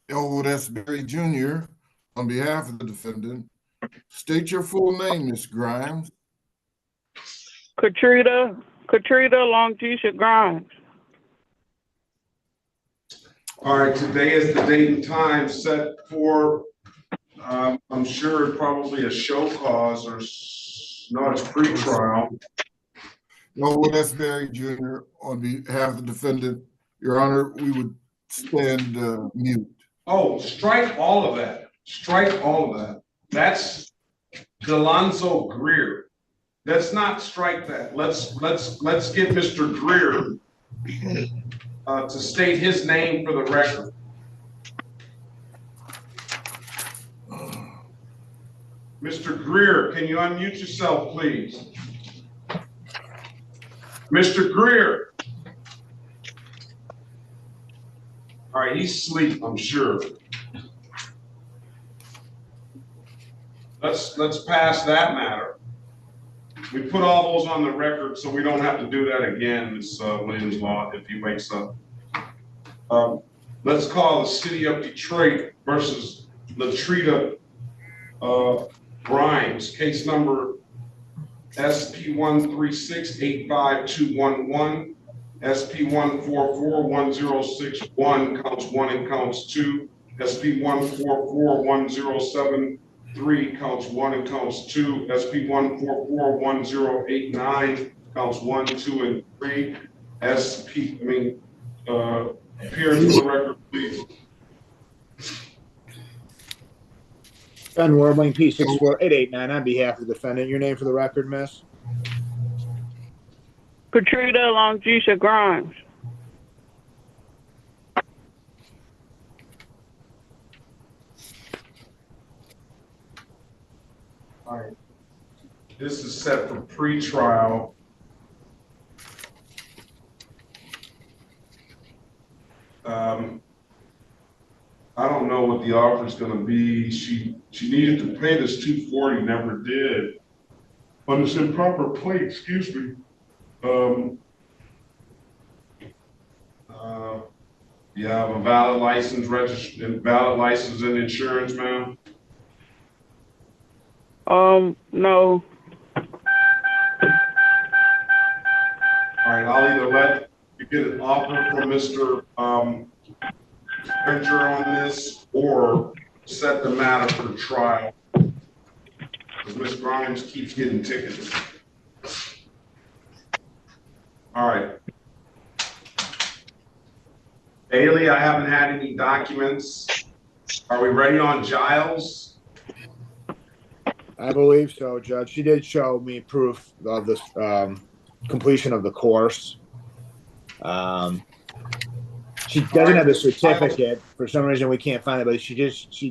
Elwood S. Berry Jr., on behalf of the defendant, state your full name, Ms. Grimes. Katrina Longtisha Grimes. All right, today is the date and time set for, I'm sure probably a show cause or no, it's pre-trial. Elwood S. Berry Jr., on behalf of the defendant, Your Honor, we would stand mute. Oh, strike all of that. Strike all of that. That's Delonzo Greer. Let's not strike that. Let's get Mr. Greer to state his name for the record. Mr. Greer, can you unmute yourself, please? Mr. Greer. All right, he's asleep, I'm sure. Let's pass that matter. We put all those on the record so we don't have to do that again, Ms. Williams Law, if he wakes up. Let's call the city of Detroit versus Latrina Grimes, case number SP1368521, SP1441061 counts 1 and counts 2, SP1441073 counts 1 and counts 2, SP1441089 counts 1, 2, and 3. Appearance for the record, please. Ben Warbling, P64889, on behalf of the defendant. Your name for the record, miss? Katrina Longtisha Grimes. All right. This is set for pre-trial. I don't know what the offer is gonna be. She needed to pay this $240, never did. On this improper plate, excuse me. You have a valid license, valid license and insurance, ma'am? No. All right, I'll either let you get an offer from Mr. Granger on this or set the matter for trial. Because Ms. Grimes keeps getting tickets. All right. Bailey, I haven't had any documents. Are we ready on Giles? I believe so, Judge. She did show me proof of this completion of the course. She doesn't have the certificate. For some reason, we can't find it, but she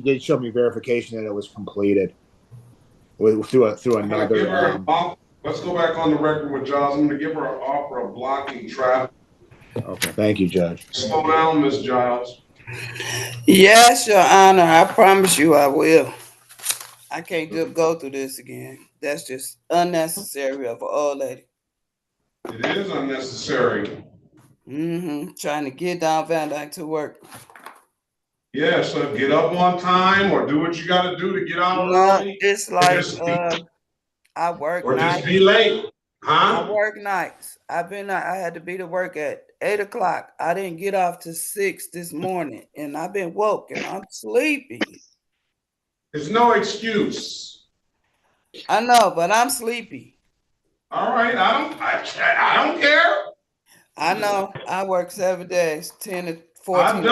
did show me verification that it was completed through another. Let's go back on the record with Giles. I'm going to give her an offer of blocking traffic. Okay, thank you, Judge. Slow down, Ms. Giles. Yes, Your Honor. I promise you I will. I can't go through this again. That's just unnecessary of an old lady. It is unnecessary. Trying to get down Van Dyke to work. Yeah, so get up on time or do what you got to do to get out early. It's like I work or nights. just be late, huh? I work nights. I had to be to work at 8 o'clock. I didn't get off till 6 this morning, and I've been woke and I'm sleepy. There's no excuse. I know, but I'm sleepy. All right, I don't care. I know. I work 7 days, 10 to 14. I've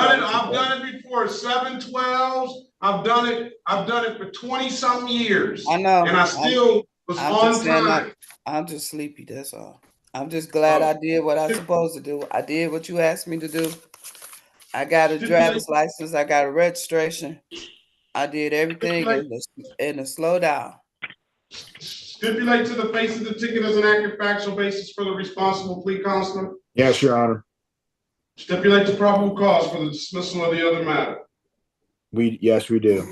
done it before. 7 12s. I've done it for 20-something years. I know. And I still was on time. I'm just sleepy, that's all. I'm just glad I did what I was supposed to do. I did what you asked me to do. I got a driver's license. I got a registration. I did everything in a slow down. Stipulate to the face of the ticket as an accurate factual basis for the responsible plea counselor. Yes, Your Honor. Stipulate the probable cause for the dismissal of the other matter. Yes, we do.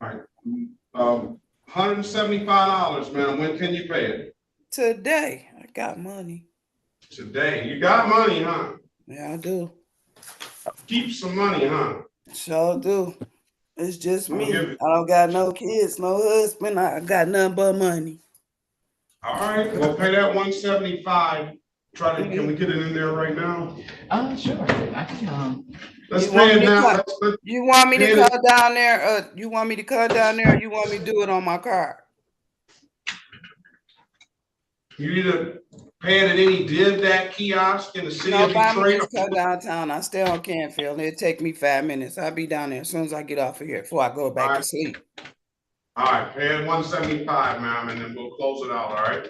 All right. $175, man. When can you pay it? Today. I got money. Today. You got money, huh? Yeah, I do. Keep some money, huh? Sure do. It's just me. I don't got no kids, no husband. I got nothing but money. All right. Well, pay that $175. Can we get it in there right now? Sure. I can. Let's pay it now. You want me to come down there? You want me to come down there, or you want me to do it on my card? You either pay it at any that kiosk in the city of Detroit. Just come downtown. I stay on Canfield. It'll take me 5 minutes. I'll be down there as soon as I get off of here before I go back to sleep. All right, pay it $175, ma'am, and then we'll close it out. All right.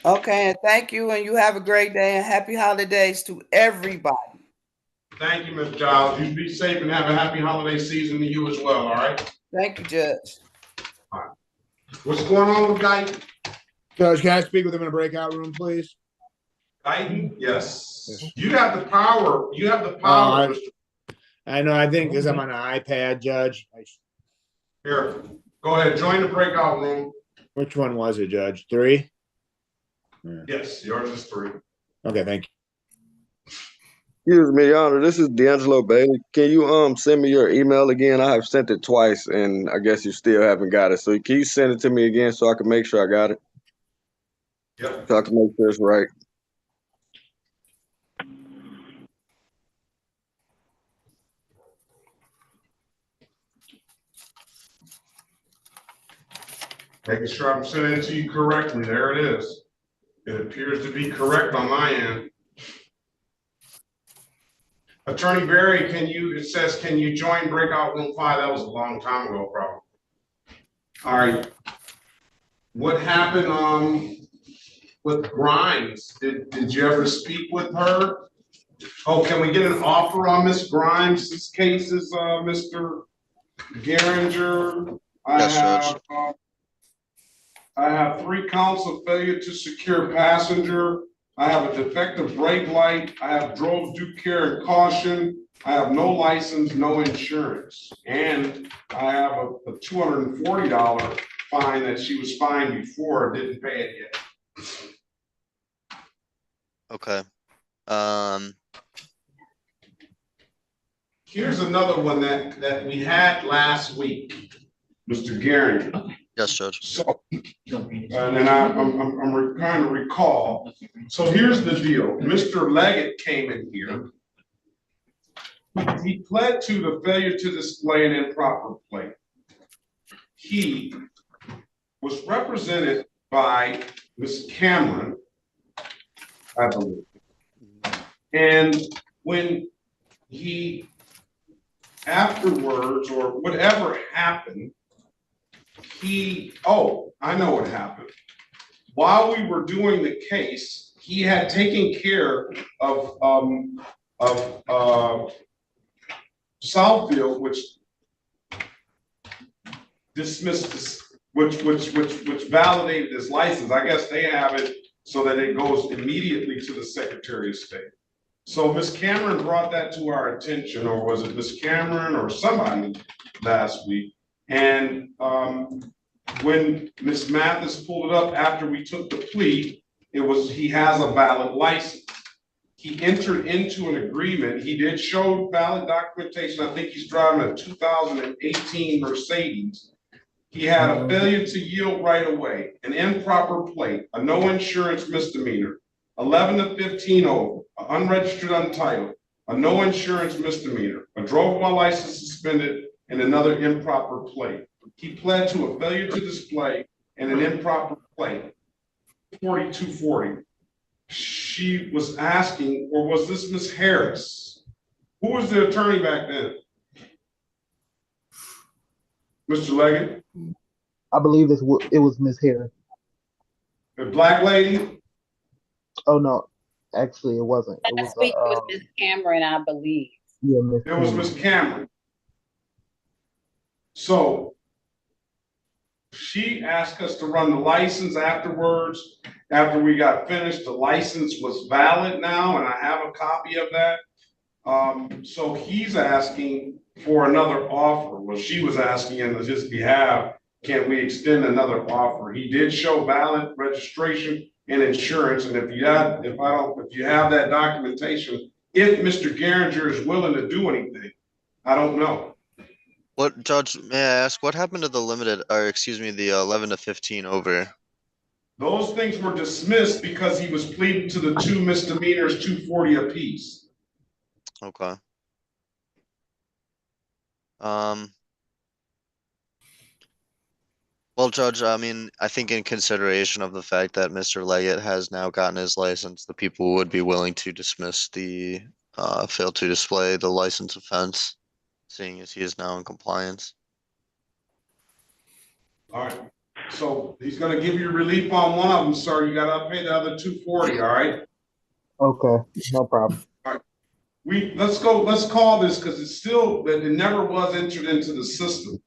Okay, and thank you, and you have a great day and happy holidays to everybody. Thank you, Ms. Giles. You be safe and have a happy holiday season to you as well. All right. Thank you, Judge. All right. What's going on with Guyton? Judge, can I speak with him in a breakout room, please? Guyton? Yes. You have the power. You have the power. I know. I think because I'm on an iPad, Judge. Here, go ahead. Join the breakout room. Which one was it, Judge? 3? Yes, yours is 3. Okay, thank you. Excuse me, Your Honor. This is D'Angelo Bailey. Can you send me your email again? I have sent it twice, and I guess you still haven't got it. So can you send it to me again so I can make sure I got it? Yep. So I can make sure it's right. Making sure I'm sending it to you correctly. There it is. It appears to be correct on my end. Attorney Berry, it says, can you join breakout room 5? That was a long time ago, probably. All right. What happened with Grimes? Did you ever speak with her? Oh, can we get an offer on Miss Grimes' cases, Mr. Geringer? Yes, Judge. I have 3 counts of failure to secure passenger. I have a defective brake light. I have drove due care and caution. I have no license, no insurance. And I have a $240 fine that she was fined before, didn't pay it yet. Okay. Here's another one that we had last week, Mr. Gary. Yes, Judge. So, and then I'm trying to recall. So here's the deal. Mr. Leggett came in here. He pled to the failure to display an improper plate. He was represented by Ms. Cameron, I believe. And when he afterwards or whatever happened, I know what happened. While we were doing the case, he had taken care of Southfield, which dismissed this, which validated his license. I guess they have it so that it goes immediately to the Secretary of State. So Ms. Cameron brought that to our attention, or was it Ms. Cameron or somebody last week? And when Ms. Mathis pulled it up after we took the plea, he has a valid license. He entered into an agreement. He did show valid documentation. I think he's driving a 2018 Mercedes. He had a failure to yield right away, an improper plate, a no insurance misdemeanor, 11 to 15 over, unregistered untitled, a no insurance misdemeanor, a drove while license suspended, and another improper plate. He pled to a failure to display and an improper plate, 4240. She was asking, or was this Ms. Harris? Who was the attorney back then? Mr. Leggett? I believe it was Miss Harris. The black lady? Oh no, actually it wasn't. It was Last week it was Miss Cameron, I believe. Yeah, Miss. It was Miss Cameron. So she asked us to run the license afterwards. After we got finished, the license was valid now, and I have a copy of that. So he's asking for another offer. Well, she was asking on his behalf, can we extend another offer? He did show valid registration and insurance, and if you have that documentation, if Mr. Garinger is willing to do anything, I don't know. What, Judge, may I ask, what happened to the the 11 to 15 over? Those things were dismissed because he was pleading to the two misdemeanors, 240 apiece. Okay. Well, Judge, I mean, I think in consideration of the fact that Mr. Leggett has now gotten his license, the people would be willing to dismiss the fail to display the license offense, seeing as he is now in compliance. All right. So he's going to give you relief on one of them, sir. You got to pay the other 240. All right. Okay, no problem. All right. Let's call this because it's still that it never was entered into the system.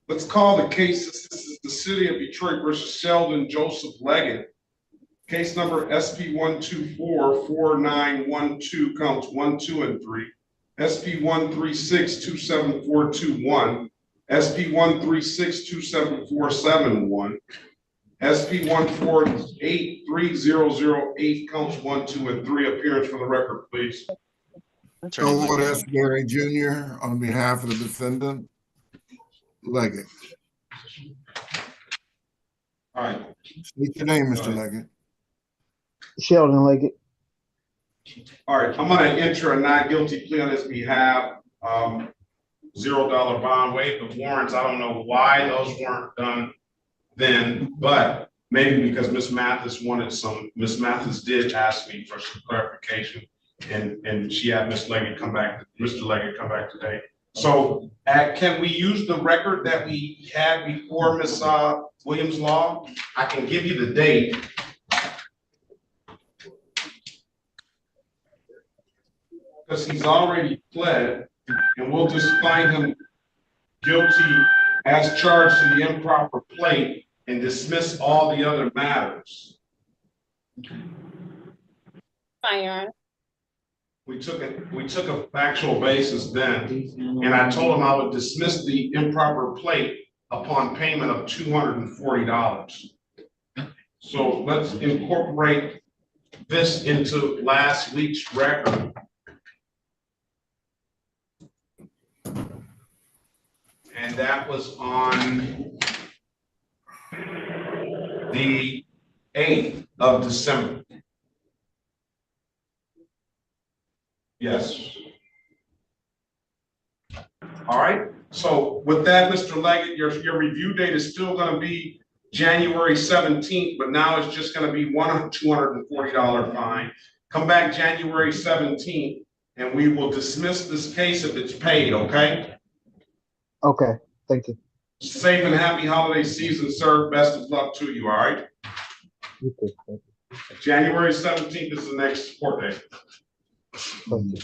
Let's call the case. This is the City of Detroit versus Sheldon Joseph Leggett. Case number SP1244912, counts 1, 2, and 3. SP136-27421. SP136-27471. SP1483008, counts 1, 2, and 3. Appearance for the record, please. Lord S. Gary Jr. on behalf of the defendant, Leggett. All right. State your name, Mr. Leggett. Sheldon Leggett. All right, I'm going to enter a not guilty plea on his behalf. $0 bond, waive the warrants. I don't know why those weren't done then, but maybe because Ms. Mathis wanted some. Ms. Mathis did ask me for some clarification, and she had Mr. Leggett come back today. So can we use the record that we had before Ms. Williams' Law? I can give you the date. Because he's already pled, and we'll just find him guilty as charged to the improper plate and dismiss all the other matters. Fine, Your Honor. We took a factual basis then, and I told him I would dismiss the improper plate upon payment of $240. So let's incorporate this into last week's record. And that was on the 8th of December. Yes. All right. So with that, Mr. Leggett, your review date is still going to be January 17th, but now it's just going to be $240 fine. Come back January 17th, and we will dismiss this case if it's paid, okay? Okay, thank you. Safe and happy holiday season, sir. Best of luck to you, all right? You too, thank you. January 17th is the next court date. Thank you.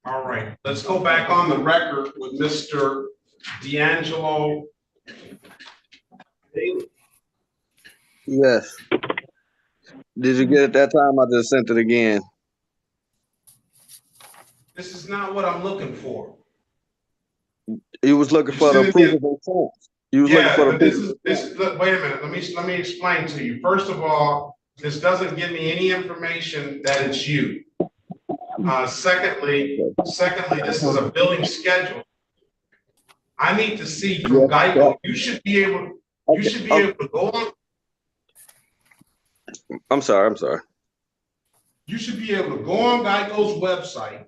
All right, let's go back on the record with Mr. D'Angelo Daly. Yes. Did you get it that time? I just sent it again. This is not what I'm looking for. You was looking for the proof of insurance. You was looking for the proof. Look, wait a minute. Let me explain to you. First of all, this doesn't give me any information that it's you. Secondly, this is a billing schedule. I need to see from Geico. You should be able to go on. I'm sorry. You should be able to go on Geico's website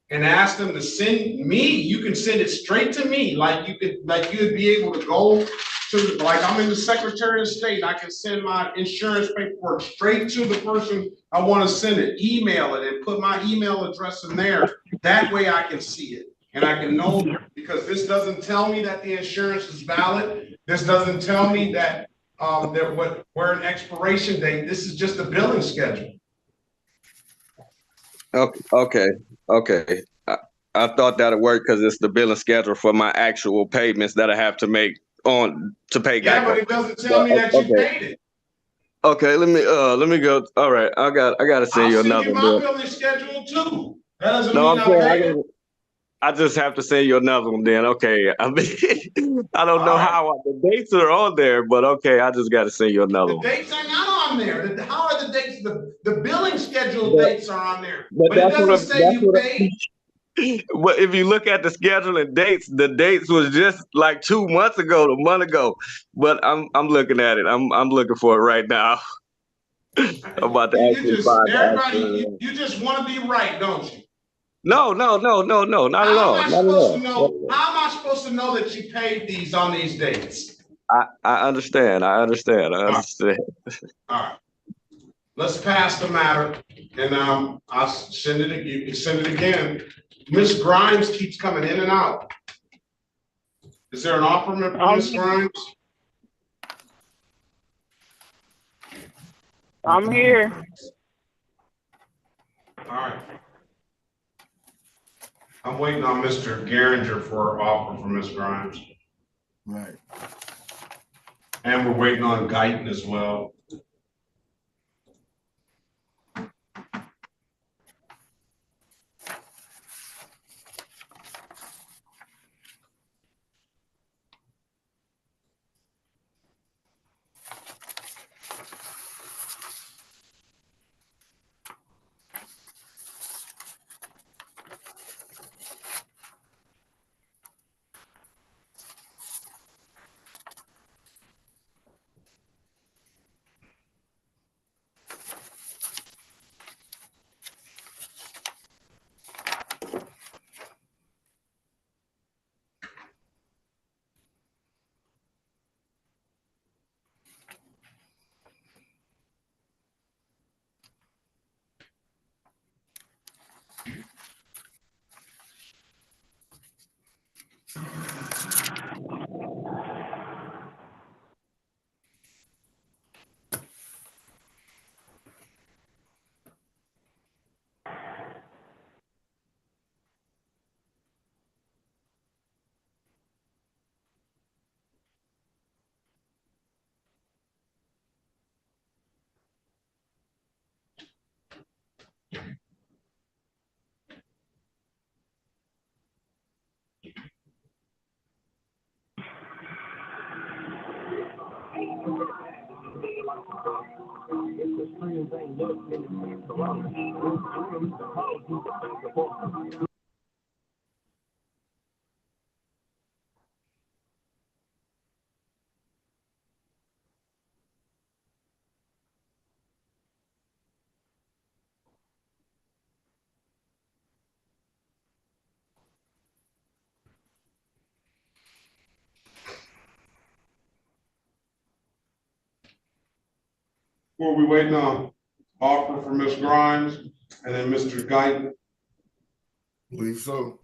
and ask them to send me. You can send it straight to me, like you'd be able to go to, like I'm in the Secretary of State. I can send my insurance paperwork straight to the person I want to send it, email it, and put my email address in there. That way I can see it and I can know, because this doesn't tell me that the insurance is valid. This doesn't tell me that we're an expiration date. This is just a billing schedule. Okay. I thought that'd work because it's the billing schedule for my actual payments that I have to make to pay Geico. Yeah, but it doesn't tell me that you paid it. Okay, let me go. All right, I gotta send you another one. I'll send you my billing schedule too. That doesn't mean I'm I saying paid it. I just have to send you another one then. Okay. I mean, I don't know how the dates are on there, but okay, I just got to send you another one. The dates are not on there. How are the dates? The billing schedule dates are on there, but it that's doesn't say you paid. Well, if you look at the schedule and dates, the dates was just like 2 months ago, a month ago. But I'm looking at it. I'm looking for it right now. I'm about to actually find it. You just want to be right, don't you? No, not at all. Not at all. How am I supposed to know that you paid these on these dates? I understand. All right. Let's pass the matter, and I'll send it. You can send it again. Miss Grimes keeps coming in and out. Is there an offer, Miss Grimes? I'm here. All right. I'm waiting on Mr. Garinger for an offer from Miss Grimes. Right. And we're waiting on Guyton as well. Before we waiting on offer for Ms. Grimes and then Mr. Guyton. Believe so.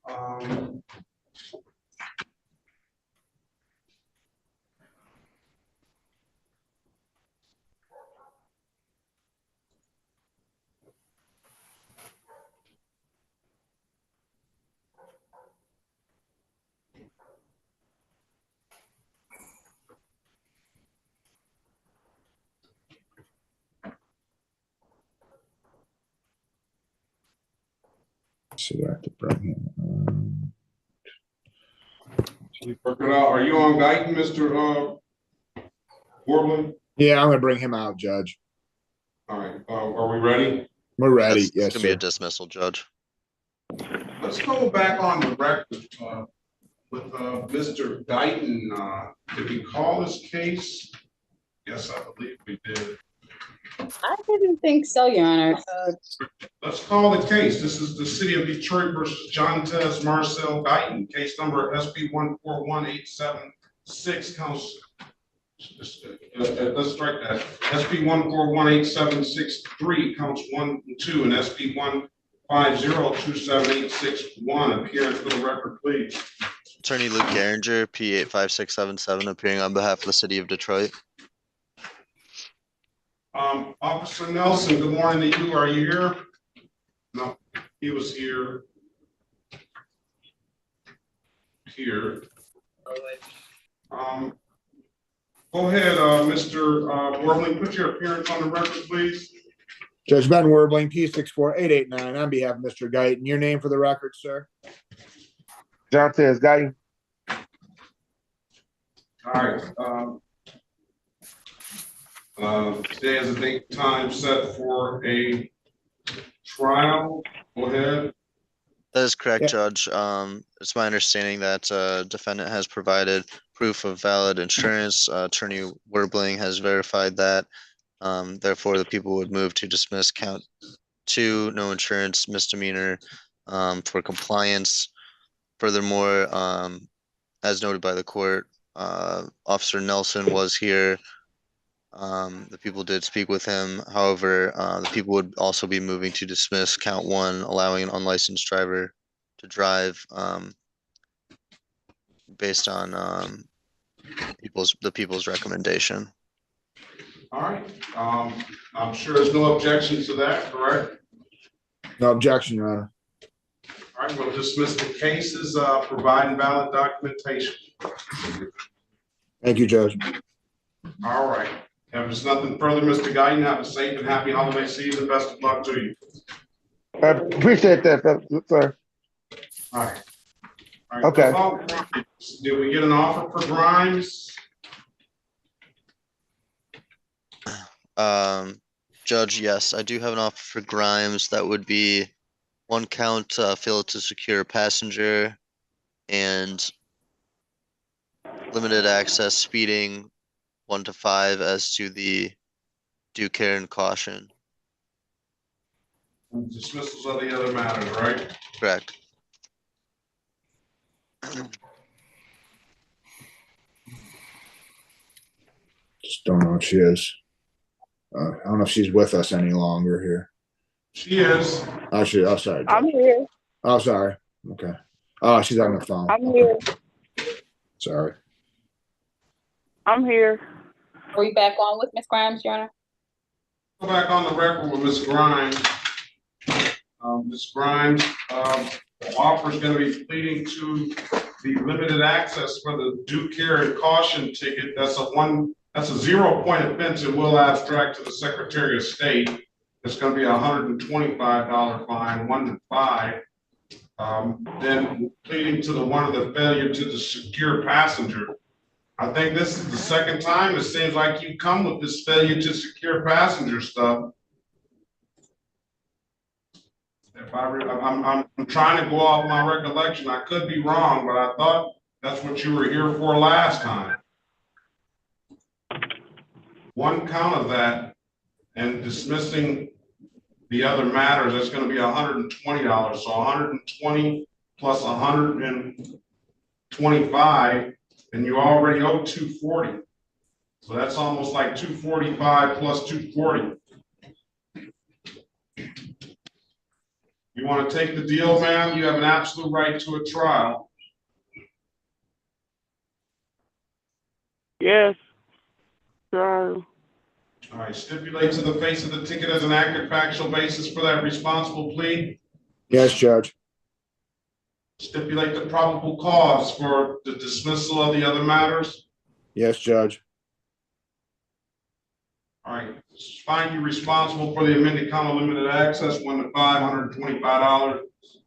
Um, So I have to bring him. Work it out. Are you on Guyton, Mr. Warbling? Yeah, I'm gonna bring him out, Judge. All right, are we ready? We're ready. It's Yes, gonna be a sir. dismissal, Judge. Let's go back on the record with Mr. Guyton. Did we call this case? Yes, I believe we did. I didn't think so, Your Honor. Let's call the case. This is the City of Detroit versus John Tez Marcel Guyton, case number SB 141876, counts. Let's strike that. SB 141876-3, counts 1 and 2, and SB 1502786-1. Appearance for the record, please. Attorney Luke Garinger, P85677, appearing on behalf of the City of Detroit. Officer Nelson, good morning to you. Are you here? No, he was here. Here. Go ahead, Mr. Warbling, put your appearance on the record, please. Judge Ben Warbling, P64889, on behalf of Mr. Guyton. Your name for the record, sir? John Tez Guyton. All right. Today is a date time set for a trial. Go ahead. That is correct, Judge. It's my understanding that defendant has provided proof of valid insurance. Attorney Warbling has verified that. Therefore, the people would move to dismiss count 2, no insurance misdemeanor, for compliance. Furthermore, as noted by the court, Officer Nelson was here. The people did speak with him. However, the people would also be moving to dismiss count 1, allowing an unlicensed driver to drive, based on the people's recommendation. All right. I'm sure there's no objection to that, correct? No objection, Your Honor. All right, we'll dismiss the cases, providing valid documentation. Thank you, Judge. All right. If there's nothing further, Mr. Guyton, have a safe and happy holiday season. Best of luck to you. I appreciate that, sir. All right. All right. Okay. Did we get an offer for Grimes? Judge, yes, I do have an offer for Grimes. That would be 1 count, fail to secure a passenger, and limited access speeding 1 to 5 as to the due care and caution. Dismissals of the other matters, right? Correct. Just don't know if she is. I don't know if she's with us any longer here. She is. Oh, oh, sorry. Judge. I'm here. Oh, sorry. Okay. Oh, she's on the phone. I'm here. Sorry. I'm here. Are we back on with Ms. Grimes, Your Honor? Go back on the record with Ms. Grimes. Ms. Grimes, the offer is going to be pleading to the limited access for the due care and caution ticket. That's a 0-point offense and will abstract to the Secretary of State. It's going to be a $125 fine, 1 to 5. Then pleading to the failure to the secure passenger. I think this is the second time it seems like you come with this failure to secure passenger stuff. If I'm trying to go off my recollection, I could be wrong, but I thought that's what you were here for last time. One count of that and dismissing the other matters, that's going to be $120. So 120 plus 125, and you already owe 240. So that's almost like 245 plus 240. You want to take the deal, ma'am? You have an absolute right to a trial. Yes, sir. All right, stipulate to the face of the ticket as an accurate factual basis for that responsible plea. Yes, Judge. Stipulate the probable cause for the dismissal of the other matters. Yes, Judge. All right, find you responsible for the amended count of limited access, 1 to 5, $125,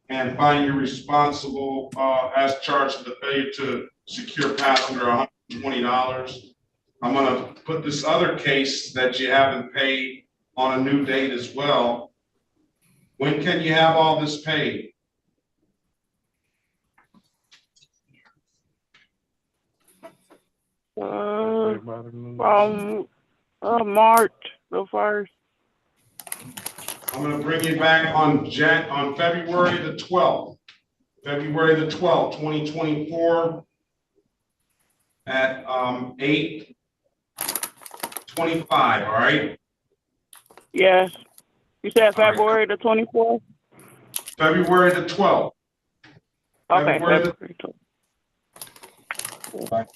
and find you responsible as charged with the failure to secure passenger, $120. I'm going to put this other case that you haven't paid on a new date as well. When can you have all this paid? From March the 1st. I'm going to bring you back on February the 12th. February the 12th, 2024 at 8:25, all right? Yes. You said February the 24th? February the 12th. Okay, February the February 12th.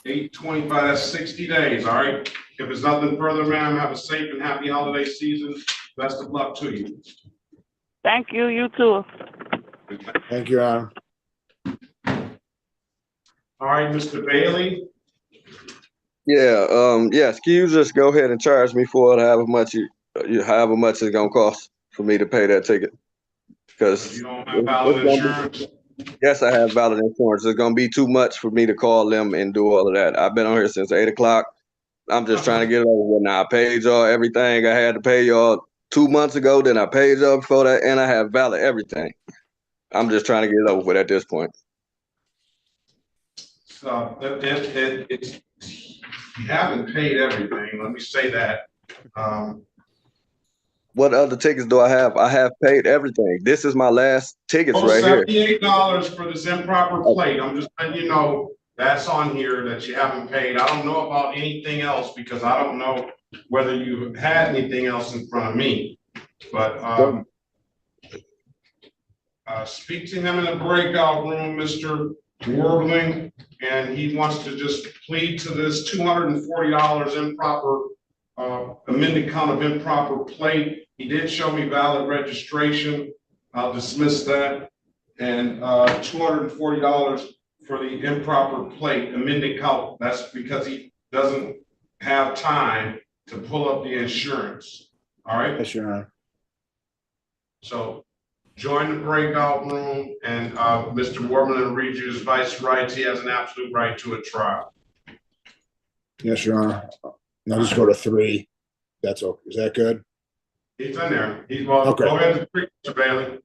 8:25, that's 60 days, all right? If there's nothing further, ma'am, have a safe and happy holiday season. Best of luck to you. Thank you, you too. Thank you, Your Honor. All right, Mr. Bailey. Yeah, yes, can you just go ahead and charge me for it, however much it's gonna cost for me to pay that ticket? Because You don't have valid insurance? Yes, I have valid insurance. It's gonna be too much for me to call them and do all of that. I've been on here since 8 o'clock. I'm just trying to get it over with now. I paid y'all everything I had to pay y'all 2 months ago, then I paid y'all before that, and I have valid everything. I'm just trying to get it over with at this point. So you haven't paid everything. Let me say that. What other tickets do I have? I have paid everything. This is my last tickets right here. $78 for this improper plate. I'm just letting you know that's on here that you haven't paid. I don't know about anything else because I don't know whether you had anything else in front of me. But speak to him in the breakout room, Mr. Warbling, and he wants to just plead to this $240 improper amended count of improper plate. He did show me valid registration. I'll dismiss that. And $240 for the improper plate, amended count. That's because he doesn't have time to pull up the insurance. All right? Yes, Your Honor. So join the breakout room, and Mr. Warbling will read you his vice rights. He has an absolute right to a trial. Yes, Your Honor. Now just go to 3. That's okay. Is that good? He's in there. Well, okay. Go ahead, Mr. Bailey.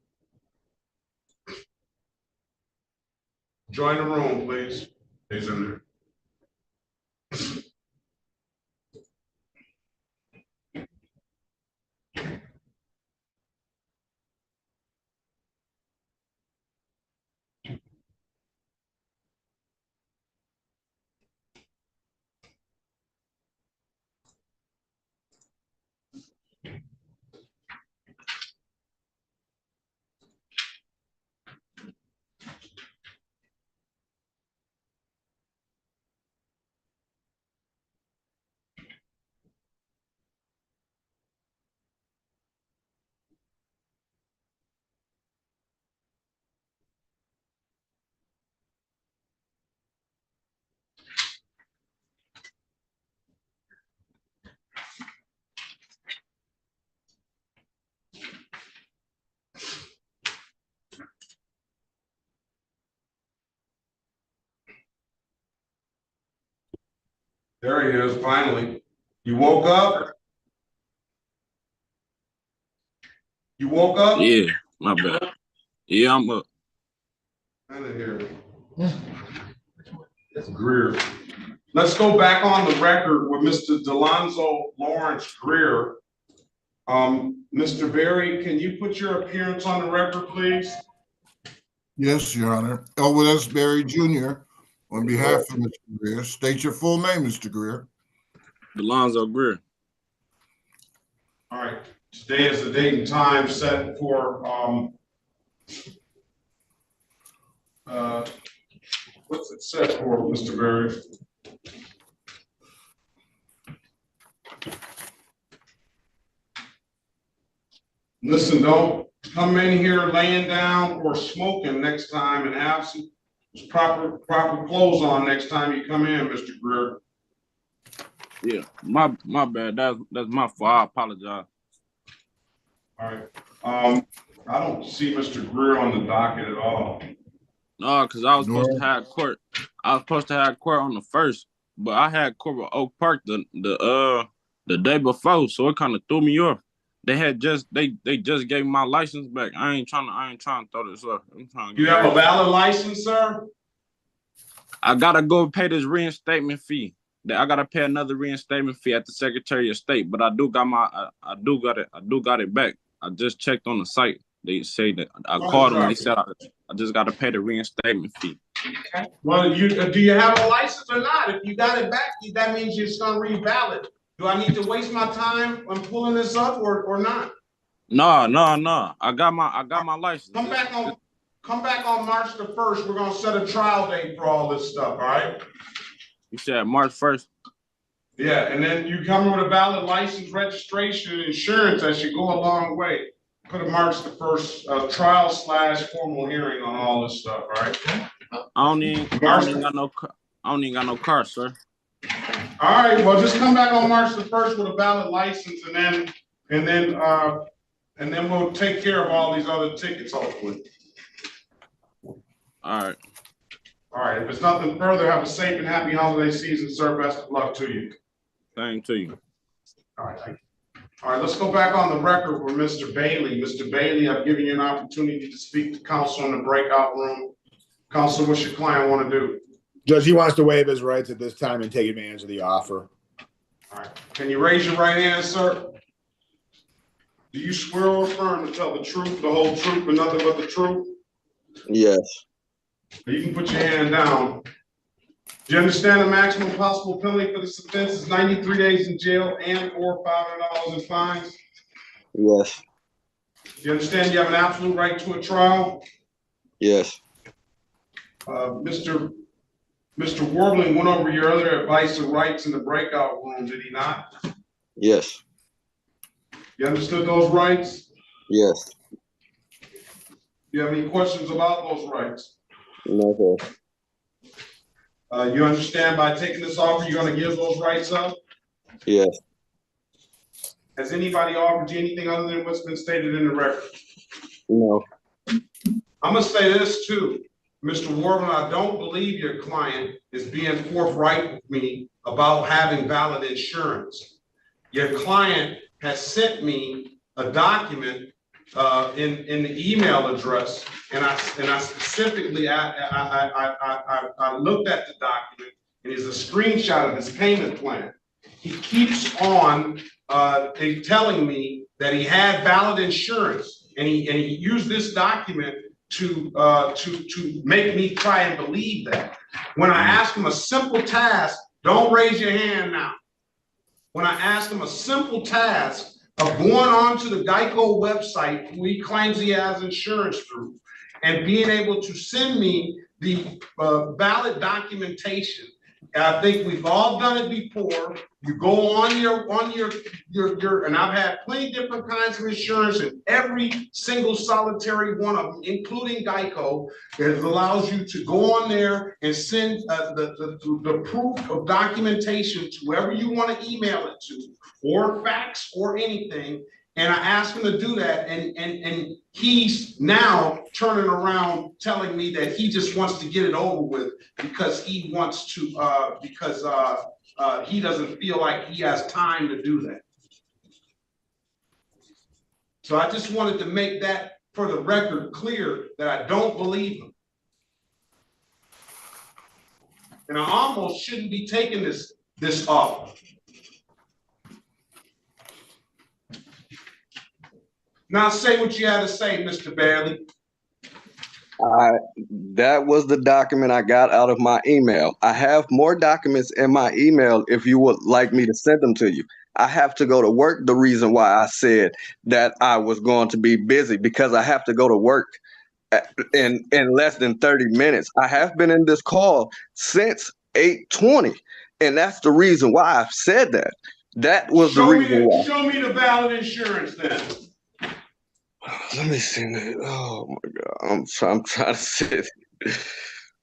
Join the room, please. He's in there. There he is, finally. You woke up? You woke up? Yeah, my bad. Yeah, I'm up. Out of here. It's Greer. Let's go back on the record with Mr. Delonzo Lawrence Greer. Mr. Berry, can you put your appearance on the record, please? Yes, Your Honor. Elwood S. Berry Jr., on behalf of Mr. Greer, state your full name, Mr. Greer. Delonzo Greer. All right. Today is the date and time set for what's it set for, Mr. Berry? Listen, don't come in here laying down or smoking next time and have some proper clothes on next time you come in, Mr. Greer. Yeah, my bad. That's my fault. I apologize. All right. I don't see Mr. Greer on the docket at all. No, because I was supposed to have court. I was supposed to have court on the 1st, but I had court with Oak Park the day before, so it kind of threw me off. They just gave my license back. I ain't trying to throw this up. You have a valid license, sir? I gotta go pay this reinstatement fee. I gotta pay another reinstatement fee at the Secretary of State, but I do got it back. I just checked on the site. They say that I called them and they said I just gotta pay the reinstatement fee. Okay. Well, do you have a license or not? If you got it back, that means it's gonna read valid. Do I need to waste my time on pulling this up or not? No. I got my license. Come back on March the 1st. We're gonna set a trial date for all this stuff, all right? You said March 1st? Yeah, and then you come with a valid license, registration, and insurance. That should go a long way. Put a March the 1st trial / formal hearing on all this stuff, all right? I don't even got no car, sir. All right, well, just come back on March the 1st with a valid license, and then we'll take care of all these other tickets, hopefully. All right. All right. If it's nothing further, have a safe and happy holiday season, sir. Best of luck to you. Same to you. All right. Thank you. All right. Let's go back on the record with Mr. Bailey. Mr. Bailey, I've given you an opportunity to speak to counsel in the breakout room. Counsel, what's your client want to do? Judge, he wants to waive his rights at this time and take advantage of the offer. All right. Can you raise your right hand, sir? Do you swear or affirm to tell the truth, the whole truth, and nothing but the truth? Yes. You can put your hand down. Do you understand the maximum possible penalty for this offense is 93 days in jail and or $500 in fines? Yes. Do you understand you have an absolute right to a trial? Yes. Mr. Warbling went over your other advice and rights in the breakout room, did he not? Yes. You understood those rights? Yes. Do you have any questions about those rights? No, sir. You understand by taking this offer, you're going to give those rights up? Yes. Has anybody offered you anything other than what's been stated in the record? No. I'm going to say this too. Mr. Warbling, I don't believe your client is being forthright with me about having valid insurance. Your client has sent me a document in the email address, and I specifically I looked at the document, and it's a screenshot of his payment plan. He keeps on telling me that he had valid insurance, and he used this document to make me try and believe that. When I asked him a simple task, don't raise your hand now. When I asked him a simple task of going on to the Geico website, who he claims he has insurance through, and being able to send me the valid documentation. I think we've all done it before. You go on your, and I've had plenty different kinds of insurance, and every single solitary one of them, including Geico, it allows you to go on there and send the proof of documentation to whoever you want to email it to, or fax or anything. And I asked him to do that, and he's now turning around telling me that he just wants to get it over with because he wants to, he doesn't feel like he has time to do that. So I just wanted to make that for the record clear that I don't believe him. And I almost shouldn't be taking this off. Now say what you had to say, Mr. Bailey. That was the document I got out of my email. I have more documents in my email if you would like me to send them to you. I have to go to work. The reason why I said that I was going to be busy, because I have to go to work in less than 30 minutes. I have been in this call since 8:20, and that's the reason why I've said that. That was the reason why. Show me the valid insurance then. Let me see. Oh my God, I'm trying to say.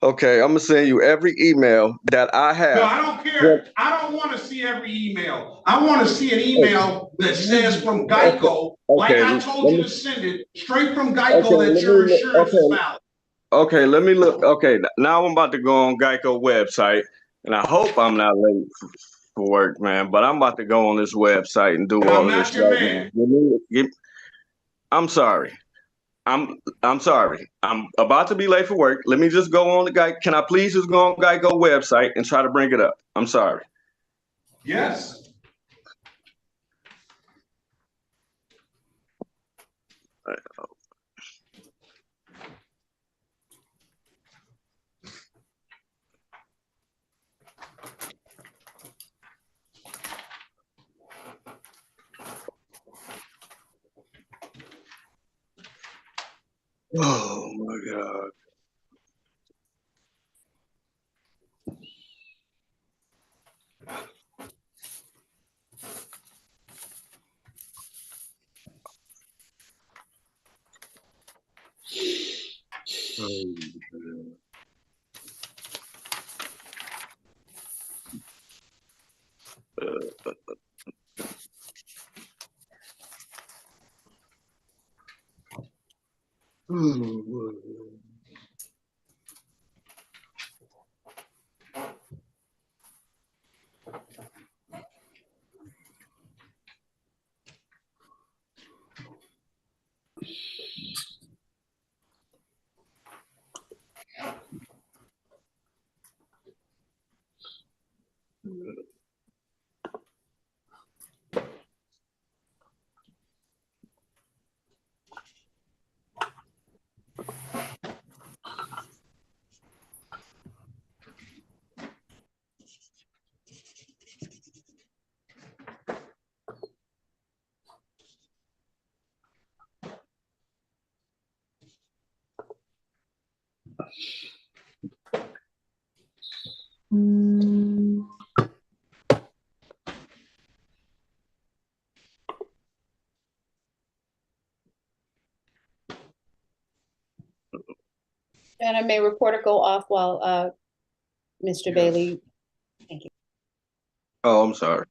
Okay, I'm gonna send you every email that I have. No, I don't care. I don't want to see every email. I want to see an email that says from Geico, like I told you to send it straight from Geico that your insurance is valid. Okay, let me look. Okay, now I'm about to go on Geico website, and I hope I'm not late for work, man. But I'm about to go on this website and do all of this right now. I'm sorry. I'm sorry. I'm about to be late for work. Let me just go on the Geico. Can I please just go on Geico website and try to bring it up? I'm sorry. Yes. Oh my God. And may reporter go off while Mr. Bailey. Thank you. Oh, I'm sorry.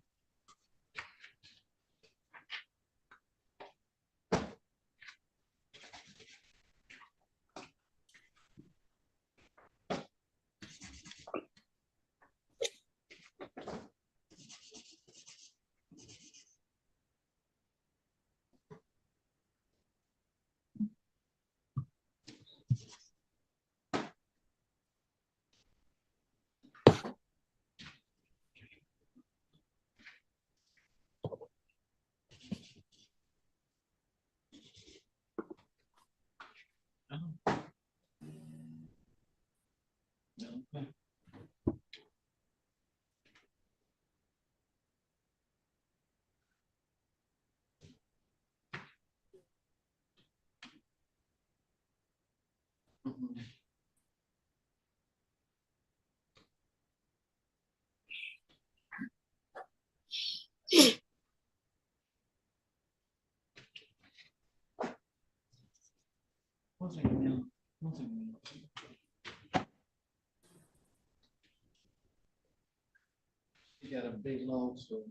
She got a big long story.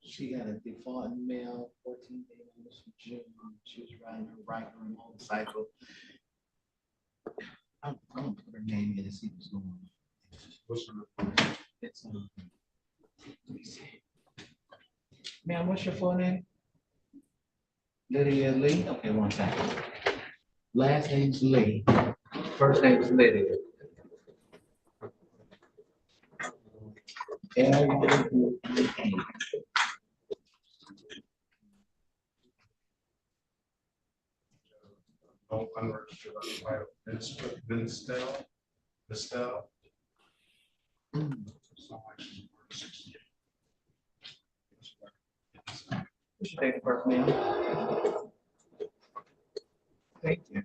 She got a default email 14 days from June. She was riding her motorcycle. I'm gonna put her name in and see what's going on. What's her? It's, let me see. Ma'am, what's your full name? Lydia Lee? Okay, one second. Last name's Lee. First name's Lydia. L-U-I-E. No unregistered untitled. Vinstel. Vistel. What's your date of birth, ma'am? Thank you.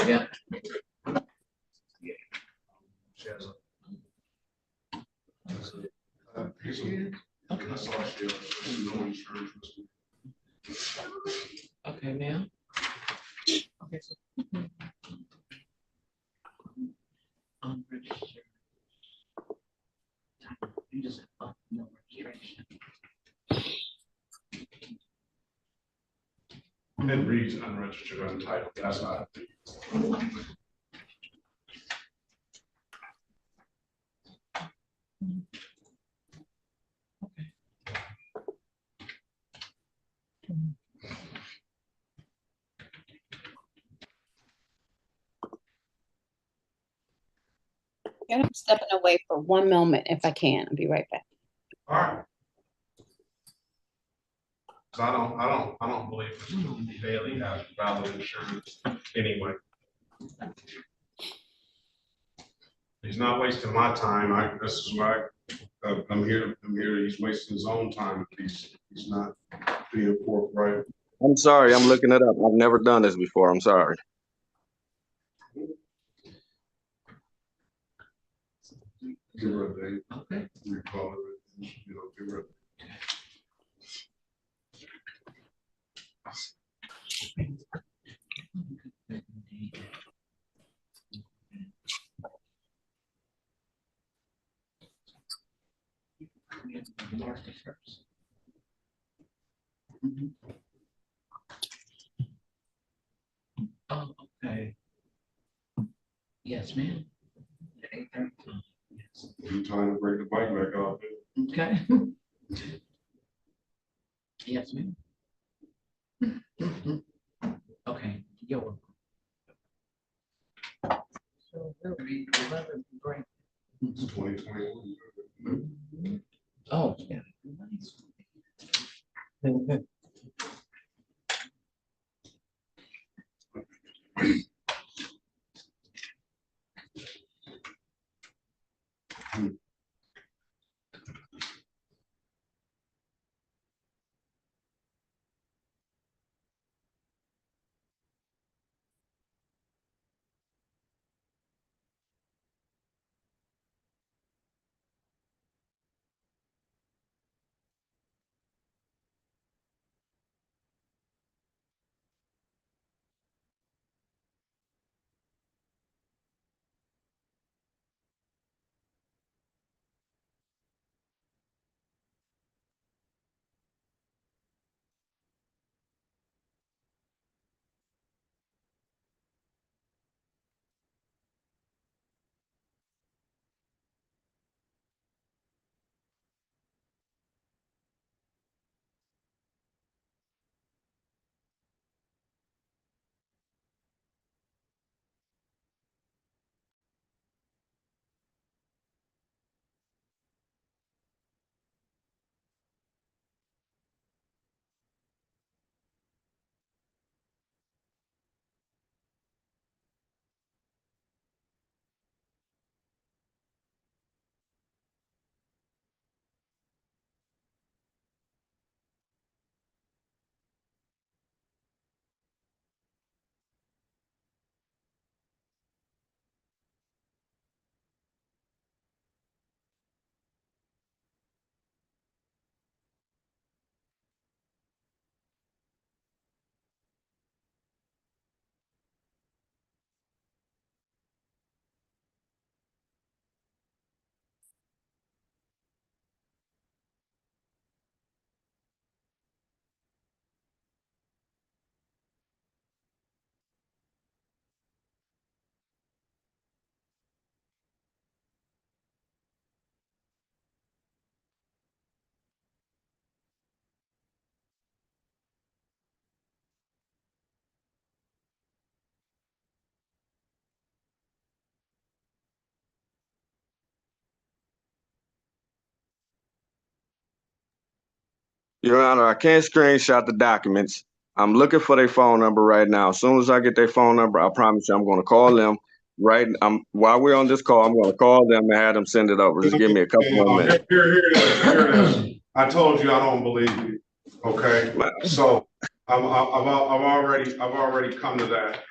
Yeah. She has a piece of. That's all she has. No insurance. Okay, ma'am. Okay, so. Unregistered. You just have no registration. It reads unregistered untitled. That's not. And I'm stepping away for one moment if I can. I'll be right back. All right. I don't believe Mr. Bailey has valid insurance anyway. He's not wasting my time. This is why I'm here. He's wasting his own time if he's not being forthright. I'm sorry, I'm looking it up. I've never done this before. I'm sorry. Give her a date. Okay. Recall it. Give her a Mark the first. Mhm. Oh, okay. Yes, ma'am. 8:13. Yes. You time to break the bike back off. Okay. Yes, ma'am. Okay, you're welcome. So we'll read 11, great. It's 2021. Oh, yeah. Nice. Your Honor, I can't screenshot the documents. I'm looking for their phone number right now. As soon as I get their phone number, I promise you I'm going to call them. Right, while we're on this call, I'm going to call them and have them send it over. Just give me a couple more minutes. Here it is. I told you I don't believe you. Okay, so I've already come to that.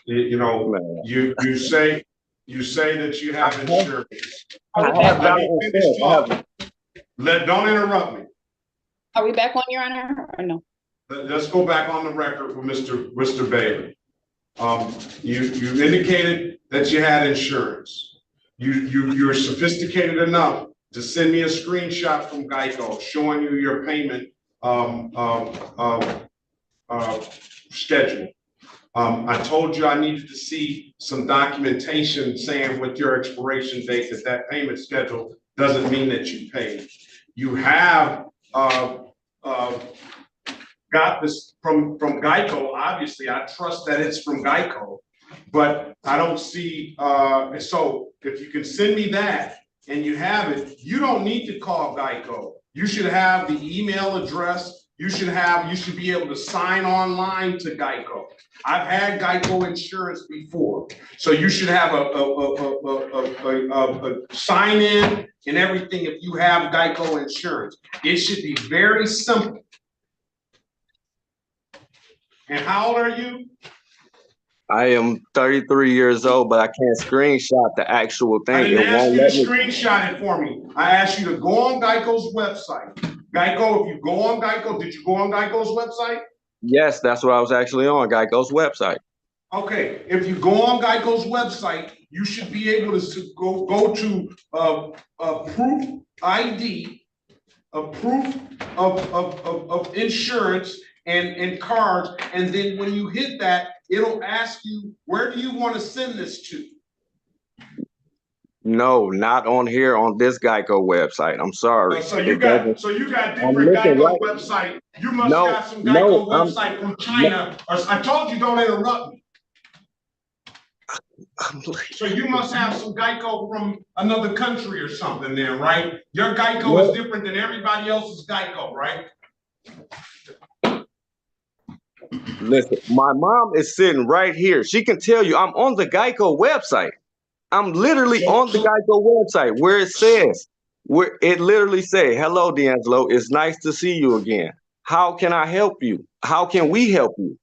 You know, you say that you have insurance. Let me finish talking. Don't interrupt me. Are we back on, Your Honor, or no? Let's go back on the record with Mr. Bailey. You indicated that you had insurance. You're sophisticated enough to send me a screenshot from Geico showing you your payment schedule. I told you I needed to see some documentation saying with your expiration date that payment schedule doesn't mean that you paid. You have got this from Geico. Obviously, I trust that it's from Geico, but I don't see. So if you can send me that and you have it, you don't need to call Geico. You should have the email address. You should be able to sign online to Geico. I've had Geico insurance before, so you should have a sign in and everything if you have Geico insurance. It should be very simple. And how old are you? I am 33 years old, but I can't screenshot the actual thing. I didn't ask you to screenshot it for me. I asked you to go on Geico's website. Geico, if you go on Geico, did you go on Geico's website? Yes, that's what I was actually on, Geico's website. Okay, if you go on Geico's website, you should be able to go to proof ID, a proof of insurance and cards, and then when you hit that, it'll ask you, where do you want to send this to? No, not on here on this Geico website. I'm sorry. So you got different Geico website. You must got some Geico website from China. Or I told you don't interrupt me. So you must have some Geico from another country or something there, right? Your Geico is different than everybody else's Geico, right? Listen, my mom is sitting right here. She can tell you I'm on the Geico website. I'm literally on the Geico website where it literally say, "Hello, D'Angelo. It's nice to see you again. How can I help you? How can we help you?"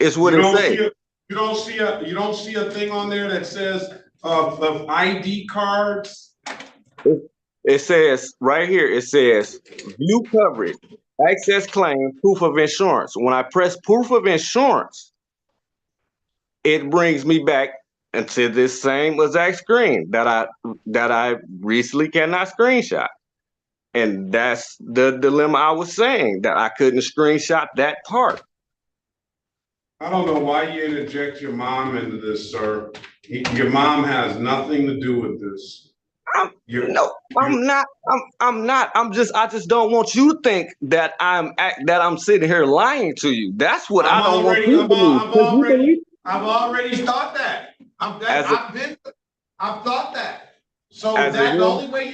It's what it says. You don't see a thing on there that says of ID cards. It says right here. It says view coverage, access claim, proof of insurance. When I press proof of insurance, it brings me back into this same exact screen that I recently cannot screenshot. And that's the dilemma I was saying, that I couldn't screenshot that part. I don't know why you interject your mom into this, sir. Your mom has nothing to do with this. I'm not. I just don't want you to think that I'm sitting here lying to you. That's what I don't want you to believe. I've already thought that. I've thought that. So the only way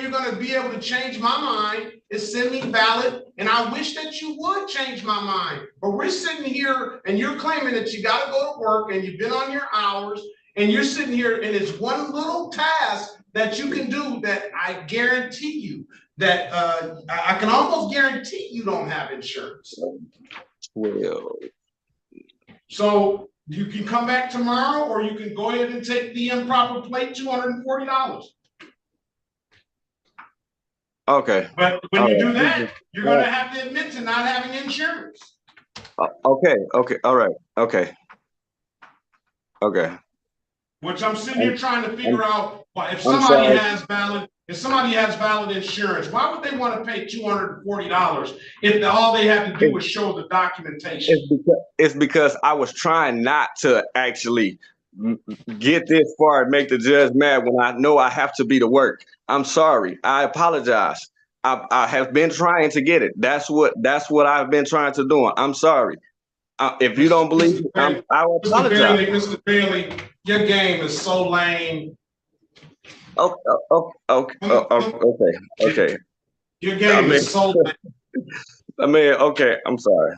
you're gonna be able to change my mind is send me valid. And I wish that you would change my mind. But we're sitting here and you're claiming that you gotta go to work and you've been on your hours and you're sitting here and it's one little task that you can do that I guarantee you that I can almost guarantee you don't have insurance. Well. So you can come back tomorrow or you can go ahead and take the improper plate, $240. Okay. But when you do that, you're going to have to admit to not having insurance. Okay. All right. Okay. Which I'm sitting here trying to figure out, if somebody has valid insurance, why would they want to pay $240 if all they have to do is show the documentation? It's because I was trying not to actually get this far and make the judge mad when I know I have to be to work. I'm sorry. I apologize. I have been trying to get it. That's what I've been trying to do. I'm sorry. If you don't believe me, I will apologize. Mr. Bailey, your game is so lame. Okay. Your game is so lame. I mean, okay, I'm sorry.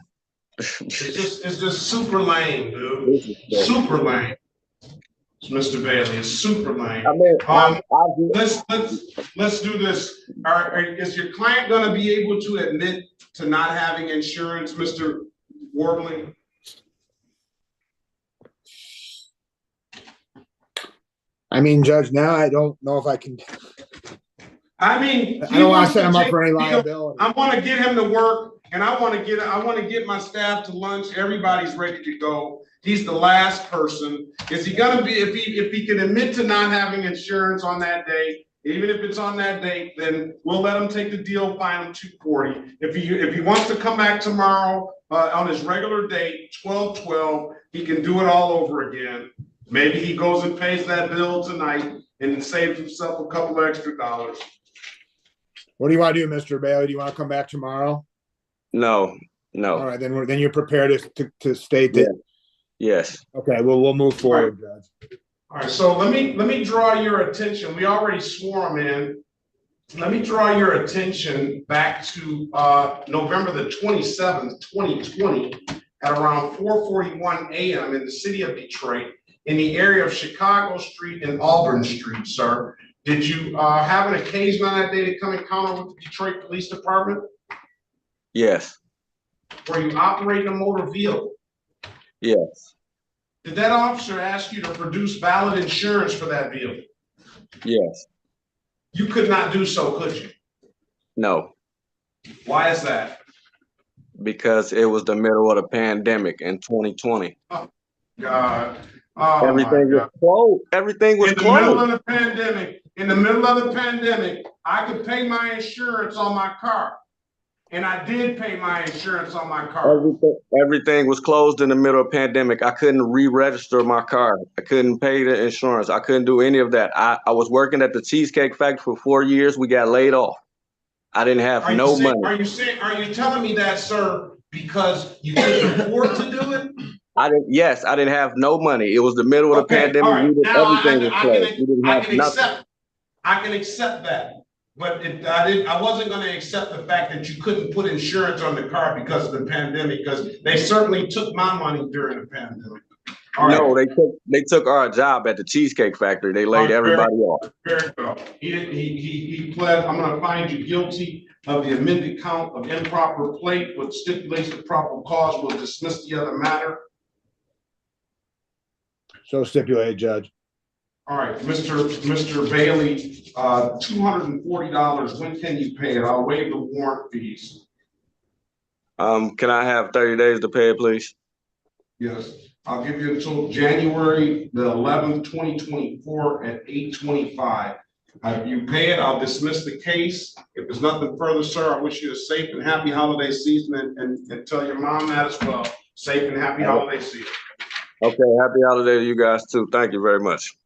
It's just super lame, dude. Super lame. Mr. Bailey, it's super lame. I mean, Let's do this. Is your client going to be able to admit to not having insurance, Mr. Warbling? I mean, Judge, now I don't know if I can. I mean, I don't want to set him up for any liability. I want to get him to work, and I want to get my staff to lunch. Everybody's ready to go. He's the last person. Is he gonna be, if he can admit to not having insurance on that day, even if it's on that date, then we'll let him take the deal, fine him $240. If he wants to come back tomorrow on his regular date, 12/12, he can do it all over again. Maybe he goes and pays that bill tonight and saves himself a couple extra dollars. What do you want to do, Mr. Bailey? Do you want to come back tomorrow? No. All right, then you're prepared to state that. Yeah. Yes. Okay, we'll move forward, Judge. All right, so let me draw your attention. We already swore him in. Let me draw your attention back to November the 27th, 2020, at around 4:41 a.m. in the city of Detroit, in the area of Chicago Street and Auburn Street, sir. Did you have an occasion on that day to come encounter with the Detroit Police Department? Yes. Were you operating a motor vehicle? Yes. Did that officer ask you to produce valid insurance for that vehicle? Yes. You could not do so, could you? No. Why is that? Because it was the middle of the pandemic in 2020. Oh, God. Oh, Everything was closed. Everything was closed. In the middle of the pandemic, I could pay my insurance on my car. And I did pay my insurance on my car. Everything was closed in the middle of the pandemic. I couldn't re-register my car. I couldn't pay the insurance. I couldn't do any of that. I was working at the Cheesecake Factory for 4 years. We got laid off. I didn't have no money. Are you telling me that, sir, because you couldn't afford to do it? Yes, I didn't have no money. It was the middle of the pandemic. All right. Now Everything was closed. We didn't have nothing. I can accept that. But I wasn't going to accept the fact that you couldn't put insurance on the car because of the pandemic, because they certainly took my money during the pandemic. No, they took our job at the Cheesecake Factory. They laid everybody off. Very well. He pled, I'm going to find you guilty of the amended count of improper plate, which stipulates the proper cause will dismiss the other matter. So stipulated, Judge. All right, Mr. Bailey, $240. When can you pay it? I'll waive the warrant fees. Can I have 30 days to pay it, please? Yes, I'll give you until January the 11th, 2024 at 8:25. If you pay it, I'll dismiss the case. If there's nothing further, sir, I wish you a safe and happy holiday season, and tell your mom that as well. Safe and happy holiday season. Okay, happy holiday to you guys too. Thank you very much.